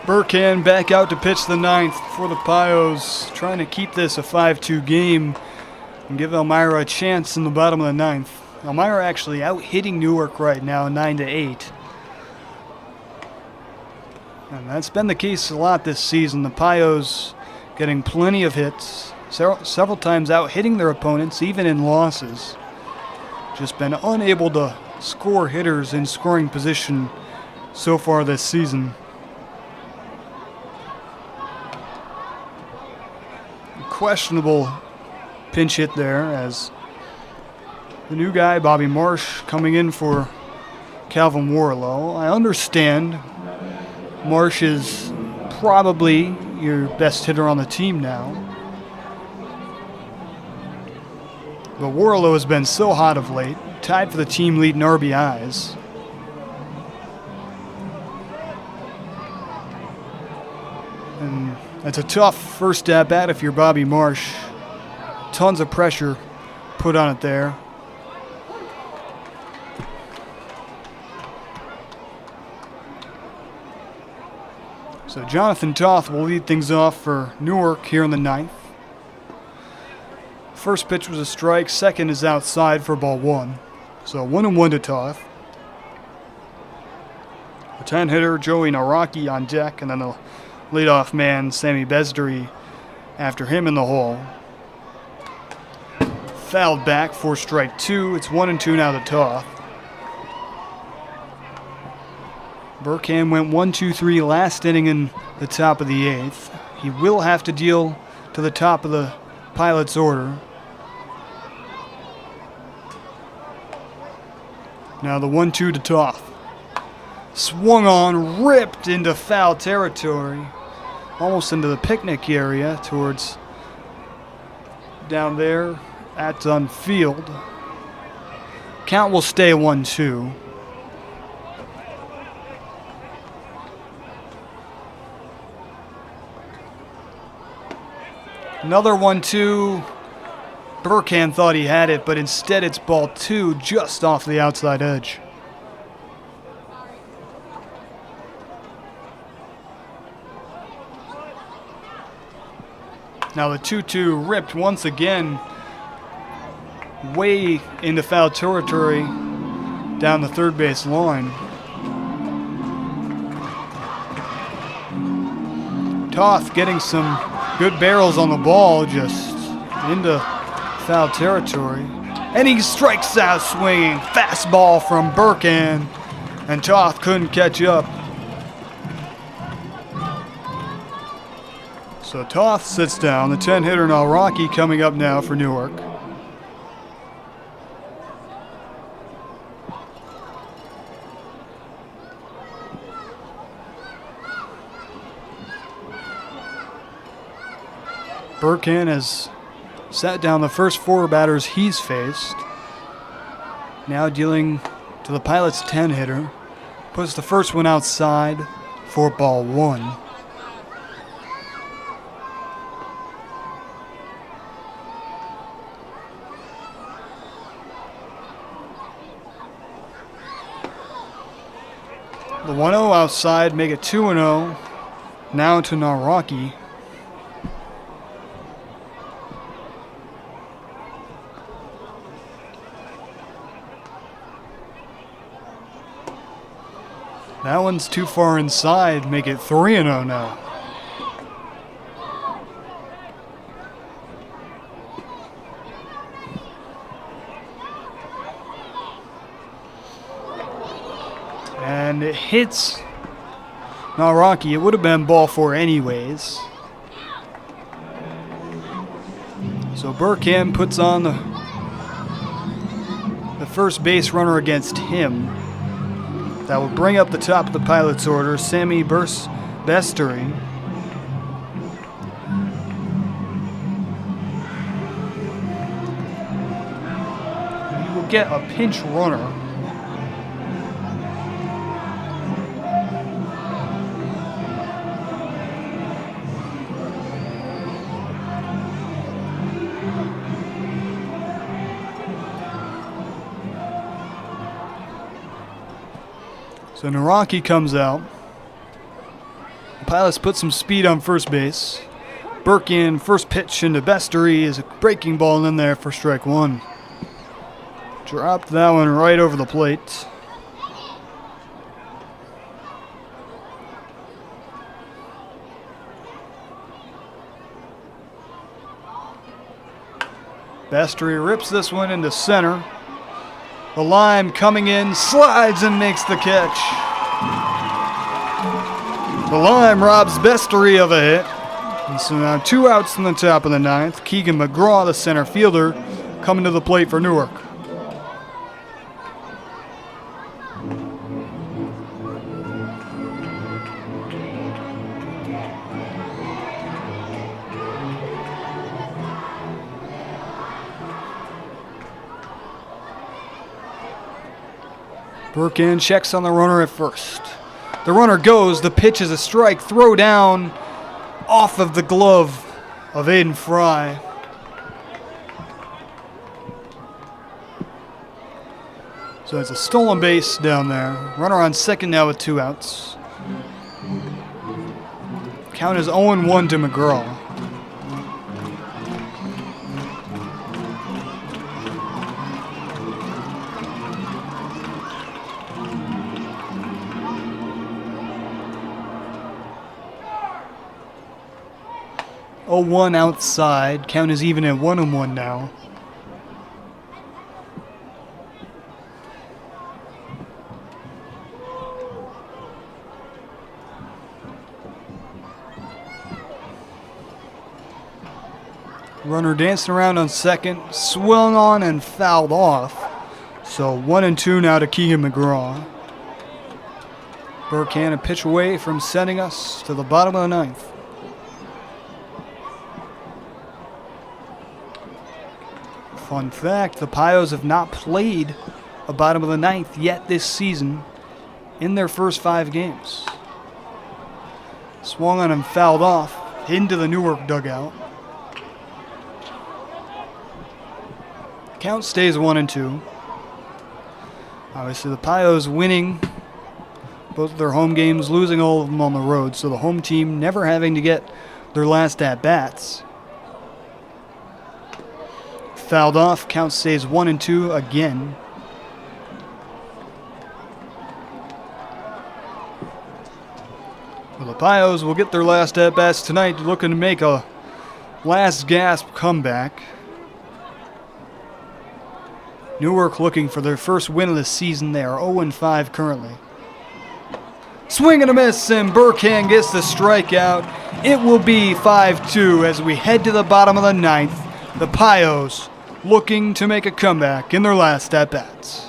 Burkhan back out to pitch the 9th for the Pios, trying to keep this a 5-2 game and give Elmira a chance in the bottom of the 9th. Elmira actually out hitting Newark right now, 9-8. And that's been the case a lot this season. The Pios getting plenty of hits, several times out hitting their opponents, even in losses. Just been unable to score hitters in scoring position so far this season. Questionable pinch hit there as the new guy, Bobby Marsh, coming in for Calvin Warlow. I understand Marsh is probably your best hitter on the team now. But Warlow has been so hot of late, tied for the team lead in RBIs. And it's a tough first at-bat if you're Bobby Marsh. Tons of pressure put on it there. So Jonathan Toth will lead things off for Newark here in the 9th. First pitch was a strike. Second is outside for ball 1. So 1-1 to Toth. A 10-hitter, Joey Naraki on deck, and then the leadoff man, Sammy Besdery, after him in the hole. Fouled back for strike 2. It's 1-2 now to Toth. Burkham went 1-2-3 last inning in the top of the 8th. He will have to deal to the top of the Pilots' order. Now the 1-2 to Toth. Swung on, ripped into foul territory. Almost into the picnic area towards down there at Dunn Field. Count will stay 1-2. Another 1-2. Burkham thought he had it, but instead it's ball 2 just off the outside edge. Now the 2-2 ripped once again way into foul territory down the third base line. Toth getting some good barrels on the ball, just into foul territory. And he strikes out swinging. Fastball from Burkham, and Toth couldn't catch up. So Toth sits down. The 10-hitter now Rocky coming up now for Newark. Burkham has sat down the first 4 batters he's faced. Now dealing to the Pilots' 10-hitter. Puts the first one outside for ball 1. The 1-0 outside, make it 2-0. Now to Naraki. That one's too far inside, make it 3-0 now. And it hits Naraki. It would have been ball 4 anyways. So Burkham puts on the first base runner against him. That will bring up the top of the Pilots' order, Sammy Bestery. He will get a pinch runner. So Naraki comes out. The Pilots put some speed on first base. Burkham, first pitch into Bestery is a breaking ball in there for strike 1. Dropped that one right over the plate. Bestery rips this one into center. The Lime coming in, slides and makes the catch. The Lime robs Bestery of a hit. And so now 2 outs in the top of the 9th. Keegan McGraw, the center fielder, coming to the plate for Newark. Burkham checks on the runner at first. The runner goes. The pitch is a strike. Throw down off of the glove of Aiden Fry. So it's a stolen base down there. Runner on second now with 2 outs. Count is 0-1 to McGraw. Oh, 1 outside. Count is even at 1-1 now. Runner dancing around on second, swung on and fouled off. So 1-2 now to Keegan McGraw. Burkhan a pitch away from sending us to the bottom of the ninth. Fun fact, the Pios have not played a bottom of the ninth yet this season in their first 5 games. Swung on and fouled off into the Newark dugout. Count stays 1-2. Obviously the Pios winning both of their home games, losing all of them on the road, so the home team never having to get their last at-bats. Fouled off, count stays 1-2 again. Well, the Pios will get their last at-bats tonight, looking to make a last gasp comeback. Newark looking for their first win of the season. They are 0-5 currently. Swing and a miss, and Burkhan gets the strikeout. It will be 5-2 as we head to the bottom of the ninth. The Pios looking to make a comeback in their last at-bats.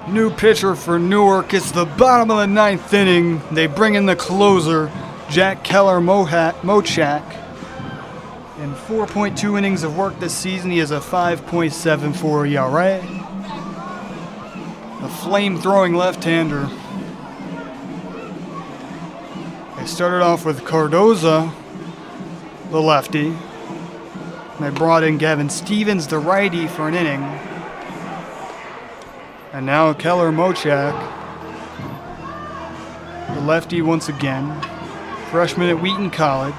New pitcher for Newark. It's the bottom of the ninth inning. They bring in the closer, Jack Keller-Mochak. In 4.2 innings of work this season, he has a 5.74 ERA. A flame-throwing left-hander. They started off with Cardoza, the lefty. They brought in Gavin Stevens, the righty, for an inning. And now Keller-Mochak, the lefty once again, freshman at Wheaton College.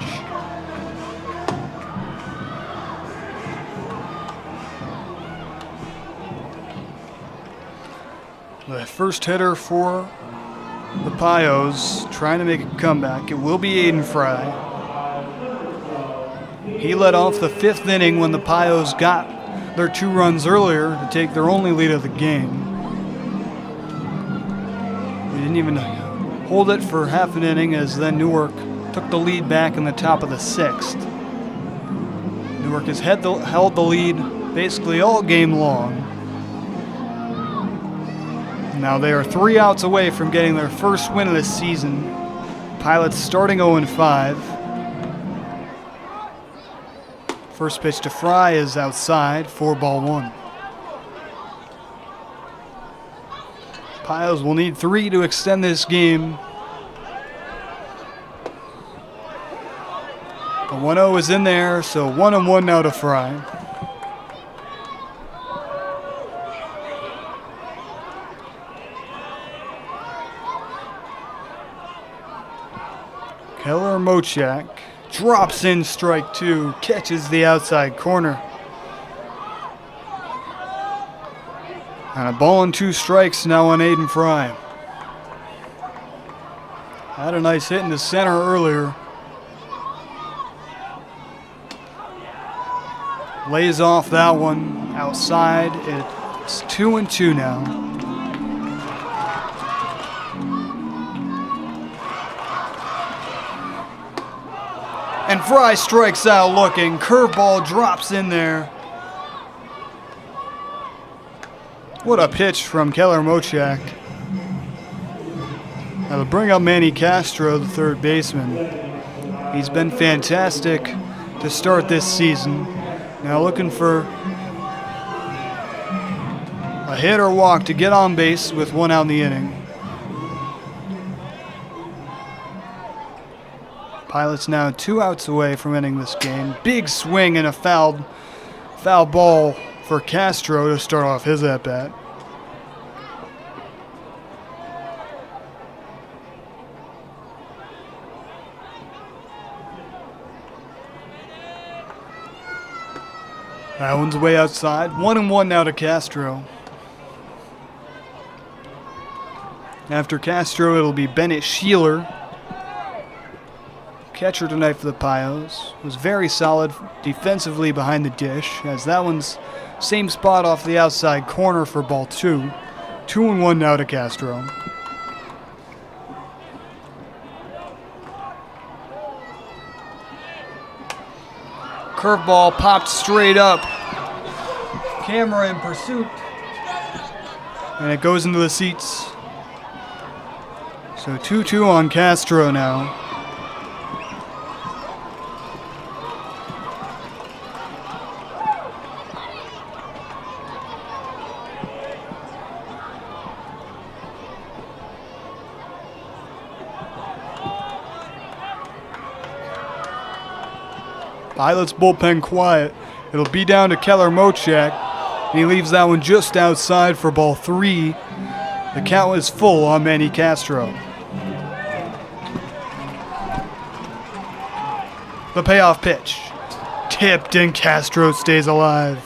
The first hitter for the Pios trying to make a comeback. It will be Aiden Fry. He led off the 5th inning when the Pios got their 2 runs earlier to take their only lead of the game. They didn't even hold it for half an inning as then Newark took the lead back in the top of the 6th. Newark has held the lead basically all game long. Now they are 3 outs away from getting their first win of the season. Pilots starting 0-5. First pitch to Fry is outside, 4-1. Pios will need 3 to extend this game. The 1-0 is in there, so 1-1 now to Fry. Keller-Mochak drops in strike 2, catches the outside corner. And a ball and 2 strikes now on Aiden Fry. Had a nice hit in the center earlier. Lays off that one outside. It's 2-2 now. And Fry strikes out looking. Curveball drops in there. What a pitch from Keller-Mochak. That'll bring up Manny Castro, the third baseman. He's been fantastic to start this season. Now looking for a hit or walk to get on base with 1 out in the inning. Pilots now 2 outs away from ending this game. Big swing and a foul ball for Castro to start off his at-bat. That one's way outside. 1-1 now to Castro. After Castro, it'll be Bennett Sheeler. Catcher tonight for the Pios. Was very solid defensively behind the dish, as that one's same spot off the outside corner for ball 2. 2-1 now to Castro. Curveball popped straight up. Camera in pursuit. And it goes into the seats. So 2-2 on Castro now. Pilots bullpen quiet. It'll be down to Keller Mochak, and he leaves that one just outside for ball 3. The count is full on Manny Castro. The payoff pitch. Tipped and Castro stays alive.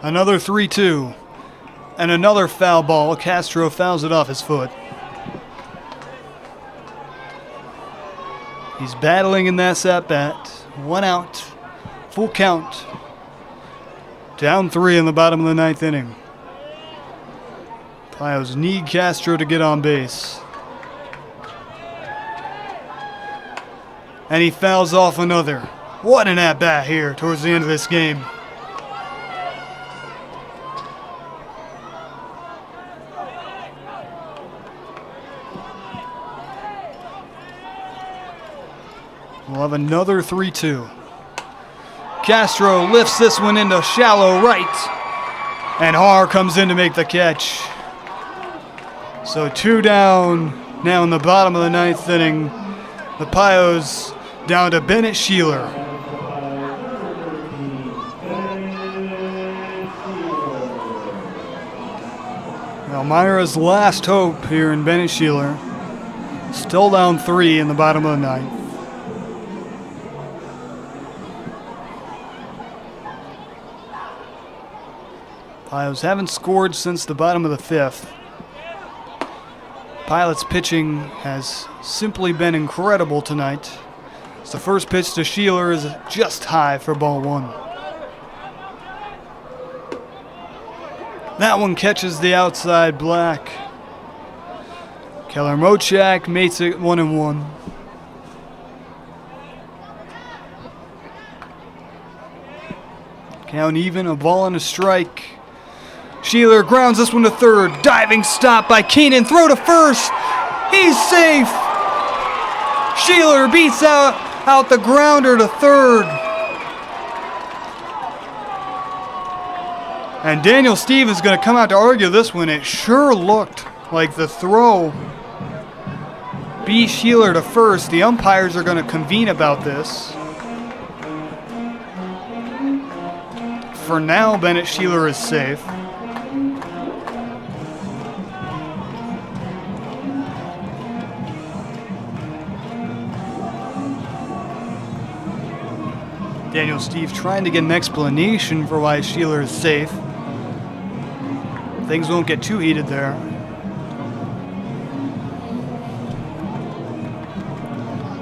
Another 3-2. And another foul ball. Castro fouls it off his foot. He's battling in that at-bat. 1 out. Full count. Down 3 in the bottom of the 9th inning. Pios need Castro to get on base. And he fouls off another. What an at-bat here towards the end of this game. We'll have another 3-2. Castro lifts this one into shallow right. And Har comes in to make the catch. So 2 down now in the bottom of the 9th inning. The Pios down to Bennett Sheeler. Elmira's last hope here in Bennett Sheeler. Still down 3 in the bottom of the 9th. Pios haven't scored since the bottom of the 5th. Pilots' pitching has simply been incredible tonight. As the first pitch to Sheeler is just high for ball 1. That one catches the outside black. Keller Mochak mates it 1-1. Count even, a ball and a strike. Sheeler grounds this one to third. Diving stop by Keenan. Throw to first. He's safe. Sheeler beats out the grounder to third. And Daniel Steve is going to come out to argue this one. It sure looked like the throw beat Sheeler to first. The umpires are going to convene about this. For now, Bennett Sheeler is safe. Daniel Steve trying to get an explanation for why Sheeler is safe. Things won't get too heated there.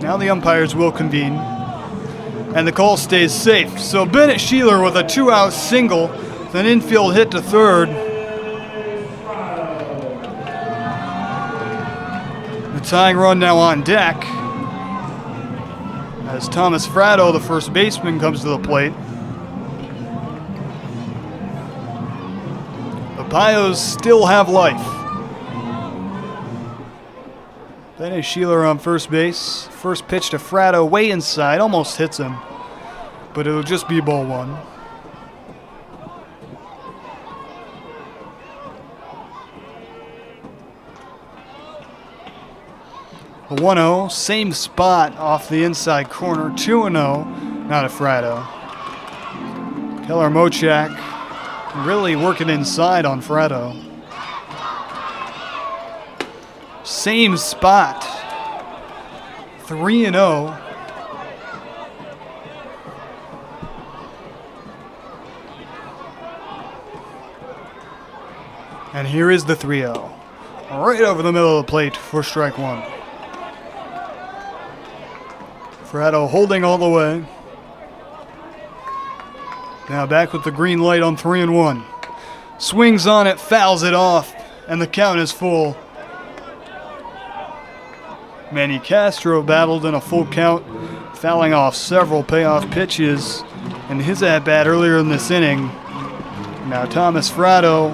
Now the umpires will convene. And the call stays safe. So Bennett Sheeler with a 2-out single, with an infield hit to third. The tying run now on deck, as Thomas Fratto, the first baseman, comes to the plate. The Pios still have life. Penny Sheeler on first base. First pitch to Fratto, way inside, almost hits him. But it'll just be ball one. A 1-0, same spot off the inside corner, 2-0, not a Fratto. Keller Mochak really working inside on Fratto. Same spot, 3-0. And here is the 3-0. Right over the middle of the plate for strike one. Fratto holding all the way. Now back with the green light on 3-1. Swings on it, fouls it off, and the count is full. Manny Castro battled in a full count, fouling off several payoff pitches in his at-bat earlier in this inning. Now Thomas Fratto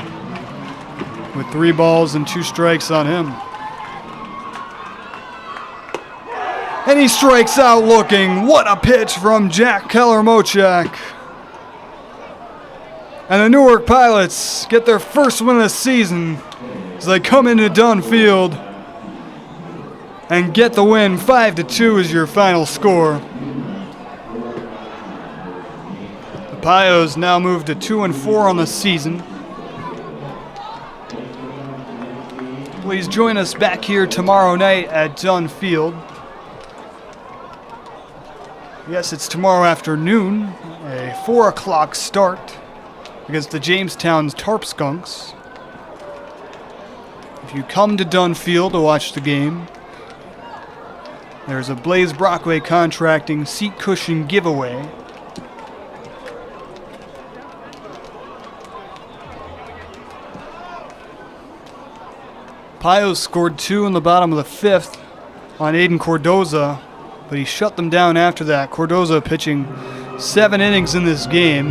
with 3 balls and 2 strikes on him. And he strikes out looking. What a pitch from Jack Keller Mochak. And the Newark Pilots get their first win of the season as they come into Dunn Field and get the win. 5-2 is your final score. The Pios now move to 2-4 on the season. Please join us back here tomorrow night at Dunn Field. Yes, it's tomorrow afternoon, a 4 o'clock start against the Jamestown's Tarp Skunks. If you come to Dunn Field to watch the game, there's a Blaze Brockway Contracting seat cushion giveaway. Pios scored 2 in the bottom of the 5th on Aiden Cordoza, but he shut them down after that. Cordoza pitching 7 innings in this game.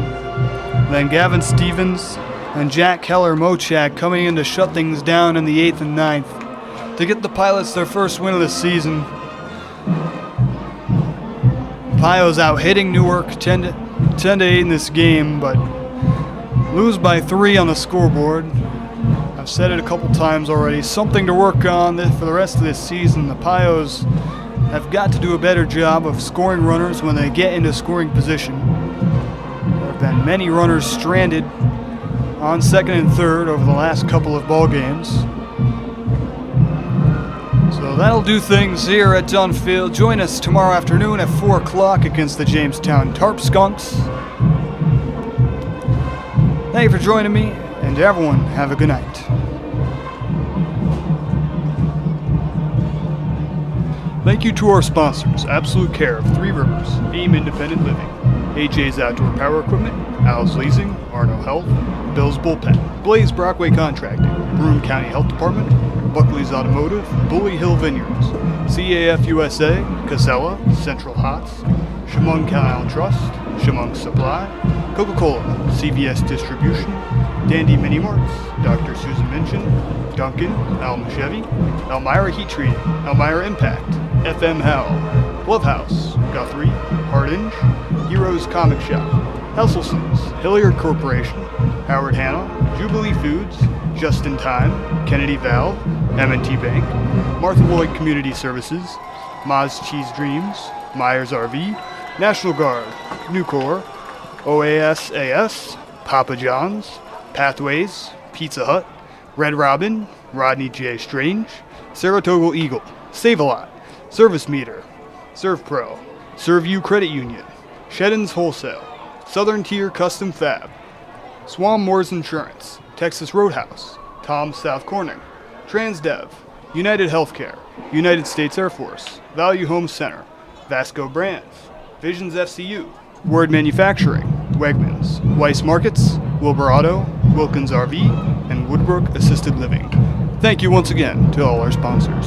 Then Gavin Stevens and Jack Keller Mochak coming in to shut things down in the 8th and 9th to get the Pilots their first win of the season. Pios out hitting Newark 10-8 in this game, but lose by 3 on the scoreboard. I've said it a couple times already. Something to work on for the rest of this season. The Pios have got to do a better job of scoring runners when they get into scoring position. There have been many runners stranded on second and third over the last couple of ball games. So that'll do things here at Dunn Field. Join us tomorrow afternoon at 4 o'clock against the Jamestown Tarp Skunks. Thank you for joining me, and everyone have a good night. Thank you to our sponsors, Absolute Care of 3 Rivers, Beam Independent Living, AJ's Outdoor Power Equipment, Al's Leasing, Arno Health, Bill's Bullpen, Blaze Brockway Contracting, Broome County Health Department, Buckley's Automotive, Bully Hill Vineyards, CAF USA, Casella, Central Hots, Chemung County Trust, Chemung Supply, Coca-Cola, CVS Distribution, Dandy Mini Marts, Dr. Susan Minchin, Duncan, Elm Chevy, Elmira Heat Treating, Elmira Impact, FM Hell, Glove House, Guthrie, Hardinge, Heroes Comic Shop, Helselson's, Hilliard Corporation, Howard Hanna, Jubilee Foods, Just in Time, Kennedy Valve, M&T Bank, Martha Lloyd Community Services, Ma's Cheese Dreams, Myers RV, National Guard, Nucor, OASAS, Papa John's, Pathways, Pizza Hut, Red Robin, Rodney J. Strange, Saratoga Eagle, Save-A-Lot, Service Meter, ServPro, ServU Credit Union, Sheddon's Wholesale, Southern Tier Custom Fab, Swan Moores Insurance, Texas Roadhouse, Tom's South Corning, Transdev, United Healthcare, United States Air Force, Value Home Center, Vasco Brands, Visions FCU, Word Manufacturing, Wegmans, Weiss Markets, Wilbur Auto, Wilkins RV, and Woodbrook Assisted Living. Thank you once again to all our sponsors.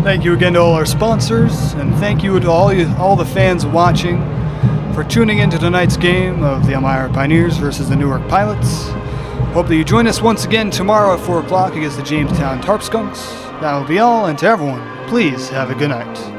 Thank you again to all our sponsors, and thank you to all the fans watching for tuning into tonight's game of the Elmira Pioneers versus the Newark Pilots. Hope that you join us once again tomorrow at 4 o'clock against the Jamestown Tarp Skunks. That will be all, and to everyone, please have a good night.